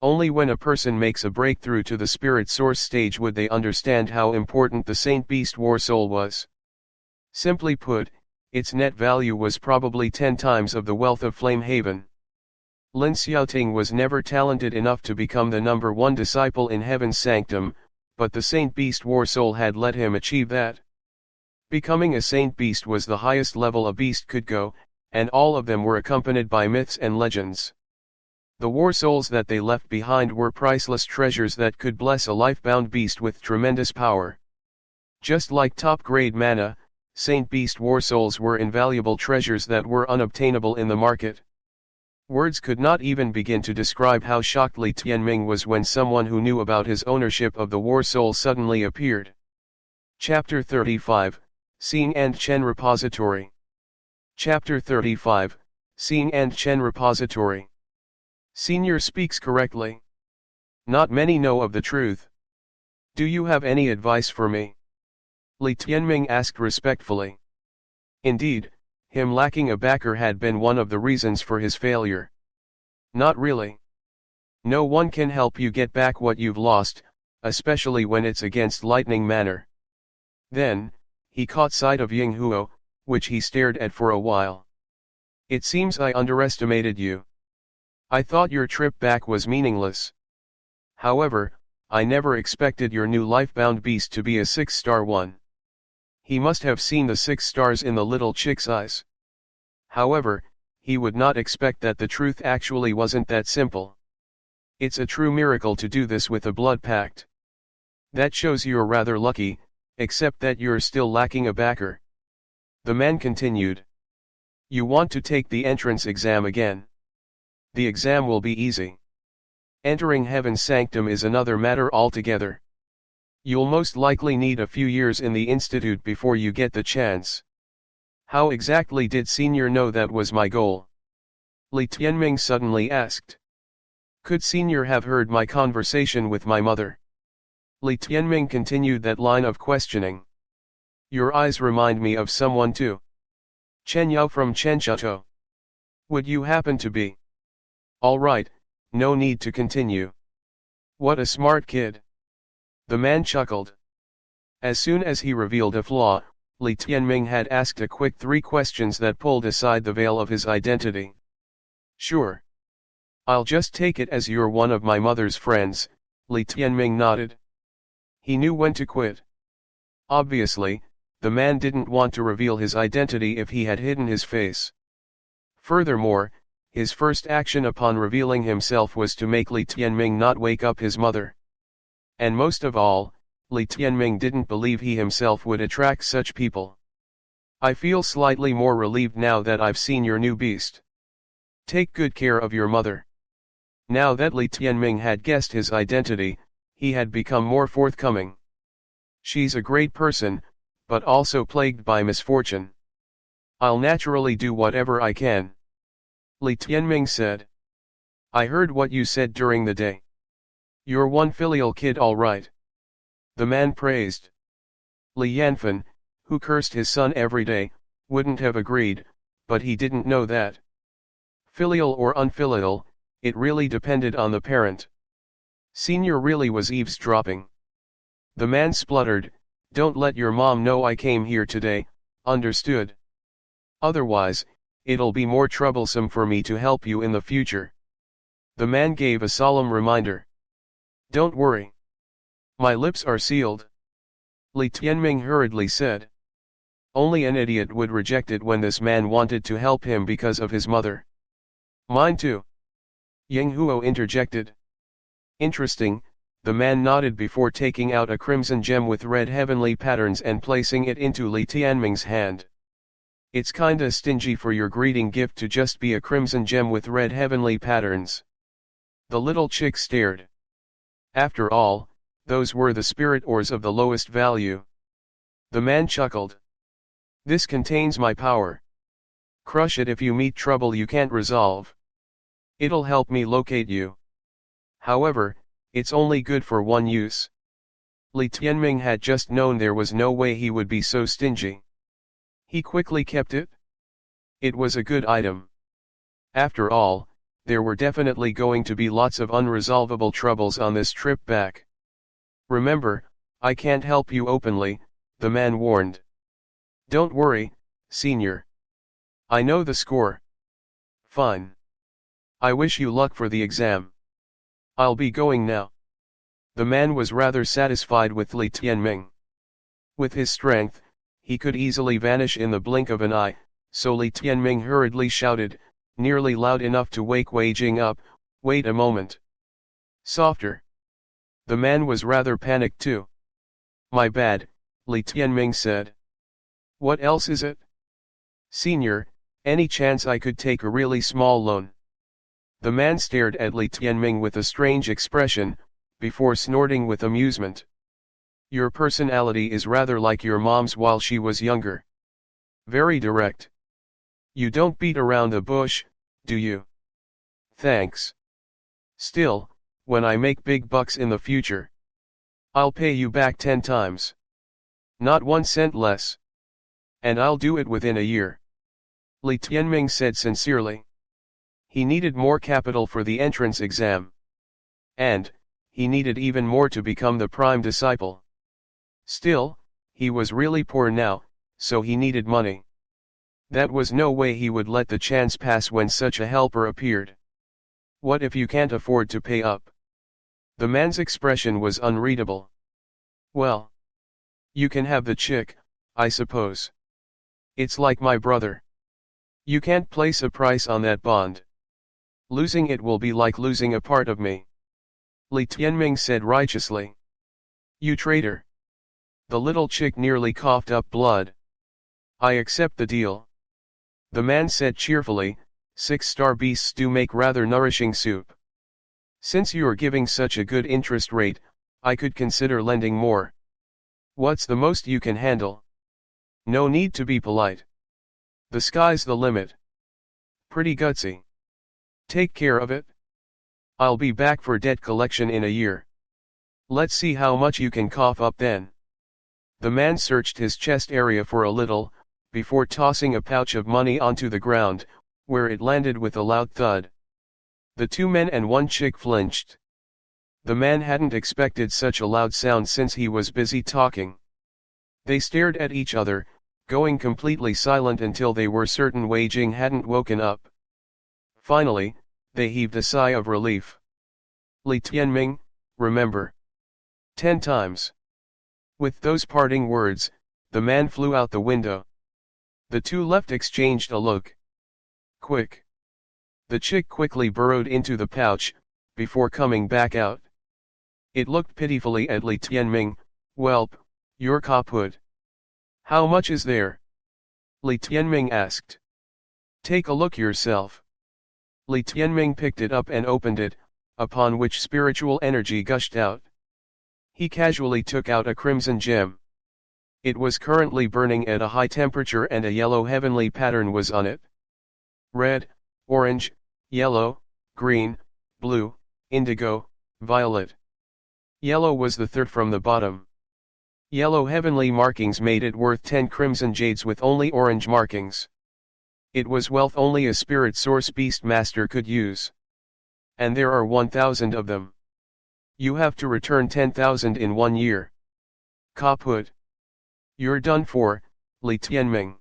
Only when a person makes a breakthrough to the spirit source stage would they understand how important the Saint Beast War Soul was. Simply put, its net value was probably 10 times of the wealth of Flame Haven. Lin Xiaoting was never talented enough to become the #1 disciple in Heaven's Sanctum, but the Saint Beast War Soul had let him achieve that. Becoming a Saint Beast was the highest level a beast could go, and all of them were accompanied by myths and legends. The war souls that they left behind were priceless treasures that could bless a life-bound beast with tremendous power. Just like top-grade mana, Saint Beast war souls were invaluable treasures that were unobtainable in the market. Words could not even begin to describe how shocked Li Tianming was when someone who knew about his ownership of the war soul suddenly appeared. Chapter 35, Xing and Chen Repository. Chapter 35, Xing and Chen Repository. Senior speaks correctly. Not many know of the truth. Do you have any advice for me? Li Tianming asked respectfully. Indeed, him lacking a backer had been one of the reasons for his failure. Not really. No one can help you get back what you've lost, especially when it's against lightning manner. Then, he caught sight of Ying Huo, which he stared at for a while. It seems I underestimated you. I thought your trip back was meaningless. However, I never expected your new life-bound beast to be a 6-star one. He must have seen the 6 stars in the little chick's eyes. However, he would not expect that the truth actually wasn't that simple. It's a true miracle to do this with a blood pact. That shows you're rather lucky, except that you're still lacking a backer. The man continued. You want to take the entrance exam again? The exam will be easy. Entering Heaven's sanctum is another matter altogether. You'll most likely need a few years in the institute before you get the chance. How exactly did Senior know that was my goal? Li Tianming suddenly asked. Could Senior have heard my conversation with my mother? Li Tianming continued that line of questioning. Your eyes remind me of someone too. Chen Yao from Chenchateau. Would you happen to be? All right, no need to continue. What a smart kid. The man chuckled. As soon as he revealed a flaw, Li Tianming had asked a quick 3 questions that pulled aside the veil of his identity. Sure. I'll just take it as you're one of my mother's friends, Li Tianming nodded. He knew when to quit. Obviously, the man didn't want to reveal his identity if he had hidden his face. Furthermore, his first action upon revealing himself was to make Li Tianming not wake up his mother. And most of all, Li Tianming didn't believe he himself would attract such people. I feel slightly more relieved now that I've seen your new beast. Take good care of your mother. Now that Li Tianming had guessed his identity, he had become more forthcoming. She's a great person, but also plagued by misfortune. I'll naturally do whatever I can. Li Tianming said. I heard what you said during the day. You're one filial kid all right. The man praised. Li Yanfen, who cursed his son every day, wouldn't have agreed, but he didn't know that. Filial or unfilial, it really depended on the parent. Senior really was eavesdropping. The man spluttered, Don't let your mom know I came here today, understood? Otherwise, it'll be more troublesome for me to help you in the future. The man gave a solemn reminder. Don't worry. My lips are sealed. Li Tianming hurriedly said. Only an idiot would reject it when this man wanted to help him because of his mother. Mine too. Ying Huo interjected. Interesting, the man nodded before taking out a crimson gem with red heavenly patterns and placing it into Li Tianming's hand. It's kinda stingy for your greeting gift to just be a crimson gem with red heavenly patterns. The little chick stared. After all, those were the spirit ores of the lowest value. The man chuckled. This contains my power. Crush it if you meet trouble you can't resolve. It'll help me locate you. However, it's only good for one use. Li Tianming had just known there was no way he would be so stingy. He quickly kept it. It was a good item. After all, there were definitely going to be lots of unresolvable troubles on this trip back. Remember, I can't help you openly, the man warned. Don't worry, Senior. I know the score. Fine. I wish you luck for the exam. I'll be going now. The man was rather satisfied with Li Tianming. With his strength, he could easily vanish in the blink of an eye, so Li Tianming hurriedly shouted, nearly loud enough to wake Wei Jing up, wait a moment. Softer. The man was rather panicked too. My bad, Li Tianming said. What else is it? Senior, any chance I could take a really small loan? The man stared at Li Tianming with a strange expression, before snorting with amusement. Your personality is rather like your mom's while she was younger. Very direct. You don't beat around the bush, do you? Thanks. Still, when I make big bucks in the future, I'll pay you back 10 times. Not 1 cent less. And I'll do it within a year. Li Tianming said sincerely. He needed more capital for the entrance exam. And, he needed even more to become the prime disciple. Still, he was really poor now, so he needed money. That was no way he would let the chance pass when such a helper appeared. What if you can't afford to pay up? The man's expression was unreadable. Well, you can have the chick, I suppose. It's like my brother. You can't place a price on that bond. Losing it will be like losing a part of me. Li Tianming said righteously. You traitor. The little chick nearly coughed up blood. I accept the deal. The man said cheerfully, 6-star beasts do make rather nourishing soup. Since you're giving such a good interest rate, I could consider lending more. What's the most you can handle? No need to be polite. The sky's the limit. Pretty gutsy. Take care of it. I'll be back for debt collection in a year. Let's see how much you can cough up then. The man searched his chest area for a little, before tossing a pouch of money onto the ground, where it landed with a loud thud. The 2 men and 1 chick flinched. The man hadn't expected such a loud sound since he was busy talking. They stared at each other, going completely silent until they were certain Wei Jing hadn't woken up. Finally, they heaved a sigh of relief. Li Tianming, remember. 10 times. With those parting words, the man flew out the window. The 2 left exchanged a look. Quick. The chick quickly burrowed into the pouch, before coming back out. It looked pitifully at Li Tianming. Whelp, you're kaput. How much is there? Li Tianming asked. Take a look yourself. Li Tianming picked it up and opened it, upon which spiritual energy gushed out. He casually took out a crimson gem. It was currently burning at a high temperature and a yellow heavenly pattern was on it. Red, orange, yellow, green, blue, indigo, violet. Yellow was the third from the bottom. Yellow heavenly markings made it worth 10 crimson jades with only orange markings. It was wealth only a spirit source Beastmaster could use. And there are 1,000 of them. You have to return 10,000 in 1 year. Kaput. You're done for, Li Tianming.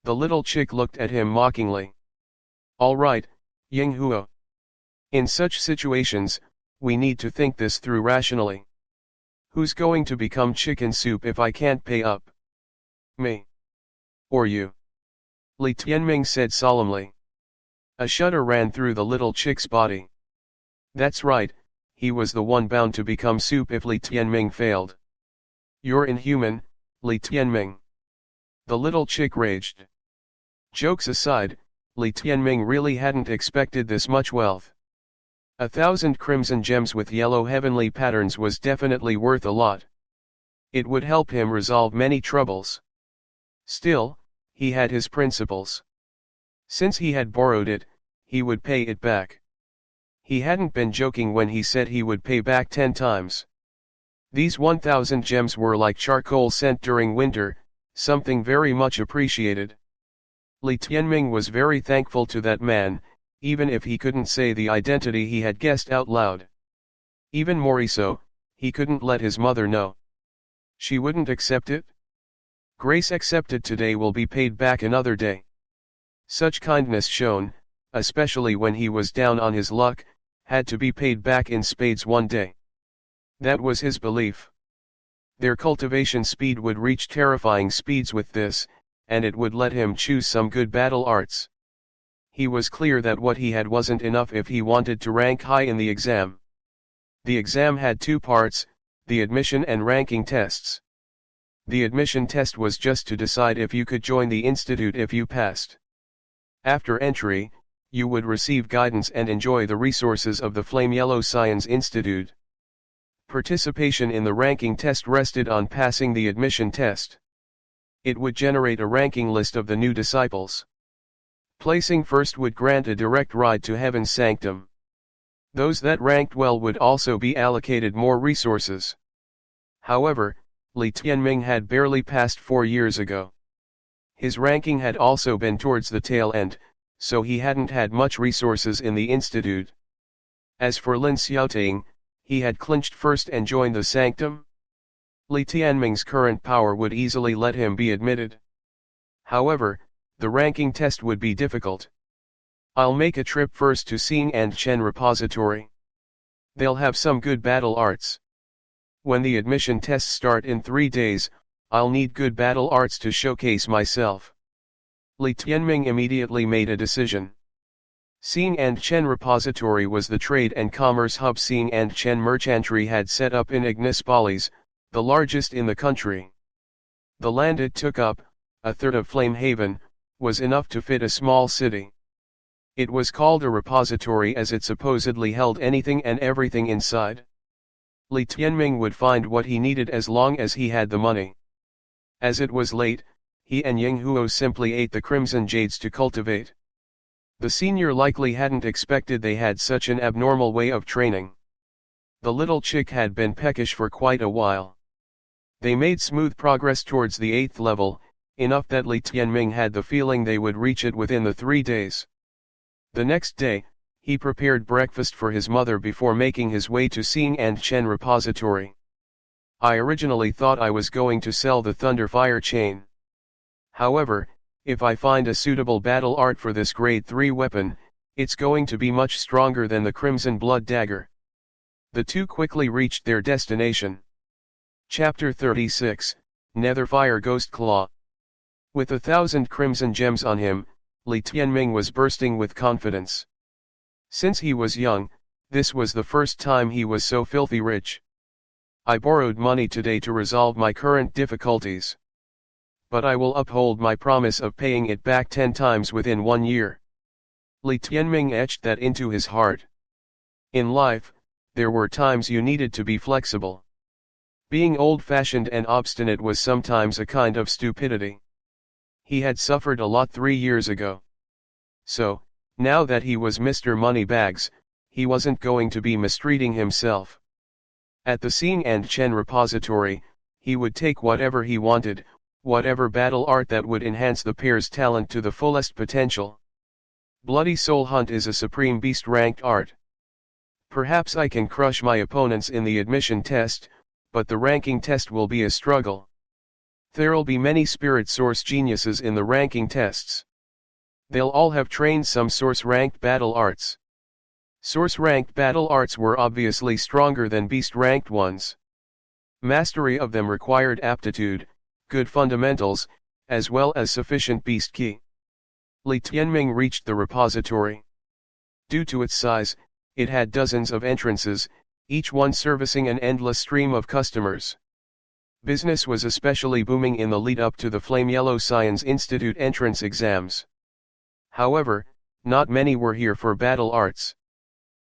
The little chick looked at him mockingly. All right, Ying Huo. In such situations, we need to think this through rationally. Who's going to become chicken soup if I can't pay up? Me. Or you? Li Tianming said solemnly. A shudder ran through the little chick's body. That's right, he was the one bound to become soup if Li Tianming failed. You're inhuman, Li Tianming. The little chick raged. Jokes aside, Li Tianming really hadn't expected this much wealth. 1,000 crimson gems with yellow heavenly patterns was definitely worth a lot. It would help him resolve many troubles. Still, he had his principles. Since he had borrowed it, he would pay it back. He hadn't been joking when he said he would pay back 10 times. These 1,000 gems were like charcoal sent during winter, something very much appreciated. Li Tianming was very thankful to that man, even if he couldn't say the identity he had guessed out loud. Even more so, he couldn't let his mother know. She wouldn't accept it? Grace accepted today will be paid back another day. Such kindness shown, especially when he was down on his luck, had to be paid back in spades one day. That was his belief. Their cultivation speed would reach terrifying speeds with this, and it would let him choose some good battle arts. He was clear that what he had wasn't enough if he wanted to rank high in the exam. The exam had 2 parts, the admission and ranking tests. The admission test was just to decide if you could join the institute if you passed. After entry, you would receive guidance and enjoy the resources of the Flame Yellow Science Institute. Participation in the ranking test rested on passing the admission test. It would generate a ranking list of the new disciples. Placing first would grant a direct ride to Heaven's sanctum. Those that ranked well would also be allocated more resources. However, Li Tianming had barely passed 4 years ago. His ranking had also been towards the tail end, so he hadn't had much resources in the institute. As for Lin Xiaoting, he had clinched first and joined the sanctum. Li Tianming's current power would easily let him be admitted. However, the ranking test would be difficult. I'll make a trip first to Xing and Chen repository. They'll have some good battle arts. When the admission tests start in 3 days, I'll need good battle arts to showcase myself. Li Tianming immediately made a decision. Xing and Chen repository was the trade and commerce hub Xing and Chen merchantry had set up in Ignispolis, the largest in the country. The land it took up, a third of Flame Haven, was enough to fit a small city. It was called a repository as it supposedly held anything and everything inside. Li Tianming would find what he needed as long as he had the money. As it was late, he and Ying Huo simply ate the crimson jades to cultivate. The senior likely hadn't expected they had such an abnormal way of training. The little chick had been peckish for quite a while. They made smooth progress towards the 8th level, enough that Li Tianming had the feeling they would reach it within the 3 days. The next day, he prepared breakfast for his mother before making his way to Xing and Chen repository. I originally thought I was going to sell the Thunderfire chain. However, if I find a suitable battle art for this grade 3 weapon, it's going to be much stronger than the Crimson Blood Dagger. The two quickly reached their destination. Chapter 36, Netherfire Ghost Claw. With 1,000 crimson gems on him, Li Tianming was bursting with confidence. Since he was young, this was the first time he was so filthy rich. I borrowed money today to resolve my current difficulties. But I will uphold my promise of paying it back 10 times within 1 year. Li Tianming etched that into his heart. In life, there were times you needed to be flexible. Being old-fashioned and obstinate was sometimes a kind of stupidity. He had suffered a lot 3 years ago. So, now that he was Mr. Moneybags, he wasn't going to be mistreating himself. At the Xing and Chen repository, he would take whatever he wanted, whatever battle art that would enhance the pair's talent to the fullest potential. Bloody Soul Hunt is a supreme beast-ranked art. Perhaps I can crush my opponents in the admission test, but the ranking test will be a struggle. There'll be many spirit source geniuses in the ranking tests. They'll all have trained some source-ranked battle arts. Source-ranked battle arts were obviously stronger than beast-ranked ones. Mastery of them required aptitude, good fundamentals, as well as sufficient beast ki. Li Tianming reached the repository. Due to its size, it had dozens of entrances, each one servicing an endless stream of customers. Business was especially booming in the lead-up to the Flame Yellow Science Institute entrance exams. However, not many were here for battle arts.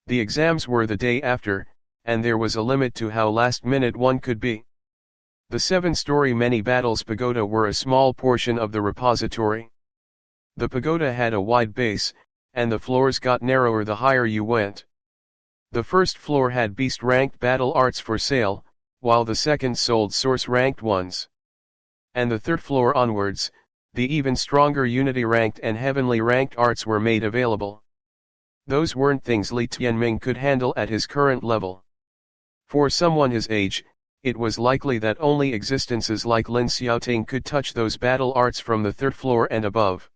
The exams were the day after, and there was a limit to how last-minute one could be. The 7-story many battles pagoda were a small portion of the repository. The pagoda had a wide base, and the floors got narrower the higher you went. The first floor had beast-ranked battle arts for sale, while the second sold source-ranked ones. And the third floor onwards, the even stronger Unity-ranked and Heavenly-ranked arts were made available. Those weren't things Li Tianming could handle at his current level. For someone his age, it was likely that only existences like Lin Xiaoting could touch those battle arts from the 3rd floor and above.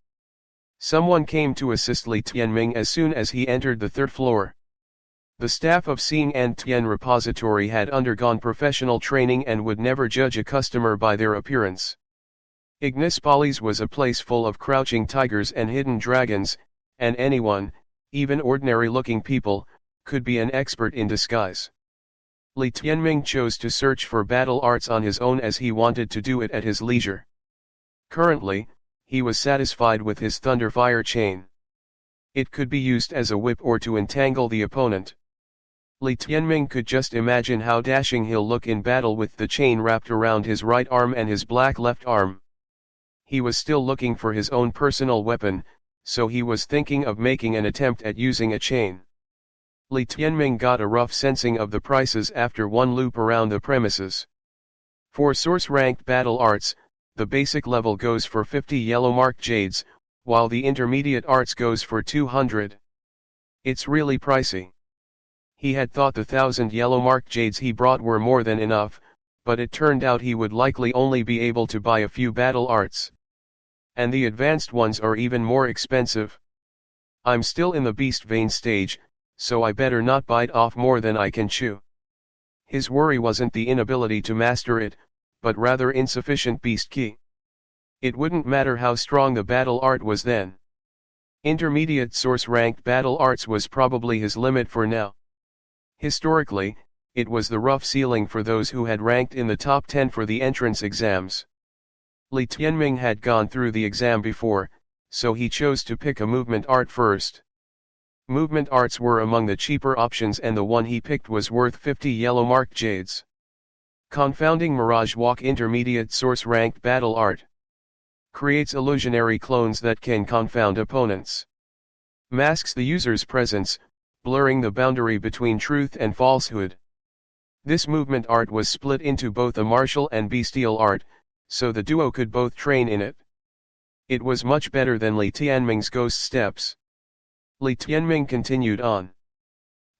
Someone came to assist Li Tianming as soon as he entered the 3rd floor. The staff of Xing and Tian Repository had undergone professional training and would never judge a customer by their appearance. Ignispolis was a place full of crouching tigers and hidden dragons, and anyone, even ordinary-looking people, could be an expert in disguise. Li Tianming chose to search for battle arts on his own as he wanted to do it at his leisure. Currently, he was satisfied with his Thunderfire chain. It could be used as a whip or to entangle the opponent. Li Tianming could just imagine how dashing he'll look in battle with the chain wrapped around his right arm and his black left arm. He was still looking for his own personal weapon, so he was thinking of making an attempt at using a chain. Li Tianming got a rough sensing of the prices after one loop around the premises. For source-ranked battle arts, the basic level goes for 50 yellow mark jades, while the intermediate arts goes for 200. It's really pricey. He had thought the 1,000 yellow mark jades he brought were more than enough, but it turned out he would likely only be able to buy a few battle arts. And the advanced ones are even more expensive. I'm still in the beast vein stage, so I better not bite off more than I can chew. His worry wasn't the inability to master it, but rather insufficient beast ki. It wouldn't matter how strong the battle art was then. Intermediate source-ranked battle arts was probably his limit for now. Historically, it was the rough ceiling for those who had ranked in the top 10 for the entrance exams. Li Tianming had gone through the exam before, so he chose to pick a movement art first. Movement arts were among the cheaper options and the one he picked was worth 50 yellow mark jades. Confounding Mirage Walk intermediate source ranked battle art. Creates illusionary clones that can confound opponents. Masks the user's presence, blurring the boundary between truth and falsehood. This movement art was split into both a martial and bestial art, so the duo could both train in it. It was much better than Li Tianming's ghost steps. Li Tianming continued on.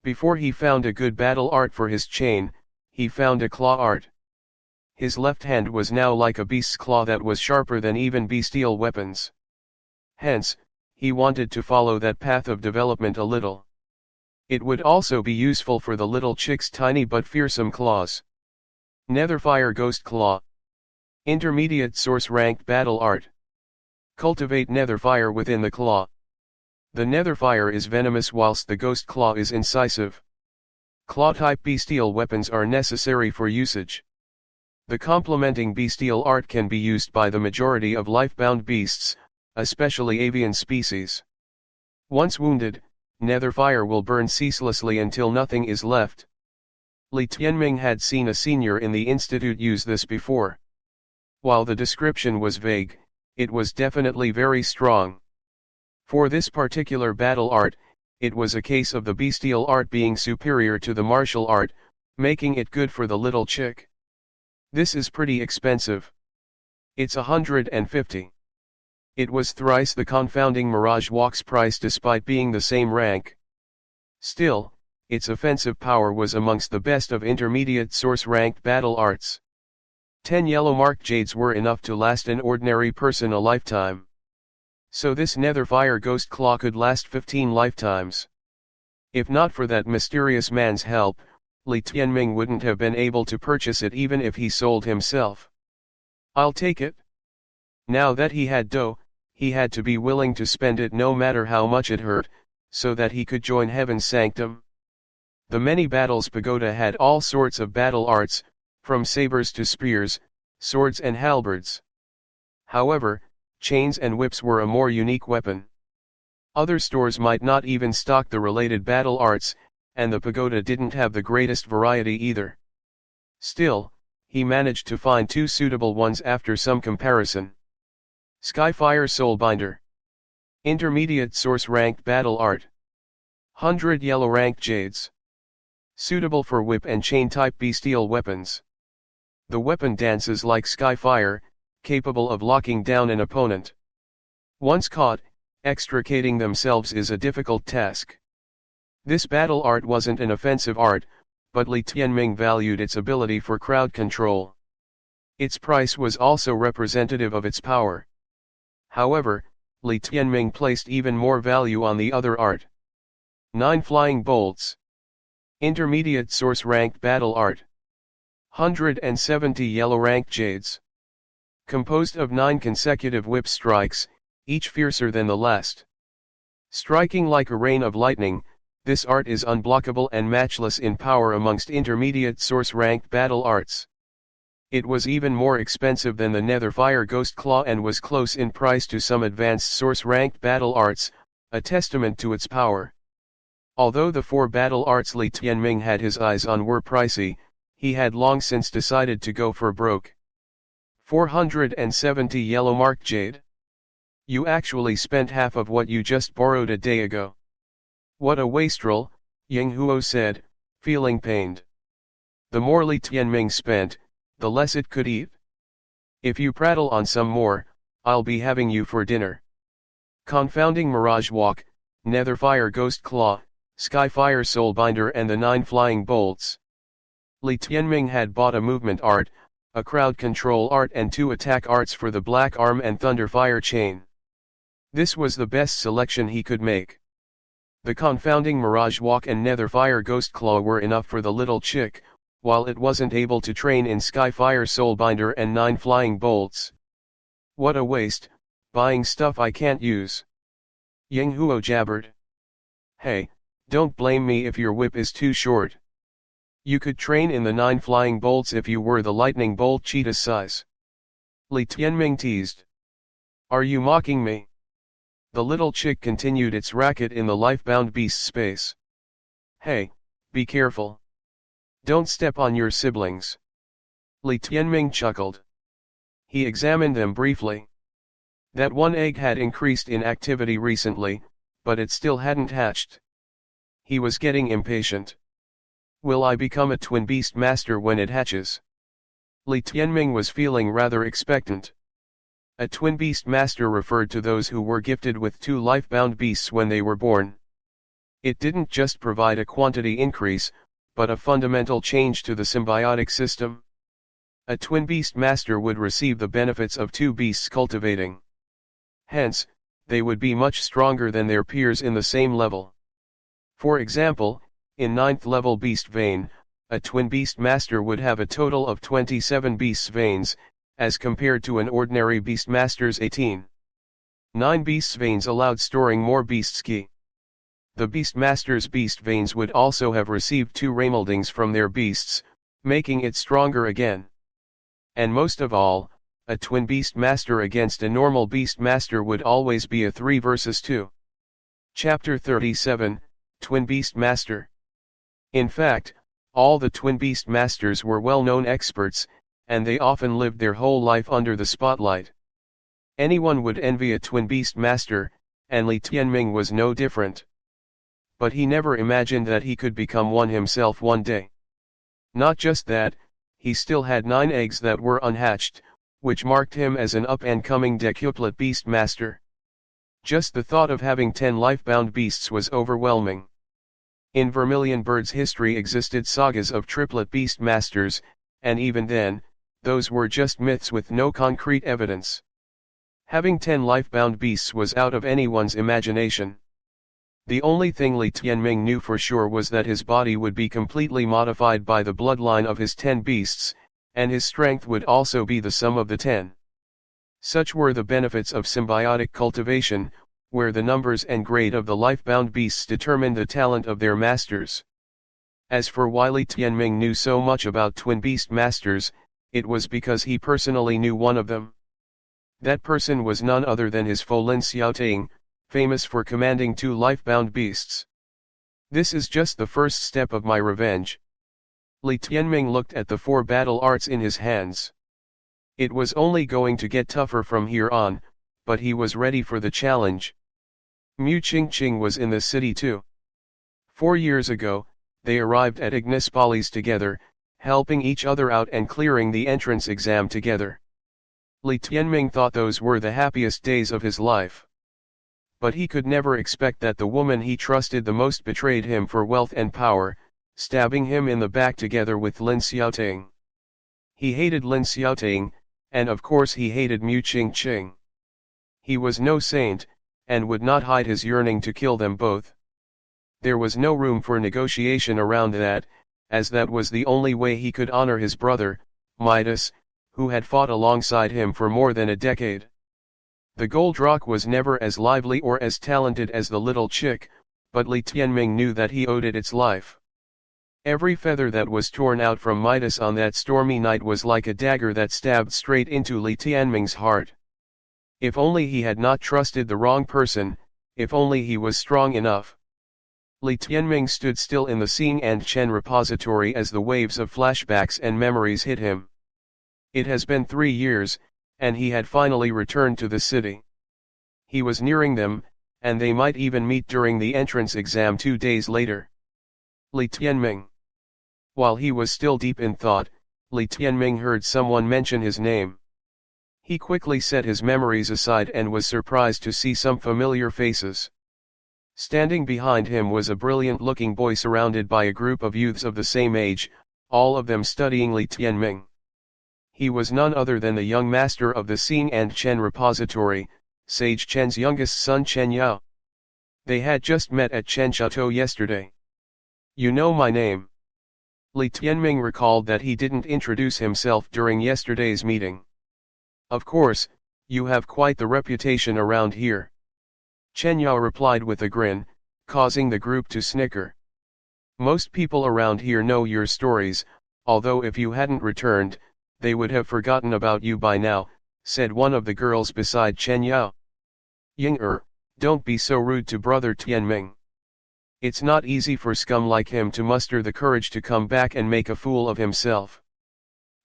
Before he found a good battle art for his chain, he found a claw art. His left hand was now like a beast's claw that was sharper than even bestial weapons. Hence, he wanted to follow that path of development a little. It would also be useful for the little chick's tiny but fearsome claws. Netherfire Ghost Claw. Intermediate source-ranked battle art. Cultivate netherfire within the claw. The netherfire is venomous whilst the ghost claw is incisive. Claw-type bestial weapons are necessary for usage. The complementing bestial art can be used by the majority of life-bound beasts, especially avian species. Once wounded, netherfire will burn ceaselessly until nothing is left. Li Tianming had seen a senior in the institute use this before. While the description was vague, it was definitely very strong. For this particular battle art, it was a case of the bestial art being superior to the martial art, making it good for the little chick. This is pretty expensive. It's 150. It was thrice the confounding Mirage Walk's price despite being the same rank. Still, its offensive power was amongst the best of intermediate source-ranked battle arts. 10 yellow mark jades were enough to last an ordinary person a lifetime. So this netherfire ghost claw could last 15 lifetimes. If not for that mysterious man's help, Li Tianming wouldn't have been able to purchase it even if he sold himself. I'll take it. Now that he had dough, he had to be willing to spend it no matter how much it hurt, so that he could join Heaven's sanctum. The many battles pagoda had all sorts of battle arts, from sabers to spears, swords and halberds. However, chains and whips were a more unique weapon. Other stores might not even stock the related battle arts, and the pagoda didn't have the greatest variety either. Still, he managed to find two suitable ones after some comparison. Skyfire Soulbinder. Intermediate source-ranked battle art. 100 yellow ranked jades. Suitable for whip and chain-type bestial weapons. The weapon dances like Skyfire, capable of locking down an opponent. Once caught, extricating themselves is a difficult task. This battle art wasn't an offensive art, but Li Tianming valued its ability for crowd control. Its price was also representative of its power. However, Li Tianming placed even more value on the other art. 9 flying bolts. Intermediate source-ranked battle art. 170 yellow ranked jades. Composed of 9 consecutive whip strikes, each fiercer than the last. Striking like a rain of lightning, this art is unblockable and matchless in power amongst intermediate source-ranked battle arts. It was even more expensive than the netherfire ghost claw and was close in price to some advanced source-ranked battle arts, a testament to its power. Although the 4 battle arts Li Tianming had his eyes on were pricey, he had long since decided to go for broke. 470 yellow mark jade. You actually spent half of what you just borrowed a day ago. What a wastrel, Yang Huo said, feeling pained. The more Li Tianming spent, the less it could eat. If you prattle on some more, I'll be having you for dinner. Confounding Mirage Walk, Netherfire Ghost Claw, Skyfire Soulbinder and the 9 Flying Bolts. Li Tianming had bought a movement art, a crowd control art and 2 attack arts for the Black Arm and Thunderfire Chain. This was the best selection he could make. The confounding Mirage Walk and Netherfire Ghost Claw were enough for the little chick, while it wasn't able to train in Skyfire Soulbinder and 9 Flying Bolts. What a waste, buying stuff I can't use. Yang Huo jabbered. Hey, don't blame me if your whip is too short. You could train in the 9 Flying Bolts if you were the lightning bolt cheetah size. Li Tianming teased. Are you mocking me? The little chick continued its racket in the life-bound beast space. Hey, be careful. Don't step on your siblings. Li Tianming chuckled. He examined them briefly. That one egg had increased in activity recently, but it still hadn't hatched. He was getting impatient. Will I become a twin Beastmaster when it hatches? Li Tianming was feeling rather expectant. A twin Beastmaster referred to those who were gifted with 2 life-bound beasts when they were born. It didn't just provide a quantity increase, but a fundamental change to the symbiotic system. A twin Beastmaster would receive the benefits of 2 beasts cultivating. Hence, they would be much stronger than their peers in the same level. For example, in 9th level Beast Vein, a twin Beastmaster would have a total of 27 Beast's Veins, as compared to an ordinary Beastmaster's 18. 9 Beast's Veins allowed storing more Beast's Ki. The Beastmaster's Beast Veins would also have received 2 remoldings from their beasts, making it stronger again. And most of all, a twin Beastmaster against a normal Beastmaster would always be a 3 versus 2. Chapter 37, Twin Beastmaster. In fact, all the twin Beastmasters were well-known experts, and they often lived their whole life under the spotlight. Anyone would envy a twin Beastmaster, and Li Tianming was no different. But he never imagined that he could become one himself one day. Not just that, he still had 9 eggs that were unhatched, which marked him as an up-and-coming decuplet Beastmaster. Just the thought of having 10 life-bound beasts was overwhelming. In Vermilion Bird's history existed sagas of triplet Beastmasters, and even then, those were just myths with no concrete evidence. Having 10 life-bound beasts was out of anyone's imagination. The only thing Li Tianming knew for sure was that his body would be completely modified by the bloodline of his 10 beasts, and his strength would also be the sum of the 10. Such were the benefits of symbiotic cultivation, where the numbers and grade of the life-bound beasts determined the talent of their masters. As for why Li Tianming knew so much about twin Beastmasters, it was because he personally knew one of them. That person was none other than his foe Lin Xiaoting, famous for commanding 2 life-bound beasts. This is just the first step of my revenge. Li Tianming looked at the 4 battle arts in his hands. It was only going to get tougher from here on, but he was ready for the challenge. Mu Qingqing was in the city too. 4 years ago, they arrived at Ignis Polys together, helping each other out and clearing the entrance exam together. Li Tianming thought those were the happiest days of his life. But he could never expect that the woman he trusted the most betrayed him for wealth and power, stabbing him in the back together with Lin Xiaoting. He hated Lin Xiaoting, and of course he hated Mu Qingqing. He was no saint, and would not hide his yearning to kill them both. There was no room for negotiation around that, as that was the only way he could honor his brother, Midas, who had fought alongside him for more than a decade. The Gold Rock was never as lively or as talented as the little chick, but Li Tianming knew that he owed it its life. Every feather that was torn out from Midas on that stormy night was like a dagger that stabbed straight into Li Tianming's heart. If only he had not trusted the wrong person, if only he was strong enough. Li Tianming stood still in the Xing and Chen repository as the waves of flashbacks and memories hit him. It has been 3 years, and he had finally returned to the city. He was nearing them, and they might even meet during the entrance exam 2 days later. Li Tianming. While he was still deep in thought, Li Tianming heard someone mention his name. He quickly set his memories aside and was surprised to see some familiar faces. Standing behind him was a brilliant-looking boy surrounded by a group of youths of the same age, all of them studying Li Tianming. He was none other than the young master of the Xing and Chen repository, Sage Chen's youngest son Chen Yao. They had just met at Chen Chateau yesterday. "You know my name." Li Tianming recalled that he didn't introduce himself during yesterday's meeting. "Of course, you have quite the reputation around here." Chen Yao replied with a grin, causing the group to snicker. "Most people around here know your stories, although if you hadn't returned, they would have forgotten about you by now," said one of the girls beside Chen Yao. "Ying don't be so rude to brother Tianming. It's not easy for scum like him to muster the courage to come back and make a fool of himself."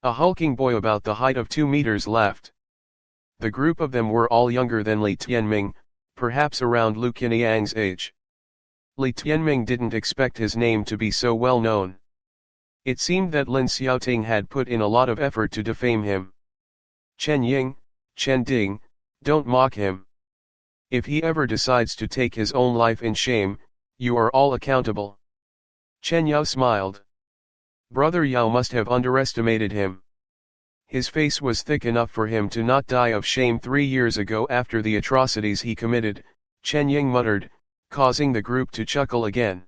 A hulking boy about the height of 2 meters laughed. The group of them were all younger than Li Tianming, perhaps around Lu Qianyang's age. Li Tianming didn't expect his name to be so well known. It seemed that Lin Xiaoting had put in a lot of effort to defame him. "Chen Ying, Chen Ding, don't mock him. If he ever decides to take his own life in shame, you are all accountable." Chen Yao smiled. Brother Yao must have underestimated him. His face was thick enough for him to not die of shame 3 years ago after the atrocities he committed, Chen Ying muttered, causing the group to chuckle again.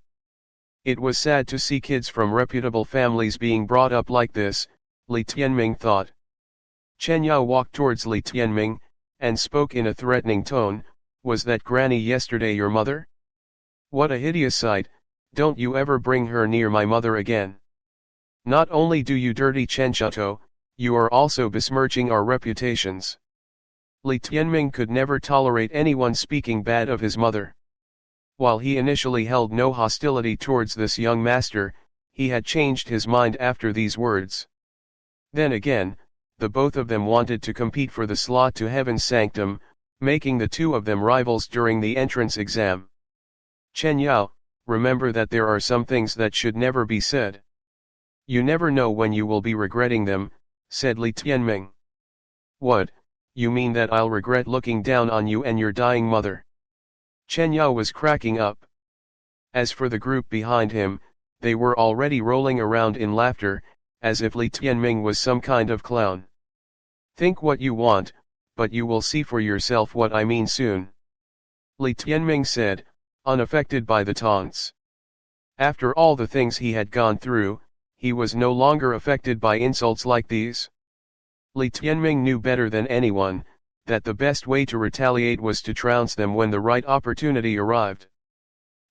It was sad to see kids from reputable families being brought up like this, Li Tianming thought. Chen Yao walked towards Li Tianming, and spoke in a threatening tone, "Was that granny yesterday your mother? What a hideous sight, don't you ever bring her near my mother again. Not only do you dirty Chen Chateau, you are also besmirching our reputations." Li Tianming could never tolerate anyone speaking bad of his mother. While he initially held no hostility towards this young master, he had changed his mind after these words. Then again, the both of them wanted to compete for the slot to Heaven's sanctum, making the two of them rivals during the entrance exam. "Chen Yao, remember that there are some things that should never be said. You never know when you will be regretting them," said Li Tianming. "What, you mean that I'll regret looking down on you and your dying mother?" Chen Yao was cracking up. As for the group behind him, they were already rolling around in laughter, as if Li Tianming was some kind of clown. "Think what you want, but you will see for yourself what I mean soon," Li Tianming said, unaffected by the taunts. After all the things he had gone through, he was no longer affected by insults like these. Li Tianming knew better than anyone, that the best way to retaliate was to trounce them when the right opportunity arrived.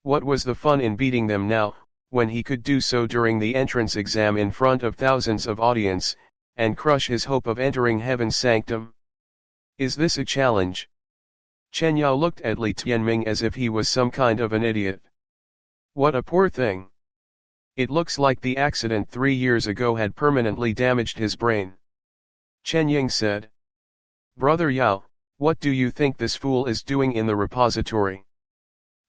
What was the fun in beating them now, when he could do so during the entrance exam in front of thousands of audience, and crush his hope of entering Heaven's sanctum? Is this a challenge? Chen Yao looked at Li Tianming as if he was some kind of an idiot. What a poor thing. It looks like the accident 3 years ago had permanently damaged his brain. Chen Ying said. "Brother Yao, what do you think this fool is doing in the repository?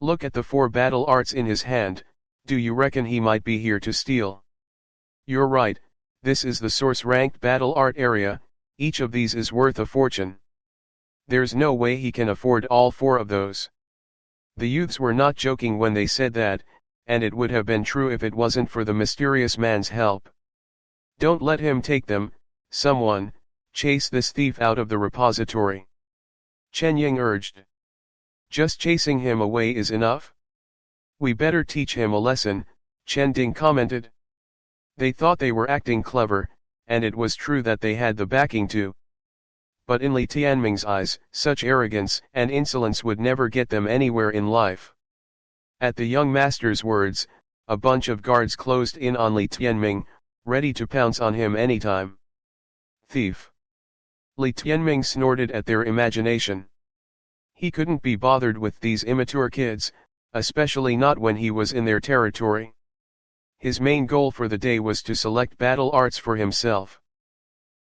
Look at the 4 battle arts in his hand, do you reckon he might be here to steal?" "You're right, this is the source-ranked battle art area, each of these is worth a fortune. There's no way he can afford all 4 of those." The youths were not joking when they said that, and it would have been true if it wasn't for the mysterious man's help. "Don't let him take them, someone, chase this thief out of the repository," Chen Ying urged. "Just chasing him away is enough? We better teach him a lesson," Chen Ding commented. They thought they were acting clever, and it was true that they had the backing to. But in Li Tianming's eyes, such arrogance and insolence would never get them anywhere in life. At the young master's words, a bunch of guards closed in on Li Tianming, ready to pounce on him anytime. "Thief!" Li Tianming snorted at their imagination. He couldn't be bothered with these immature kids, especially not when he was in their territory. His main goal for the day was to select battle arts for himself.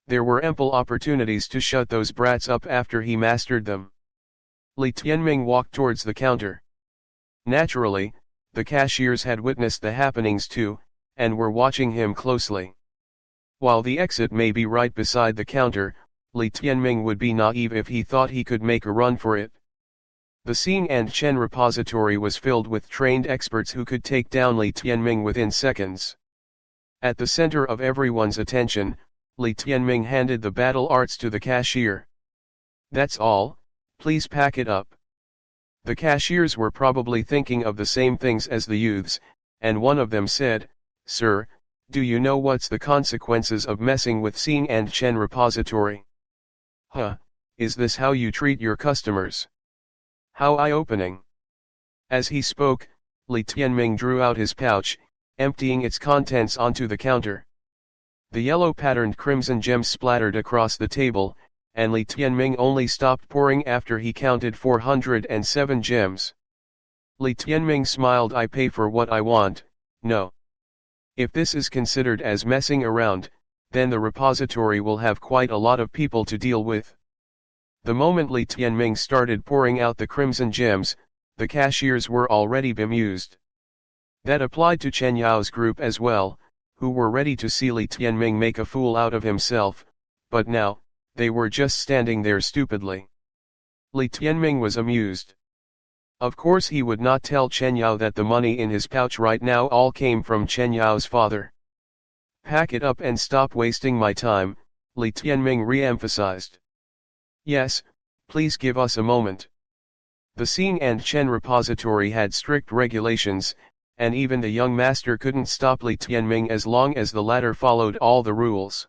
There were ample opportunities to shut those brats up after he mastered them. Li Tianming walked towards the counter. Naturally, The cashiers had witnessed the happenings too, and were watching him closely. While the exit may be right beside the counter, Li Tianming would be naive if he thought he could make a run for it. The Xing and Chen repository was filled with trained experts who could take down Li Tianming within seconds. At the center of everyone's attention, Li Tianming handed the battle arts to the cashier. "That's all, please pack it up." The cashiers were probably thinking of the same things as the youths, and one of them said, "Sir, do you know what's the consequences of messing with Xing and Chen repository?" "Huh, is this how you treat your customers? How eye-opening." As he spoke, Li Tianming drew out his pouch, emptying its contents onto the counter. The yellow-patterned crimson gems splattered across the table, and Li Tianming only stopped pouring after he counted 407 gems. Li Tianming smiled. "I pay for what I want, no. If this is considered as messing around, then the repository will have quite a lot of people to deal with." The moment Li Tianming started pouring out the crimson gems, the cashiers were already bemused. That applied to Chen Yao's group as well, who were ready to see Li Tianming make a fool out of himself, but now, they were just standing there stupidly. Li Tianming was amused. Of course he would not tell Chen Yao that the money in his pouch right now all came from Chen Yao's father. "Pack it up and stop wasting my time," Li Tianming re-emphasized. "Yes, please give us a moment." The Xing and Chen repository had strict regulations, and even the young master couldn't stop Li Tianming as long as the latter followed all the rules.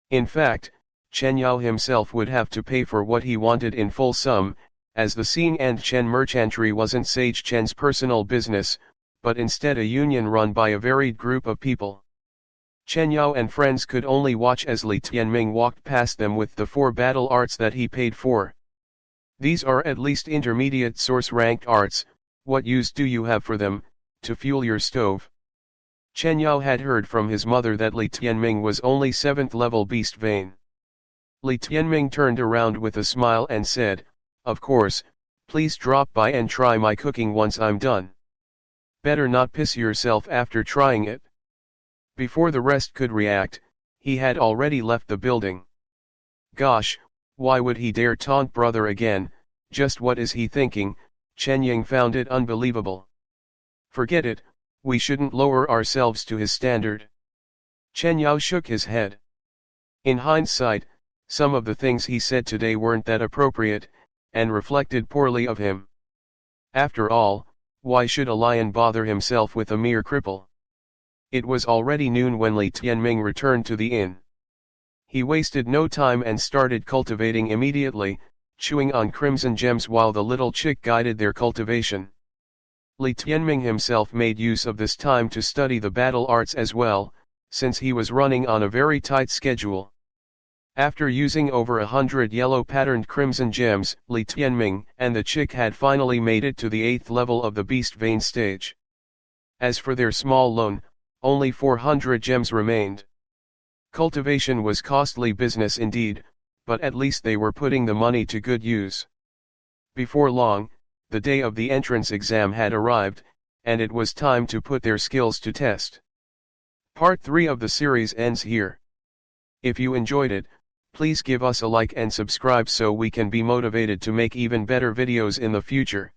In fact, Chen Yao himself would have to pay for what he wanted in full sum, as the Xing and Chen merchantry wasn't Sage Chen's personal business, but instead a union run by a varied group of people. Chen Yao and friends could only watch as Li Tianming walked past them with the 4 battle arts that he paid for. "These are at least intermediate source-ranked arts, what use do you have for them, to fuel your stove?" Chen Yao had heard from his mother that Li Tianming was only 7th level beast vein. Li Tianming turned around with a smile and said, "Of course, please drop by and try my cooking once I'm done. Better not piss yourself after trying it." Before the rest could react, he had already left the building. Gosh, why would he dare taunt brother again? Just what is he thinking? Chen Ying found it unbelievable. "Forget it, we shouldn't lower ourselves to his standard." Chen Yao shook his head. In hindsight, some of the things he said today weren't that appropriate, and reflected poorly of him. After all, why should a lion bother himself with a mere cripple? It was already noon when Li Tianming returned to the inn. He wasted no time and started cultivating immediately, chewing on crimson gems while the little chick guided their cultivation. Li Tianming himself made use of this time to study the battle arts as well, since he was running on a very tight schedule. After using over 100 yellow-patterned crimson gems, Li Tianming and the chick had finally made it to the 8th level of the beast vein stage. As for their small loan, only 400 gems remained. Cultivation was costly business indeed, but at least they were putting the money to good use. Before long, the day of the entrance exam had arrived, and it was time to put their skills to test. Part 3 of the series ends here. If you enjoyed it, please give us a like and subscribe so we can be motivated to make even better videos in the future.